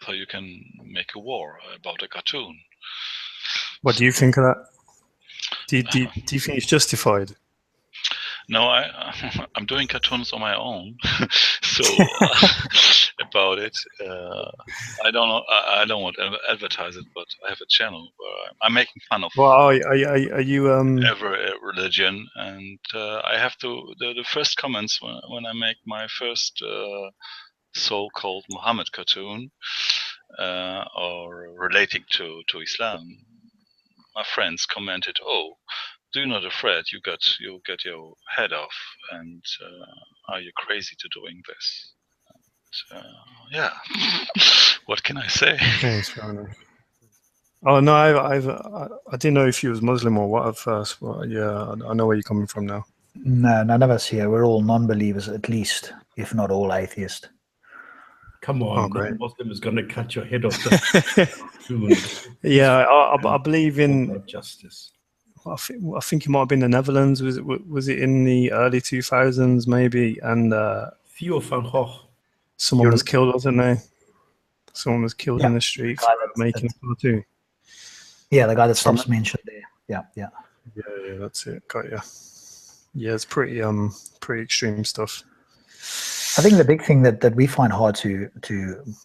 So you can make a war about a cartoon. What do you think of that? Do you think it's justified? No, I'm doing cartoons on my own. So about it, I don't know. I don't want to advertise it, but I have a channel where I'm making fun of are you every religion, and I have to the first comments when I make my first so-called Muhammad cartoon or relating to Islam. My friends commented, "Oh, do not afraid, you'll get your head off, and are you crazy to doing this?" And, yeah, what can I say? Thanks, fair enough. Oh no, I didn't know if you was Muslim or what at first, but yeah, I know where you're coming from now. No, none of us here. We're all non-believers, at least, if not all atheist. Come on, great. Muslim is going to cut your head off. Yeah, I believe in justice. I think it might have been the Netherlands. Was it in the early 2000s maybe? And Theo van Gogh. Someone was killed, wasn't they? Someone was killed in the street for making a cartoon. Yeah, the guy that Stops mentioned there. Yeah, that's it. Got you. Yeah, it's pretty extreme stuff. I think the big thing that we find hard to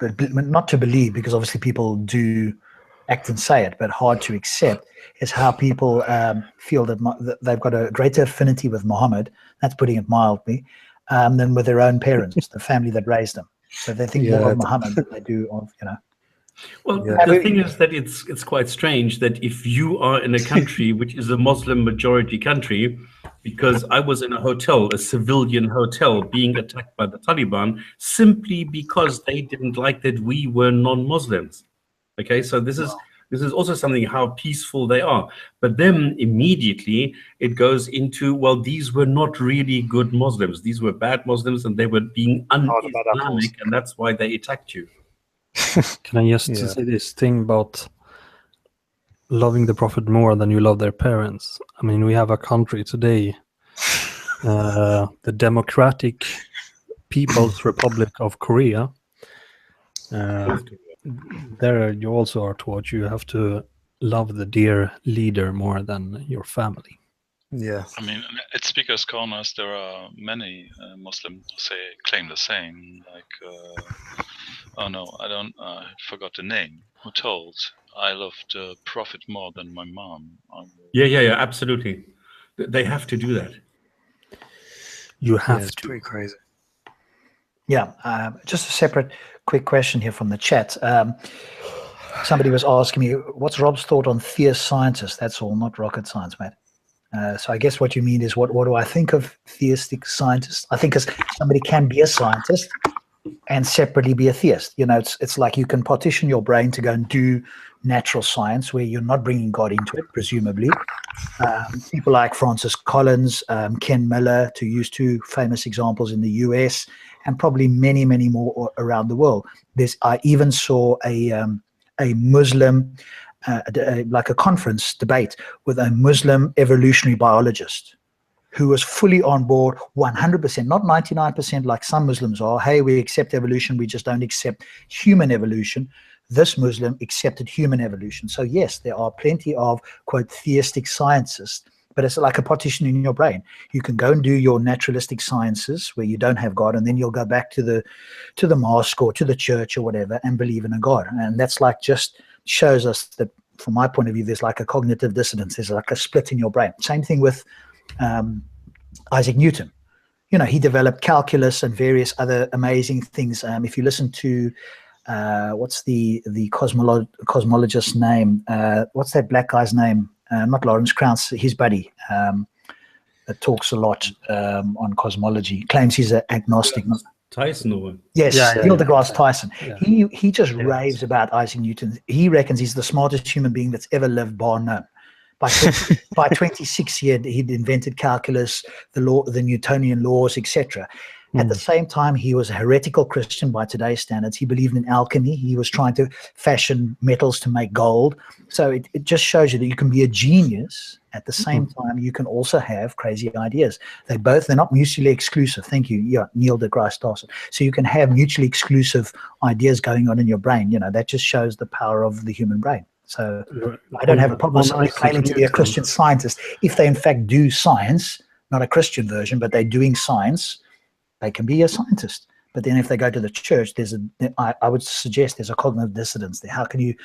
not to believe, because obviously people do act and say it, but hard to accept, is how people feel that they've got a greater affinity with Muhammad, that's putting it mildly, than with their own parents, the family that raised them. So they think more of Muhammad than they do of, Well, the thing is that it's quite strange that if you are in a country which is a Muslim majority country, because I was in a hotel, a civilian hotel, being attacked by the Taliban simply because they didn't like that we were non-Muslims. Okay, so this is also something how peaceful they are. But then immediately it goes into, well, these were not really good Muslims. These were bad Muslims, and they were being un-Islamic, and that's why they attacked you. Can I just say this thing about loving the Prophet more than you love their parents? I mean, we have a country today, the Democratic People's Republic of Korea. There you also are taught you have to love the dear leader more than your family. Yeah. I mean, at Speakers Corners, there are many Muslims who claim the same. Like, I forgot the name. Who told, I love the Prophet more than my mom. Yeah, absolutely. They have to do that. You have it's to. Pretty crazy. Yeah, just a separate quick question here from the chat. Somebody was asking me, what's Rob's thought on theist scientists? That's all, not rocket science, mate. So I guess what you mean is what do I think of theistic scientists? I think as somebody can be a scientist, and separately be a theist. You know, it's like you can partition your brain to go and do natural science where you're not bringing God into it, presumably. People like Francis Collins, Ken Miller, to use two famous examples in the US, and probably many, many more around the world. I even saw a Muslim, like a conference debate with a Muslim evolutionary biologist who was fully on board 100%, not 99% like some Muslims are. Hey, we accept evolution, we just don't accept human evolution. This Muslim accepted human evolution. So yes, there are plenty of, quote, theistic scientists, but it's like a partition in your brain. You can go and do your naturalistic sciences where you don't have God, and then you'll go back to the mosque or to the church or whatever and believe in a God. And that's like just shows us that, from my point of view, there's like a cognitive dissonance. There's like a split in your brain. Same thing with Isaac Newton. You know, he developed calculus and various other amazing things. If you listen to what's the cosmologist's name? What's that black guy's name? Not Lawrence Krauss, his buddy. That talks a lot on cosmology. Claims he's an agnostic. Tyson or yes, Neil deGrasse Tyson. Yeah. He just raves about Isaac Newton. He reckons he's the smartest human being that's ever lived, bar none. By 26 he'd invented calculus, the Newtonian laws, etc. At the same time, he was a heretical Christian by today's standards. He believed in alchemy. He was trying to fashion metals to make gold. So it just shows you that you can be a genius. At the same time, you can also have crazy ideas. They're not mutually exclusive. Thank you. Yeah, Neil deGrasse Tyson. So you can have mutually exclusive ideas going on in your brain. You know, that just shows the power of the human brain. So I don't have a problem with somebody claiming to be a Christian scientist. If they in fact do science, not a Christian version, but they're doing science, they can be a scientist. But then if they go to the church, I would suggest there's a cognitive dissonance there. How can you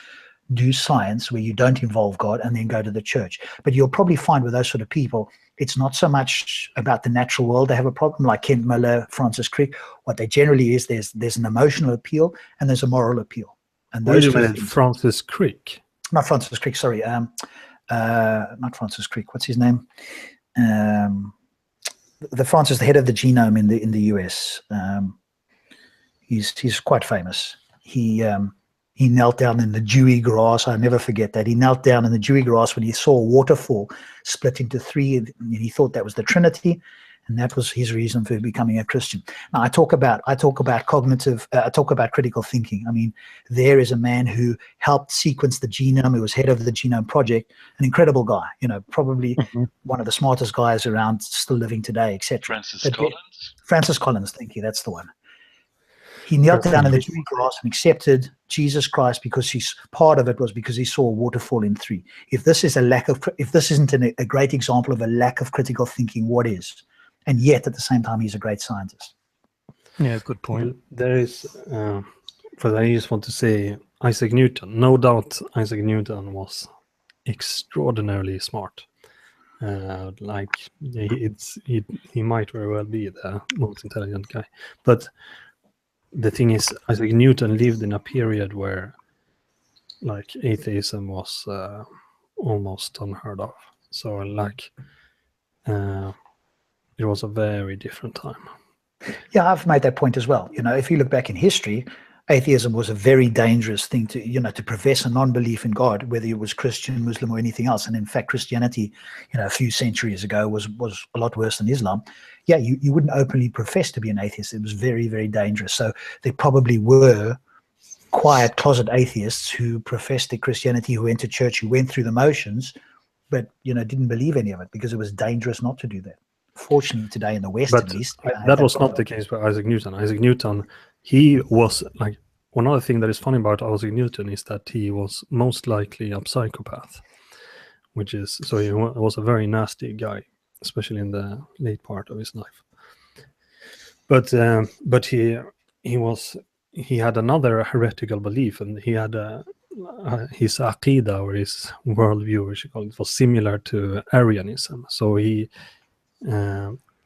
do science where you don't involve God and then go to the church? But you'll probably find with those sort of people, it's not so much about the natural world. They have a problem, like Kent Miller, Francis Crick. What they generally is, there's an emotional appeal and there's a moral appeal. And those Wait a minute, Francis Crick? Not Francis Crick, sorry. Not Francis Crick. What's his name? The head of the genome in the US. He's quite famous. He knelt down in the dewy grass. I'll never forget that. He knelt down in the dewy grass when he saw a waterfall split into three, and he thought that was the Trinity, and that was his reason for becoming a Christian. Now I talk about critical thinking. I mean, there is a man who helped sequence the genome, who was head of the Genome Project, an incredible guy, you know, probably one of the smartest guys around, still living today, etc. Francis Collins, thank you, that's the one. He knelt down in the dewy grass and accepted Jesus Christ because part of it was because he saw a waterfall in three. If this isn't a great example of a lack of critical thinking, what is? And yet, at the same time, he's a great scientist. Yeah, good point. There is, but I just want to say, Isaac Newton. No doubt, Isaac Newton was extraordinarily smart. Like he might very well be the most intelligent guy. But the thing is, Isaac Newton lived in a period where, like, atheism was almost unheard of. So, like, it was a very different time. Yeah, I've made that point as well. You know, if you look back in history, atheism was a very dangerous thing to profess a non-belief in God, whether it was Christian, Muslim, or anything else. And in fact, Christianity, a few centuries ago was a lot worse than Islam. Yeah, you wouldn't openly profess to be an atheist. It was very, very dangerous. So there probably were quiet closet atheists who professed their Christianity, who went to church, who went through the motions, but didn't believe any of it because it was dangerous not to do that. Fortunately, today in the West, at least, that was not the case with Isaac Newton. Isaac Newton, he was like, one other thing that is funny about Isaac Newton is that he was most likely a psychopath, so he was a very nasty guy, especially in the late part of his life. But he had another heretical belief, and he had his aqidah, or his worldview, as you call it, was similar to Arianism. So he,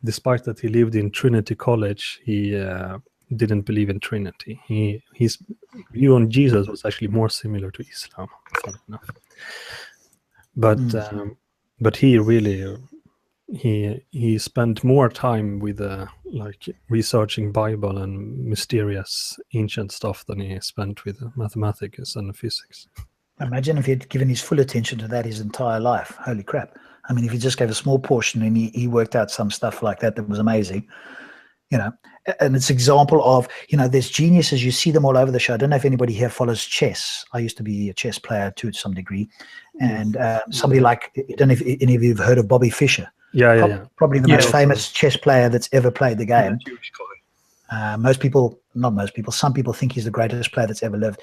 despite that he lived in Trinity College, he didn't believe in Trinity. His view on Jesus was actually more similar to Islam, funny enough. But he really he spent more time with like researching Bible and mysterious ancient stuff than he spent with mathematics and physics. Imagine if he had given his full attention to that his entire life. Holy crap. I mean, if he just gave a small portion and he worked out some stuff like that was amazing, you know. And it's an example of, you know, there's geniuses, you see them all over the show. I don't know if anybody here follows chess. I used to be a chess player to some degree. And somebody like, I don't know if any of you have heard of Bobby Fischer. Yeah. Probably the most famous chess player that's ever played the game. Some people think he's the greatest player that's ever lived.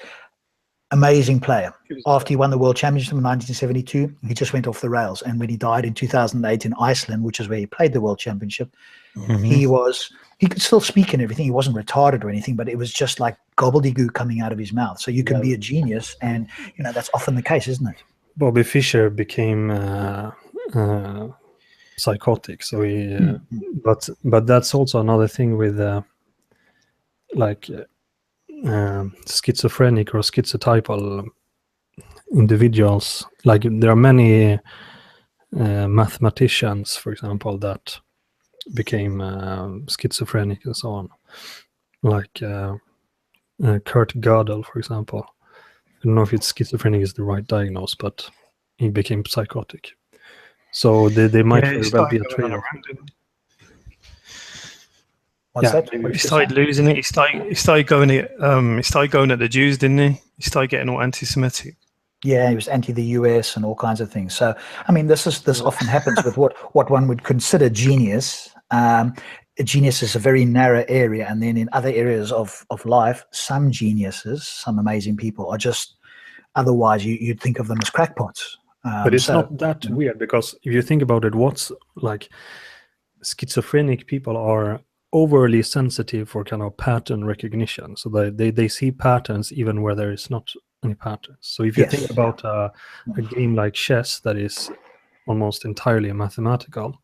Amazing player. After he won the world championship in 1972, he just went off the rails. And when he died in 2008 in Iceland, which is where he played the world championship, he could still speak and everything. He wasn't retarded or anything, but it was just like gobbledygook coming out of his mouth. So you can be a genius, and you know that's often the case, isn't it? Bobby Fischer became psychotic, so he but that's also another thing with like schizophrenic or schizotypal individuals. Like there are many mathematicians, for example, that became schizophrenic and so on, like Kurt Gödel, for example. I don't know if it's schizophrenic is the right diagnosis, but he became psychotic. So they might very well be a trade-off. What's that? He started losing it. He started going at the Jews, didn't he? He started getting all anti-Semitic. Yeah, he was anti the US and all kinds of things. So, I mean, this often happens with what one would consider genius. Genius is a very narrow area, and then in other areas of life, some geniuses, some amazing people are just otherwise you'd think of them as crackpots. But it's not that weird, because if you think about it, what's like schizophrenic people are overly sensitive for kind of pattern recognition. So they see patterns even where there is not any patterns. So if you think about a game like chess that is almost entirely mathematical,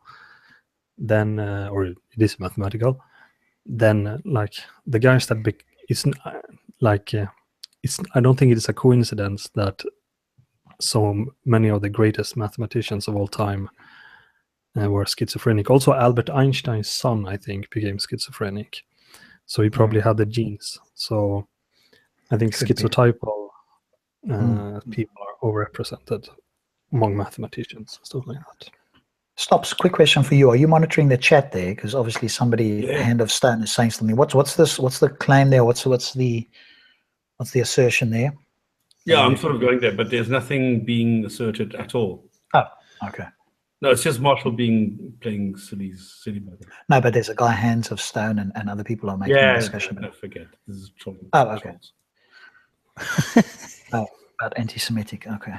then or it is mathematical, then like the guys that I don't think it is a coincidence that so many of the greatest mathematicians of all time were schizophrenic. Also, Albert Einstein's son, I think, became schizophrenic. So he probably had the genes. So I think schizotypal people are overrepresented among mathematicians and stuff like that. Stops. Quick question for you: are you monitoring the chat there? Because obviously somebody, Hand of Stone, is saying something. What's this? What's the claim there? What's the assertion there? Yeah, I'm sort of going there, but there's nothing being asserted at all. Oh, okay. No, it's just Marshall playing silly buggers. No, but there's a guy, Hands of Stone, and other people are making a discussion. I forget. This is trolling. Oh, okay. About anti-Semitic. Okay.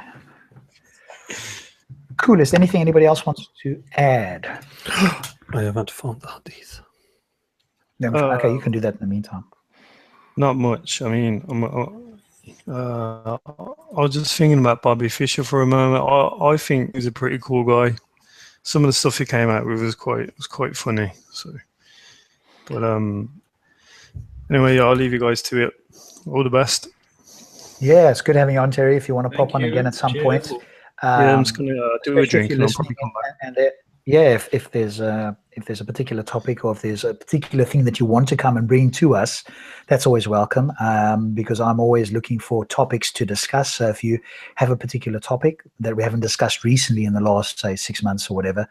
Cool. Is there anything anybody else wants to add? I haven't found the Hadith. Okay, you can do that in the meantime. Not much. I mean, I was just thinking about Bobby Fischer for a moment. I think he's a pretty cool guy. Some of the stuff he came out with was quite funny. So, but anyway, I'll leave you guys to it. All the best. Yeah, it's good having you on, Terry. If you want to pop on again at some point. I'm just going to do a drink and I'll probably come back. And if there's a particular topic or if there's a particular thing that you want to come and bring to us, that's always welcome, because I'm always looking for topics to discuss. So if you have a particular topic that we haven't discussed recently in the last, say, 6 months or whatever,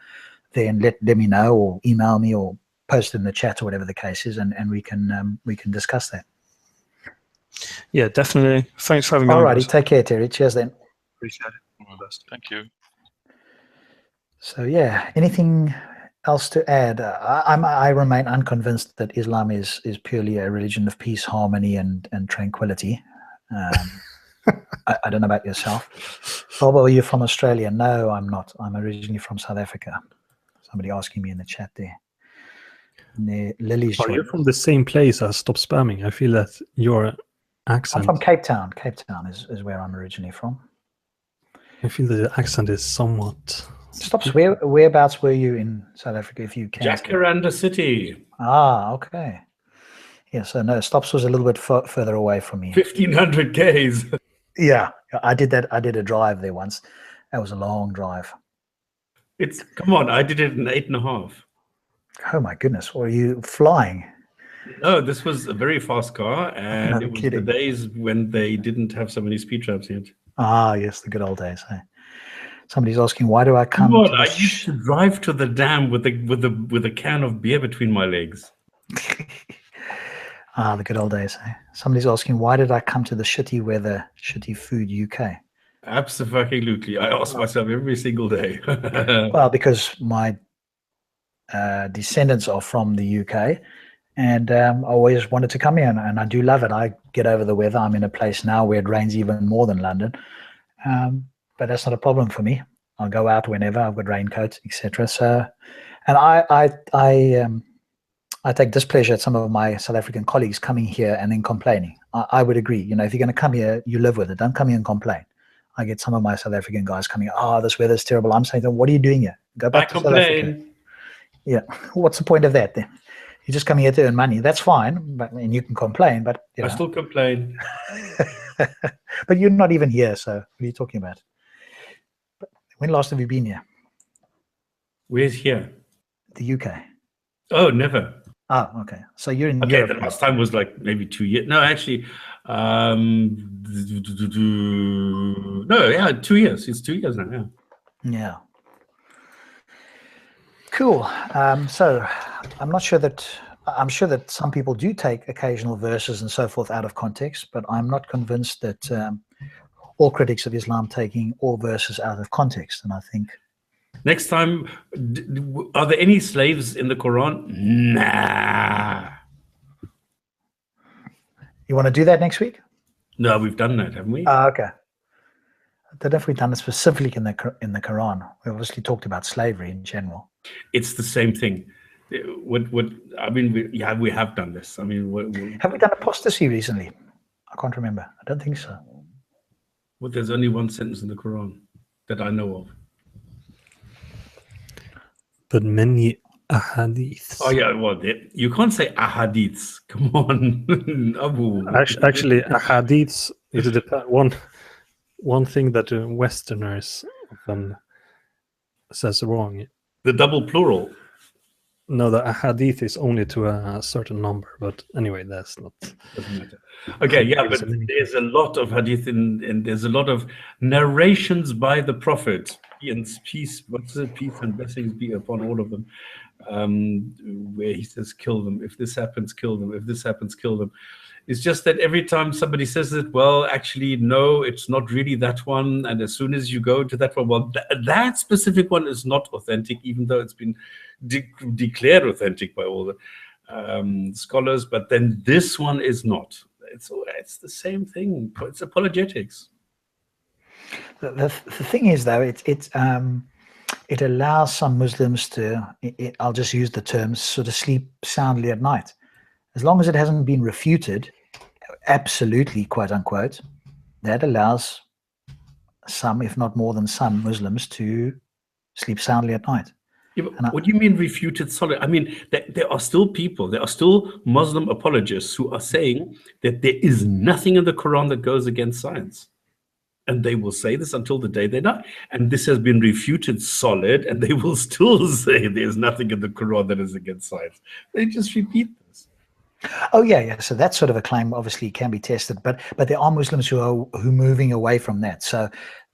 then let me know or email me or post in the chat or whatever the case is, and we can discuss that. Yeah, definitely. Thanks for having me. Alrighty, take care, Terry. Cheers then. Appreciate it. Thank you. So yeah, anything else to add? I remain unconvinced that Islam is purely a religion of peace, harmony, and tranquility. I don't know about yourself. Bobo, are you from Australia? No, I'm not. I'm originally from South Africa. Somebody asking me in the chat there. Lily's. You're from the same place as Stop Spamming. I feel that your accent. I'm from Cape Town. Cape Town is where I'm originally from. I feel the accent is somewhat. Stops. Whereabouts were you in South Africa, if you can? Jacaranda City. Ah, okay. Yeah, so no, Stops was a little bit further away from me. 1,500 Ks. Yeah, I did that. I did a drive there once. That was a long drive. Come on, I did it in 8.5. Oh my goodness, were you flying? No, this was a very fast car, and No it was kidding. the days when they didn't have so many speed traps yet. Ah, yes, the good old days. Eh? Somebody's asking, why do I come Come on, to I this? used to drive to the dam with a can of beer between my legs. Ah, the good old days. Eh? Somebody's asking, why did I come to the shitty weather, shitty food UK? Absolutely. I ask myself every single day. Well, because my descendants are from the UK, and I always wanted to come here, and I do love it. I get over the weather. I'm in a place now where it rains even more than London, but that's not a problem for me. I'll go out whenever. I've got raincoats, etc. So, and I take displeasure at some of my South African colleagues coming here and then complaining. I would agree. You know, if you're going to come here, you live with it. Don't come here and complain. I get some of my South African guys coming, oh, this weather's terrible. I'm saying, what are you doing here? Go back to South Africa. Yeah. What's the point of that then? You're just coming here to earn money. That's fine. And you can complain, but you know. I still complain. But you're not even here. So what are you talking about? When last have you been here? Where's here? The UK. Oh, never. Ah, okay. So you're in Okay, Europe. the last time was like maybe 2 years. No, actually, no, yeah, 2 years. It's 2 years now. Yeah. Yeah. Cool. So I'm sure that some people do take occasional verses and so forth out of context, but I'm not convinced that all critics of Islam taking all verses out of context. And I think next time, are there any slaves in the Quran? Nah. You want to do that next week? No, we've done that, haven't we? Okay. I don't know if we've done it specifically in the Quran. We obviously talked about slavery in general. It's the same thing. What I mean, we have done this. I mean, have we done apostasy recently? I can't remember. I don't think so. Well, there's only one sentence in the Quran that I know of. But many ahadiths. Oh yeah, well, you can't say ahadiths. Come on, Abu. Actually, ahadiths is one thing that Westerners often says wrong. The double plural. No, the ahadith is only to a certain number. But anyway, that's not. Doesn't matter. Okay, yeah, but there's a lot of hadith and there's a lot of narrations by the Prophet. Peace and blessings be upon all of them. Where he says, kill them. If this happens, kill them. If this happens, kill them. It's just that every time somebody says it, well, actually, no, it's not really that one. And as soon as you go to that one, well, that specific one is not authentic, even though it's been declared authentic by all the scholars. But then this one is not. It's the same thing. It's apologetics. The thing is, though, it allows some Muslims to, I'll just use the term, sort of sleep soundly at night. As long as it hasn't been refuted, absolutely, quote unquote, that allows some, if not more than some Muslims to sleep soundly at night. Yeah, what do you mean refuted solid? I mean, there are still people, there are still Muslim apologists who are saying that there is nothing in the Quran that goes against science. And they will say this until the day they die. And this has been refuted solid, and they will still say there's nothing in the Quran that is against science. They just repeat this. Oh yeah. So that sort of a claim obviously can be tested, but there are Muslims who are moving away from that. So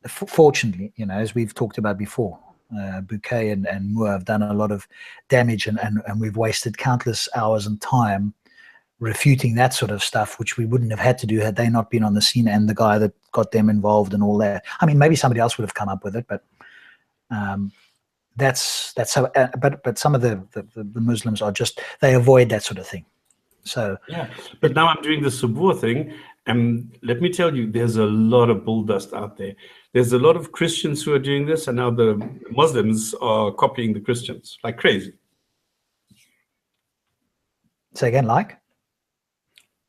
fortunately, you know, as we've talked about before, Bouquet and Moore have done a lot of damage, and we've wasted countless hours and time refuting that sort of stuff, which we wouldn't have had to do had they not been on the scene and the guy that got them involved and all that. I mean, maybe somebody else would have come up with it, but that's how. But some of the Muslims are just, they avoid that sort of thing. So yeah, but now I'm doing the Subur thing, and let me tell you, there's a lot of bull dust out there. There's a lot of Christians who are doing this, and now the Muslims are copying the Christians like crazy. Say again, like?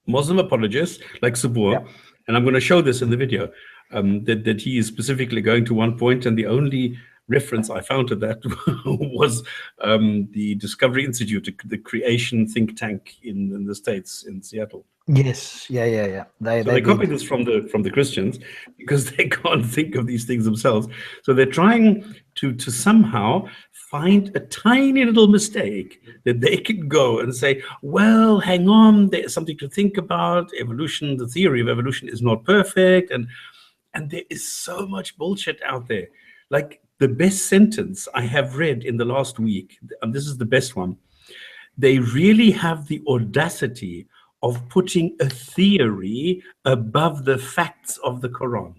Muslim apologists like Subur, yeah. And I'm going to show this in the video, that he is specifically going to one point, and the only reference I found to that was the Discovery Institute, the creation think tank in the States, in Seattle. Yes, yeah. They copy this from the Christians because they can't think of these things themselves. So they're trying to somehow find a tiny little mistake that they can go and say, well, hang on, there's something to think about. Evolution, the theory of evolution is not perfect. And there is so much bullshit out there. Like the best sentence I have read in the last week, and this is the best one, they really have the audacity of putting a theory above the facts of the Quran.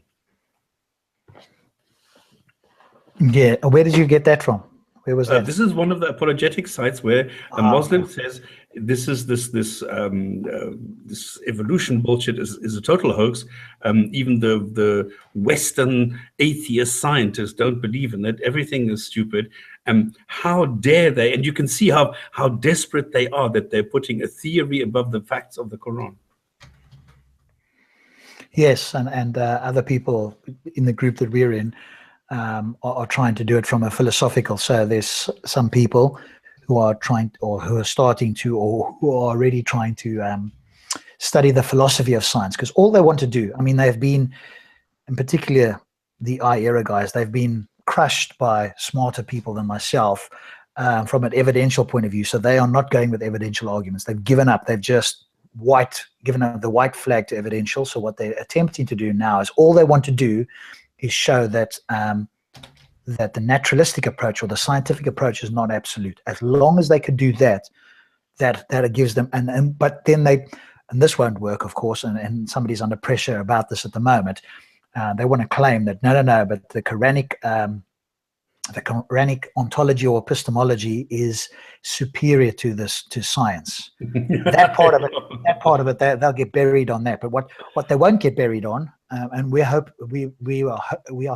Yeah, where did you get that from? Where was that? This is one of the apologetic sites where a Muslim says this evolution bullshit is a total hoax. Even the Western atheist scientists don't believe in it. Everything is stupid. How dare they? And you can see how desperate they are that they're putting a theory above the facts of the Quran. Yes, and other people in the group that we're in are trying to do it from a philosophical. So there's some people who are trying, or who are starting to, or who are already trying to study the philosophy of science, because all they want to do, I mean, they've been, in particular the I-era guys, they've been crushed by smarter people than myself from an evidential point of view. So they are not going with evidential arguments. They've given up. They've just given up the white flag to evidential. So what they're attempting to do now is, all they want to do is show that that the naturalistic approach or the scientific approach is not absolute. As long as they could do that, that gives them, but then and this won't work, of course, and somebody's under pressure about this at the moment. They want to claim that no, but the Quranic ontology or epistemology is superior to science. that part of it, they'll get buried on that. But what they won't get buried on, and we are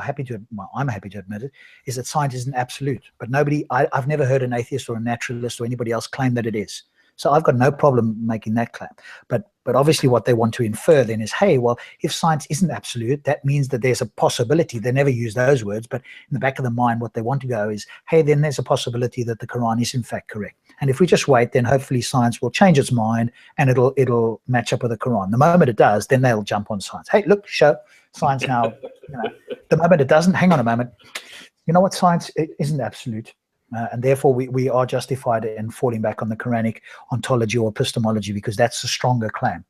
happy to, well, I'm happy to admit it, is that science isn't absolute. But I've never heard an atheist or a naturalist or anybody else claim that it is. So I've got no problem making that claim. But obviously what they want to infer then is, hey, well, if science isn't absolute, that means that there's a possibility. They never use those words, but in the back of the mind, what they want to go is, hey, then there's a possibility that the Quran is in fact correct. And if we just wait, then hopefully science will change its mind and it'll match up with the Quran. The moment it does, then they'll jump on science. Hey, look, show science now. The moment it doesn't, hang on a moment. You know what? Science isn't absolute. And therefore, we are justified in falling back on the Quranic ontology or epistemology, because that's a stronger claim.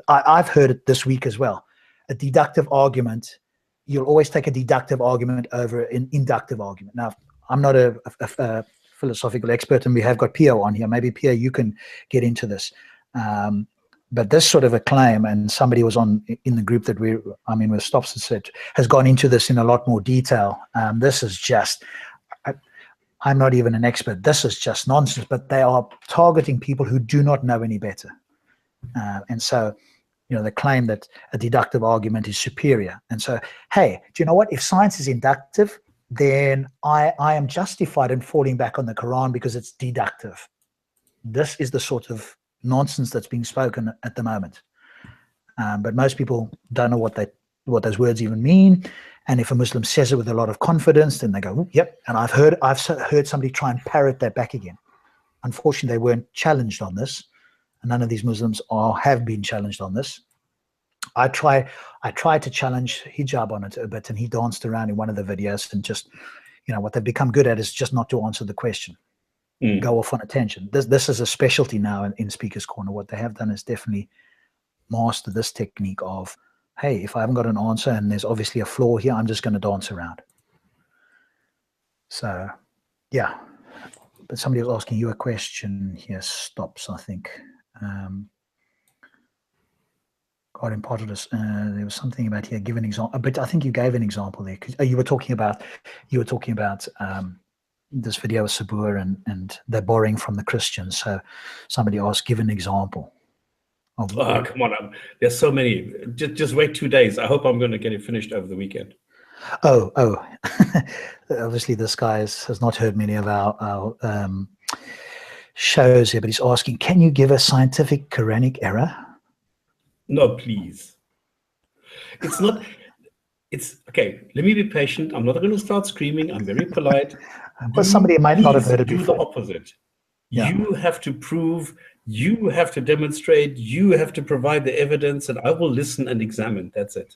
I've heard it this week as well. A deductive argument, you'll always take a deductive argument over an inductive argument. Now, I'm not a philosophical expert, and we have got Pio on here. Maybe, Pio, you can get into this. But this sort of a claim, and somebody was in the group that with Stops, has gone into this in a lot more detail. This is just... I'm not even an expert. This is just nonsense, but they are targeting people who do not know any better. And so, they claim that a deductive argument is superior. And so, hey, do you know what? If science is inductive, then I am justified in falling back on the Quran because it's deductive. This is the sort of nonsense that's being spoken at the moment. But most people don't know what those words even mean. And if a Muslim says it with a lot of confidence, then they go, yep. And I've heard somebody try and parrot that back again. Unfortunately, they weren't challenged on this. And none of these Muslims have been challenged on this. I tried to challenge Hijab on it a bit, and he danced around in one of the videos, and just, what they've become good at is just not to answer the question. Go off on a tangent. This is a specialty now in Speaker's Corner. What they have done is definitely master this technique of, hey, if I haven't got an answer and there's obviously a flaw here, I'm just going to dance around. So, yeah. But somebody was asking you a question here. Stops, I think. God imparted us. There was something about here. Give an example. But I think you gave an example there. You were talking about this video of Sabur and they're borrowing from the Christians. So somebody asked, give an example. Come on. There's so many. Just wait 2 days. I hope I'm going to get it finished over the weekend. Oh. Obviously, this guy has not heard many of our shows here, but he's asking, can you give a scientific Quranic error? No, please. It's not. It's okay. Let me be patient. I'm not going to start screaming. I'm very polite. But somebody might not have heard it before. before. Do the opposite. Yeah. You have to prove, you have to demonstrate, you have to provide the evidence, and I will listen and examine. That's it.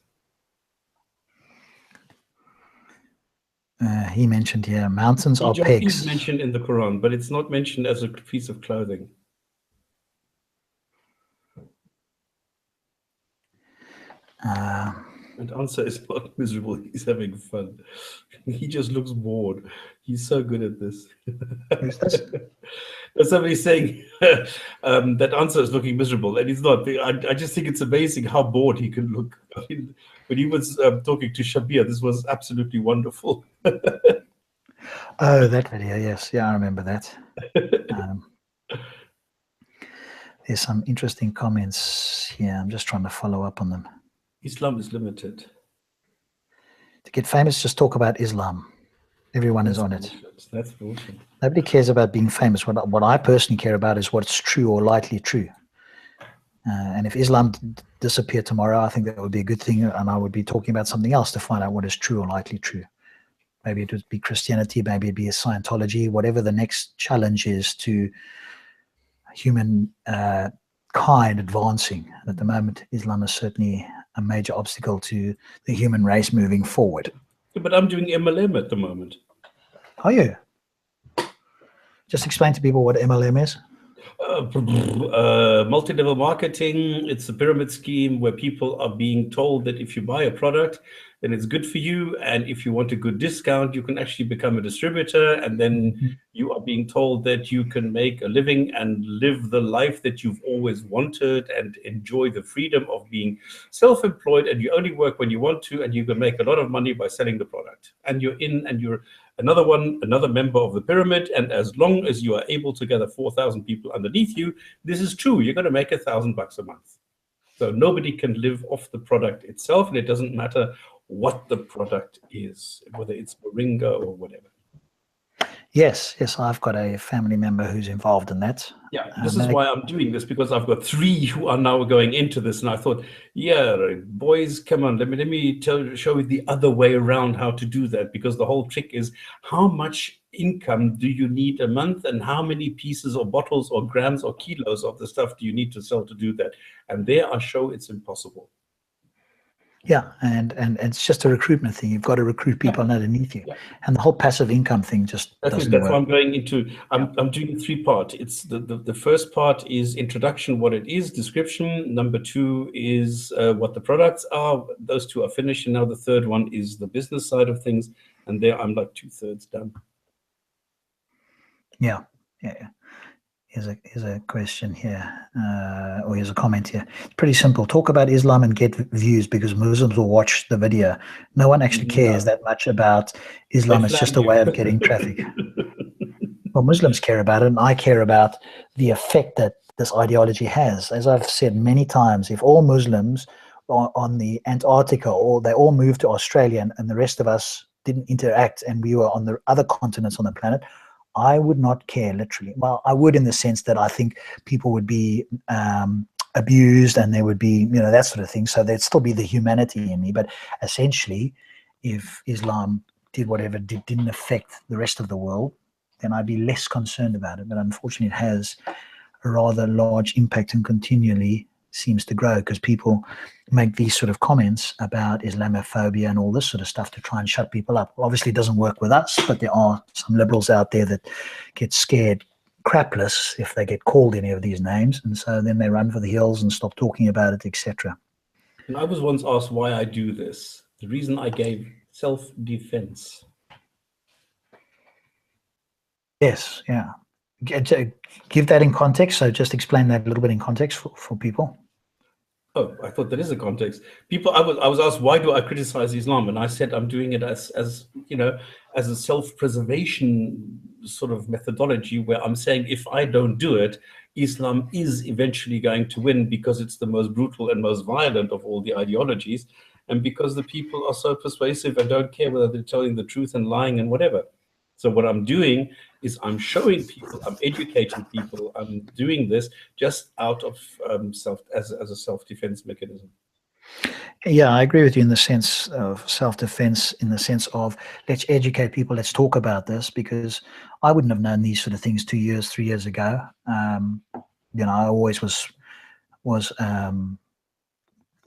He mentioned here, mountains are Hijab pegs. is mentioned in the Quran, but it's not mentioned as a piece of clothing. And answer is not miserable. He's having fun. He just looks bored. He's so good at this. Who's this? Somebody's saying that answer is looking miserable, and he's not. I just think it's amazing how bored he can look. I mean, when he was talking to Shabir, this was absolutely wonderful. Oh, that video, yes. Yeah, I remember that. There's some interesting comments here. I'm just trying to follow up on them. Islam is limited. To get famous, just talk about Islam. Everyone is on it. That's bullshit. Nobody cares about being famous. What I personally care about is what's true or likely true. And if Islam disappeared tomorrow, I think that would be a good thing, and I would be talking about something else to find out what is true or likely true. Maybe it would be Christianity, maybe it'd be a Scientology, whatever the next challenge is to human kind advancing. At the moment, Islam is certainly a major obstacle to the human race moving forward. But I'm doing MLM at the moment. Are you? Just explain to people what MLM is. Multi-level marketing. It's a pyramid scheme where people are being told that if you buy a product, then it's good for you, and if you want a good discount, you can actually become a distributor, and then you are being told that you can make a living and live the life that you've always wanted and enjoy the freedom of being self-employed, and you only work when you want to, and you can make a lot of money by selling the product. And you're in, and you're another member of the pyramid, and as long as you are able to gather 4,000 people underneath you, this is true, you're going to make $1,000 a month. So nobody can live off the product itself, and it doesn't matter what the product is, whether it's Moringa or whatever. Yes, I've got a family member who's involved in that. Yeah, this is why I'm doing this, because I've got 3 who are now going into this, and I thought, yeah, boys, come on, let me show you the other way around how to do that, because the whole trick is how much income do you need a month, and how many pieces or bottles or grams or kilos of the stuff do you need to sell to do that? And there I show it's impossible. Yeah, and it's just a recruitment thing. You've got to recruit people underneath you, and the whole passive income thing just doesn't work. That's what I'm going into. I'm doing 3 parts. It's the first part is introduction, what it is, description. Number 2 is what the products are. Those 2 are finished, and now the third one is the business side of things, and there I'm like 2/3 done. Yeah. Here's a question here, or here's a comment here. It's pretty simple. Talk about Islam and get views, because Muslims will watch the video. No one actually cares that much about Islam. It's just a way of getting traffic. Well, Muslims care about it, and I care about the effect that this ideology has. As I've said many times, if all Muslims are on the Antarctica, or they all moved to Australia, and the rest of us didn't interact, and we were on the other continents on the planet, I would not care, literally. Well, I would, in the sense that I think people would be abused, and there would be, that sort of thing. So there'd still be the humanity in me. But essentially, if Islam did whatever didn't affect the rest of the world, then I'd be less concerned about it. But unfortunately, it has a rather large impact and continually seems to grow, because people make these sort of comments about Islamophobia and all this sort of stuff to try and shut people up. Obviously, it doesn't work with us, but there are some liberals out there that get scared crapless if they get called any of these names, and so then they run for the hills and stop talking about it, etc. And I was once asked why I do this. The reason I gave: self-defense. Yes, yeah. Give that in context. So just explain that a little bit in context for people. Oh, I thought that is a context. People, I was asked, why do I criticize Islam? And I said, I'm doing it as a self-preservation sort of methodology, where I'm saying, if I don't do it, Islam is eventually going to win, because it's the most brutal and most violent of all the ideologies, and because the people are so persuasive and don't care whether they're telling the truth and lying and whatever. So what I'm doing is I'm showing people, I'm educating people, I'm doing this just out of as a self-defense mechanism. Yeah, I agree with you in the sense of self-defense, in the sense of let's educate people, let's talk about this, because I wouldn't have known these sort of things 2 years, 3 years ago. I always was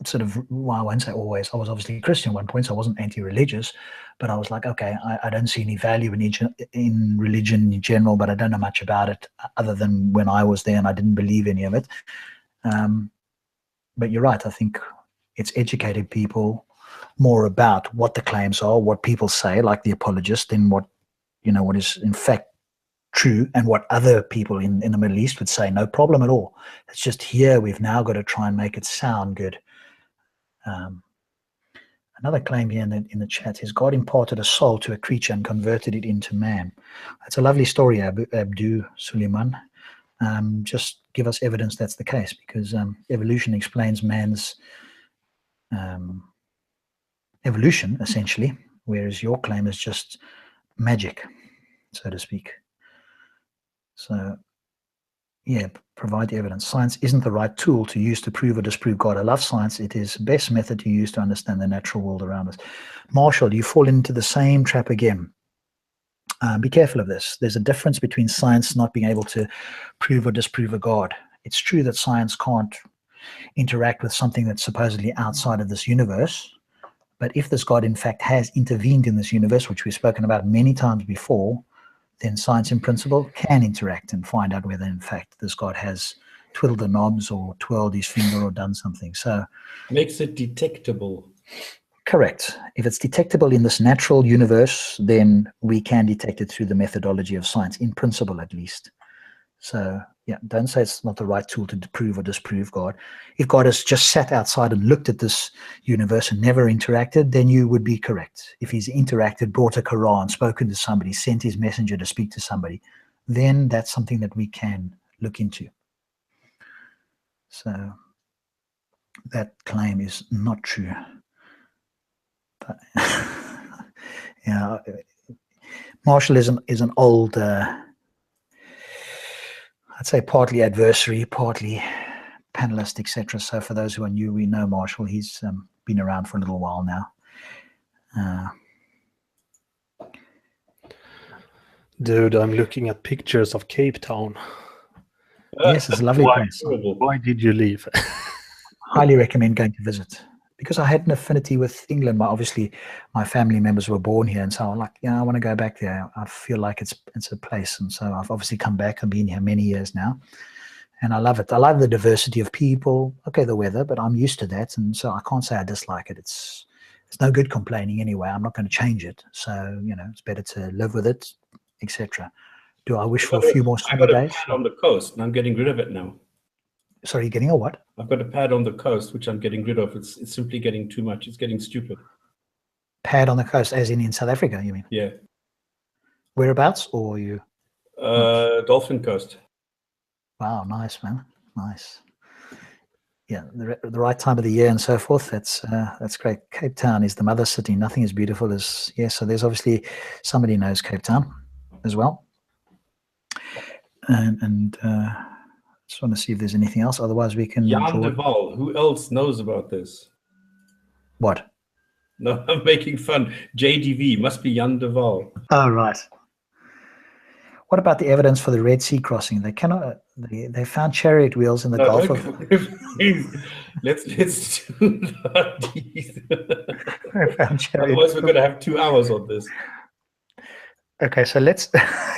sort of, well, I won't say always. I was obviously Christian at one point, so I wasn't anti-religious, but I was like, okay, I don't see any value in religion in general, but I don't know much about it other than when I was there and I didn't believe any of it. But you're right. I think it's educated people more about what the claims are, what people say, like the apologist, than what is in fact true, and what other people in the Middle East would say, no problem at all. It's just here we've now got to try and make it sound good. Another claim here in the chat is God imparted a soul to a creature and converted it into man. It's a lovely story, Abdu Suleiman. Just give us evidence that's the case, because evolution explains man's evolution, essentially, whereas your claim is just magic, so to speak. So, yeah, provide the evidence. Science isn't the right tool to use to prove or disprove God. I love science. It is the best method to use to understand the natural world around us. Marshall, you fall into the same trap again. Be careful of this. There's a difference between science not being able to prove or disprove a God. It's true that science can't interact with something that's supposedly outside of this universe. But if this God, in fact, has intervened in this universe, which we've spoken about many times before, then science in principle can interact and find out whether, in fact, this God has twiddled the knobs or twirled his finger or done something. So makes it detectable. Correct. If it's detectable in this natural universe, then we can detect it through the methodology of science, in principle at least. So, yeah, don't say it's not the right tool to prove or disprove God. If God has just sat outside and looked at this universe and never interacted, then you would be correct. If he's interacted, brought a Quran, spoken to somebody, sent his messenger to speak to somebody, then that's something that we can look into. So that claim is not true. But, yeah, Marshall is an old, I'd say partly adversary, partly panelist, etc. So for those who are new, we know Marshall. He's been around for a little while now. Dude, I'm looking at pictures of Cape Town. Yes, it's a lovely place. Why did you leave? Highly recommend going to visit. Because I had an affinity with England. Obviously, my family members were born here, and so I'm like, yeah, I want to go back there. I feel like it's a place, and so I've obviously come back and been here many years now, and I love it. I love the diversity of people. Okay, the weather, but I'm used to that, and so I can't say I dislike it. It's no good complaining anyway. I'm not going to change it, so it's better to live with it, etc. Do I wish for a few more summer days? I've got a pad on the coast, and I'm getting rid of it now. Sorry, you're getting a what? I've got a pad on the coast, which I'm getting rid of. It's simply getting too much. It's getting stupid. Pad on the coast, as in South Africa, you mean? Yeah. Whereabouts, or you? Dolphin Coast. Wow, nice, man. Nice. Yeah, the right time of the year and so forth. That's great. Cape Town is the mother city. Nothing as beautiful as, so there's obviously somebody knows Cape Town as well. And just want to see if there's anything else. Otherwise, we can. Jan de Waal. Who else knows about this? What? No, I'm making fun. JDV must be Jan de Waal. Oh, right. What about the evidence for the Red Sea crossing? They cannot. They found chariot wheels in the Gulf of. Let's do that. They found chariot. Otherwise, we're going to have 2 hours on this. Okay, so let's.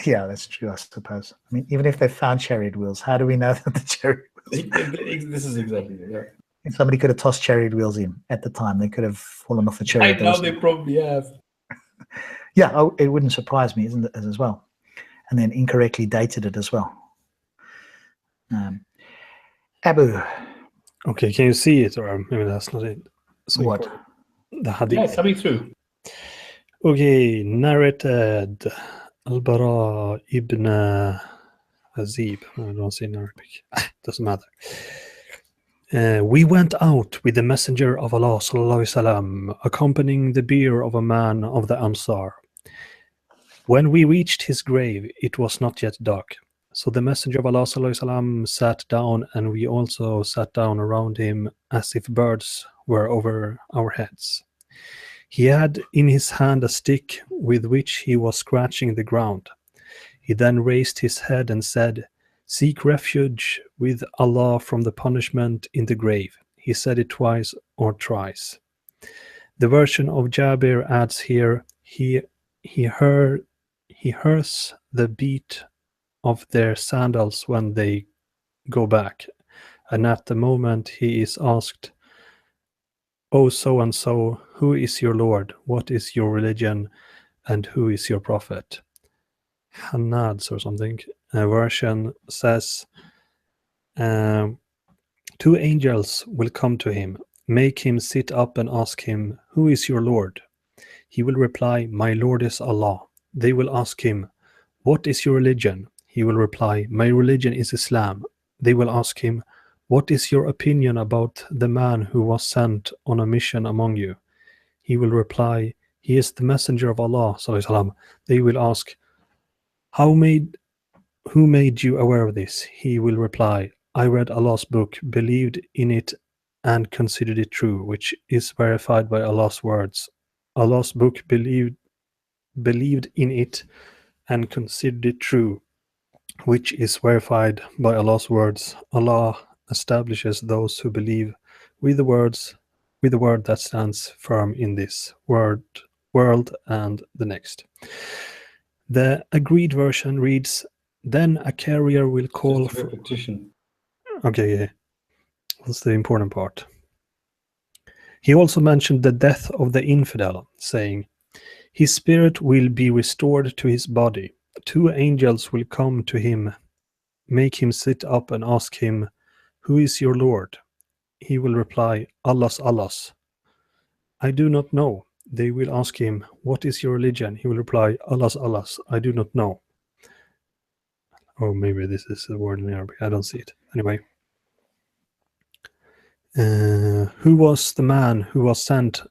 Yeah, that's true, I suppose. I mean, even if they found chariot wheels, how do we know that the chariot wheels? This is exactly it. Yeah. If somebody could have tossed chariot wheels in at the time, they could have fallen off the chariot. I know they probably have. Yeah, it wouldn't surprise me, isn't it, as well? And then incorrectly dated it as well. Abu. Okay, can you see it, or maybe that's not it? So what? The Hadith. Yeah, coming through. Okay, narrated Al-Bara ibn Azib. I don't say in Arabic. Doesn't matter. We went out with the Messenger of Allah ﷺ, accompanying the bier of a man of the Ansar. When we reached his grave, it was not yet dark. So the Messenger of Allah ﷺ sat down, and we also sat down around him as if birds were over our heads. He had in his hand a stick with which he was scratching the ground. He then raised his head and said, "Seek refuge with Allah from the punishment in the grave. He said it twice or thrice. The version of Jabir adds here, he hears the beat of their sandals when they go back, and at the moment he is asked, "Oh, so and so, who is your Lord? What is your religion? And who is your prophet?" Hanads or something. A version says, 2 angels will come to him, make him sit up and ask him, "Who is your Lord?" He will reply, "My Lord is Allah." They will ask him, "What is your religion?" He will reply, "My religion is Islam." They will ask him, "What is your opinion about the man who was sent on a mission among you?" He will reply, "He is the messenger of Allah." They will ask, "Who made you aware of this?" He will reply, "I read Allah's book, believed in it, and considered it true, which is verified by Allah's words. Allah's book, believed in it, and considered it true, which is verified by Allah's words. Allah establishes those who believe with the word that stands firm in this world and the next." The agreed version reads, "Then a carrier will call Just a repetition. Okay, yeah. That's the important part. He also mentioned the death of the infidel, saying, "His spirit will be restored to his body. 2 angels will come to him, make him sit up and ask him, 'Who is your Lord?' He will reply, 'Allah's.' I do not know." They will ask him, "What is your religion?" He will reply, Allah's. I do not know." Or maybe this is a word in Arabic. I don't see it. Anyway. "Who was the man who was sent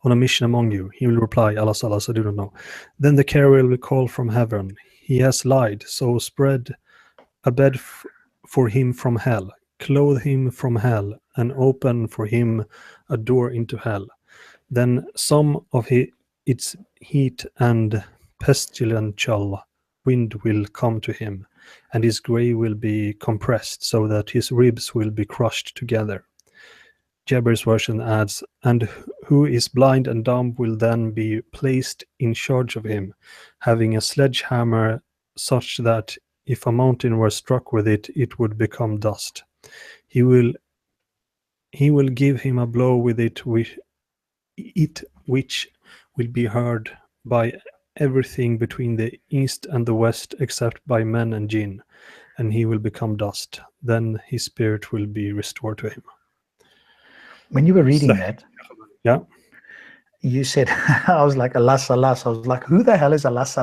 on a mission among you?" He will reply, Allah's, I do not know. Then the carrier will call from heaven, "He has lied, so spread a bed for him from hell, clothe him from hell, and open for him a door into hell. Then some of its heat and pestilential wind will come to him, and his grave will be compressed so that his ribs will be crushed together." Jabir's version adds, "And who is blind and dumb will then be placed in charge of him, having a sledgehammer such that if a mountain were struck with it, it would become dust. He will give him a blow with it which will be heard by everything between the east and the west except by men and jinn, and he will become dust. Then his spirit will be restored to him." When you were reading that, Yeah. you said, I was like, alas. I was like, who the hell is alas?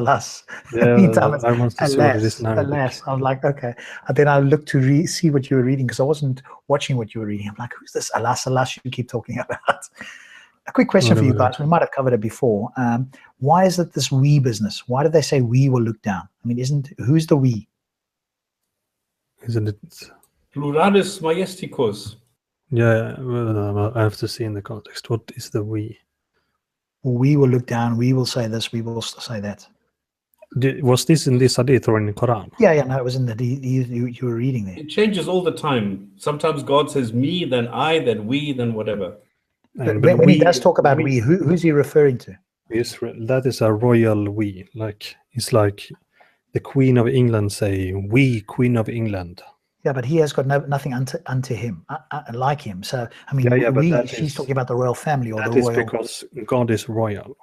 Yeah, Meantime, it's I must see what it is in Arabic. alas. I was like, okay. And then I looked to see what you were reading because I wasn't watching what you were reading. I'm like, who's this alas you keep talking about? A quick question for you guys. We might have covered it before. Why is it this we business? Why did they say we will look down? I mean, who's the we? Isn't it? Pluralis majesticus. Yeah, well, I have to see in the context. What is the we? We will look down. We will say this. We will say that. Was this in this hadith or in the Quran? Yeah. No, it was in the you were reading there. It changes all the time. Sometimes God says me, then I, then we, then whatever. But when he does talk about we, who's he referring to? Israel. That is a royal we. Like it's like the Queen of England say, "We, Queen of England." Yeah, but he has got nothing unto him, like him. So, I mean, she's talking about the royal family or the royal... That is because God is royal.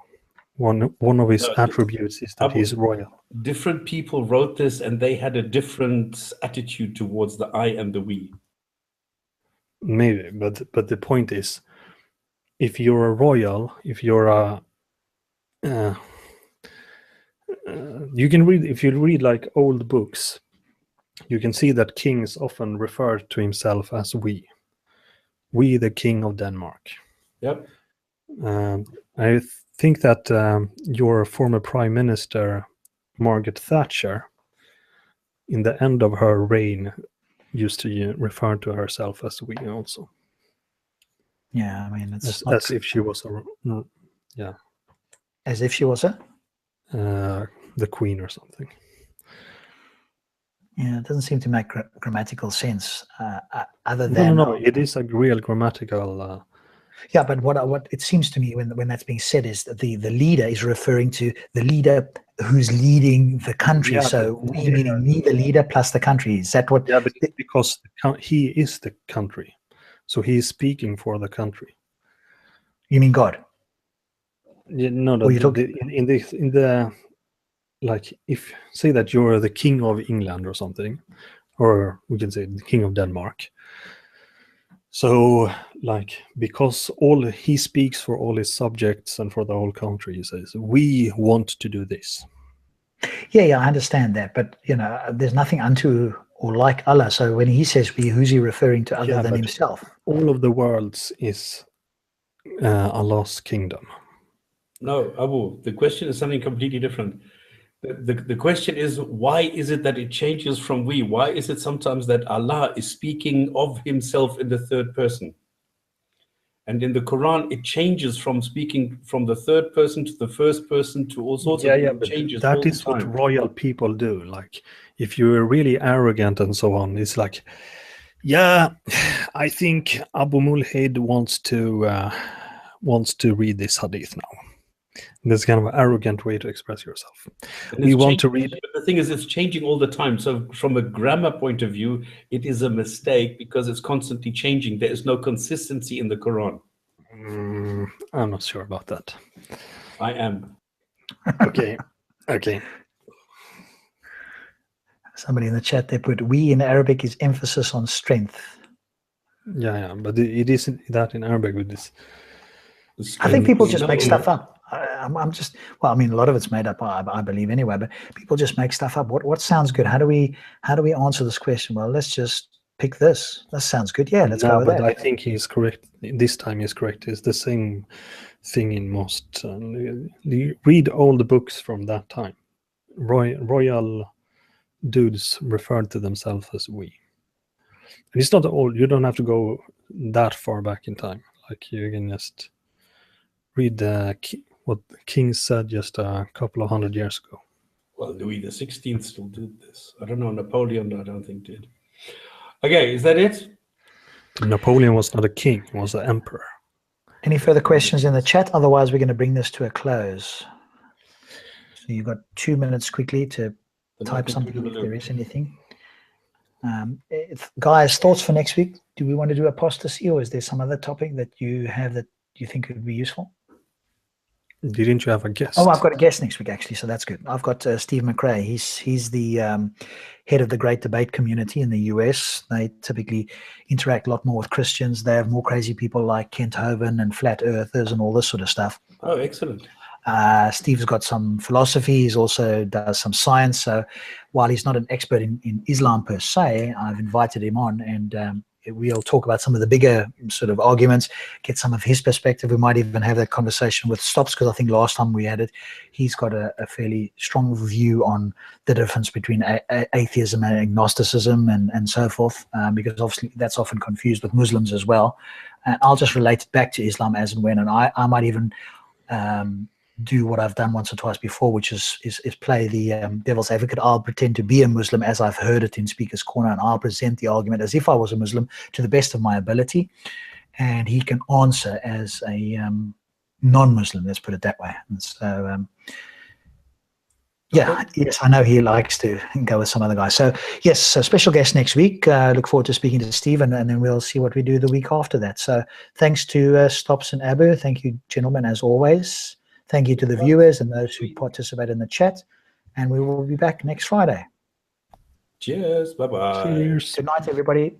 One of his attributes is that he's royal. Different people wrote this and they had a different attitude towards the I and the we. Maybe, but the point is, if you're a royal, if you're a... you can read, if you read like old books, you can see that kings often refer to himself as we, the king of Denmark. Yep. I think that your former prime minister, Margaret Thatcher, in the end of her reign, used to refer to herself as we also. Yeah, I mean, it's as if she was as if she was the queen or something. Yeah, it doesn't seem to make grammatical sense. Other than No, it is a real grammatical. yeah, but what it seems to me when that's being said is that the leader is referring to the leader who's leading the country. Yeah, So we meaning me, the leader, plus the country. Is that what? Yeah, but because he is the country, so he is speaking for the country. You mean God? Yeah, no, Or you talk- in the like, if say that you're the king of England or something, or we can say the king of Denmark. So, like, because he speaks for all his subjects and for the whole country, he says, we want to do this. Yeah, I understand that, but there's nothing unto or like Allah. So when he says we, who's he referring to other than but himself? All of the worlds is Allah's kingdom. No, Abu, the question is something completely different. The question is, why is it that it changes from we? Why is it sometimes that Allah is speaking of himself in the third person? And in the Quran, it changes from speaking from the third person to the first person to all sorts of changes. That is what royal people do. Like, if you're really arrogant and so on, it's like, yeah, I think Abu Molhid wants to read this hadith now. That's kind of an arrogant way to express yourself. We want to read. But the thing is, it's changing all the time. So from a grammar point of view, it is a mistake because it's constantly changing. There is no consistency in the Quran. I'm not sure about that. I am. Okay. Somebody in the chat, they put we in Arabic is emphasis on strength. Yeah, but it isn't that in Arabic with this. I think people just make stuff up. I'm just, well, I mean, a lot of it's made up, I believe anyway, but people just make stuff up. What sounds good? How do we answer this question? Well, let's just pick this. That sounds good. Yeah, let's go with that. I think he's correct. This time he's correct. It's the same thing in most. Read all the books from that time. Royal dudes referred to themselves as we. And it's not all. You don't have to go that far back in time. Like, you can just read what the king said just a couple of 100 years ago. Well, Louis the 16th still did this. I don't know. Napoleon, I don't think did. Okay, is that it? Napoleon was not a king; he was an emperor. Any further questions in the chat? Otherwise, we're going to bring this to a close. So you've got 2 minutes quickly to type something if there is anything. Guys, thoughts for next week? Do we want to do apostasy, or is there some other topic that you have that you think would be useful? Didn't you have a guest? Oh, I've got a guest next week, actually, so that's good. I've got Steve McRae. He's the head of the Great Debate community in the US. They typically interact a lot more with Christians. They have more crazy people like Kent Hovind and flat earthers and all this sort of stuff. Oh, excellent. Steve's got some philosophy. He's also does some science. So while he's not an expert in Islam per se, I've invited him on, and we'll talk about some of the bigger sort of arguments, get some of his perspective. We might even have that conversation with Stops, because I think last time we had it, he's got a fairly strong view on the difference between atheism and agnosticism and so forth, because obviously that's often confused with Muslims as well. And I'll just relate it back to Islam as and when, and I might even do what I've done once or twice before, which is play the devil's advocate. I'll pretend to be a Muslim as I've heard it in Speaker's Corner, and I'll present the argument as if I was a Muslim to the best of my ability, and he can answer as a non-Muslim, let's put it that way. And so yes, I know he likes to go with some other guys. So yes, so special guest next week. Look forward to speaking to Steve, and then we'll see what we do the week after that. So thanks to Stops and Abu. Thank you, gentlemen, as always. Thank you to the viewers and those who participate in the chat. And we will be back next Friday. Cheers. Bye-bye. Cheers. Good night, everybody.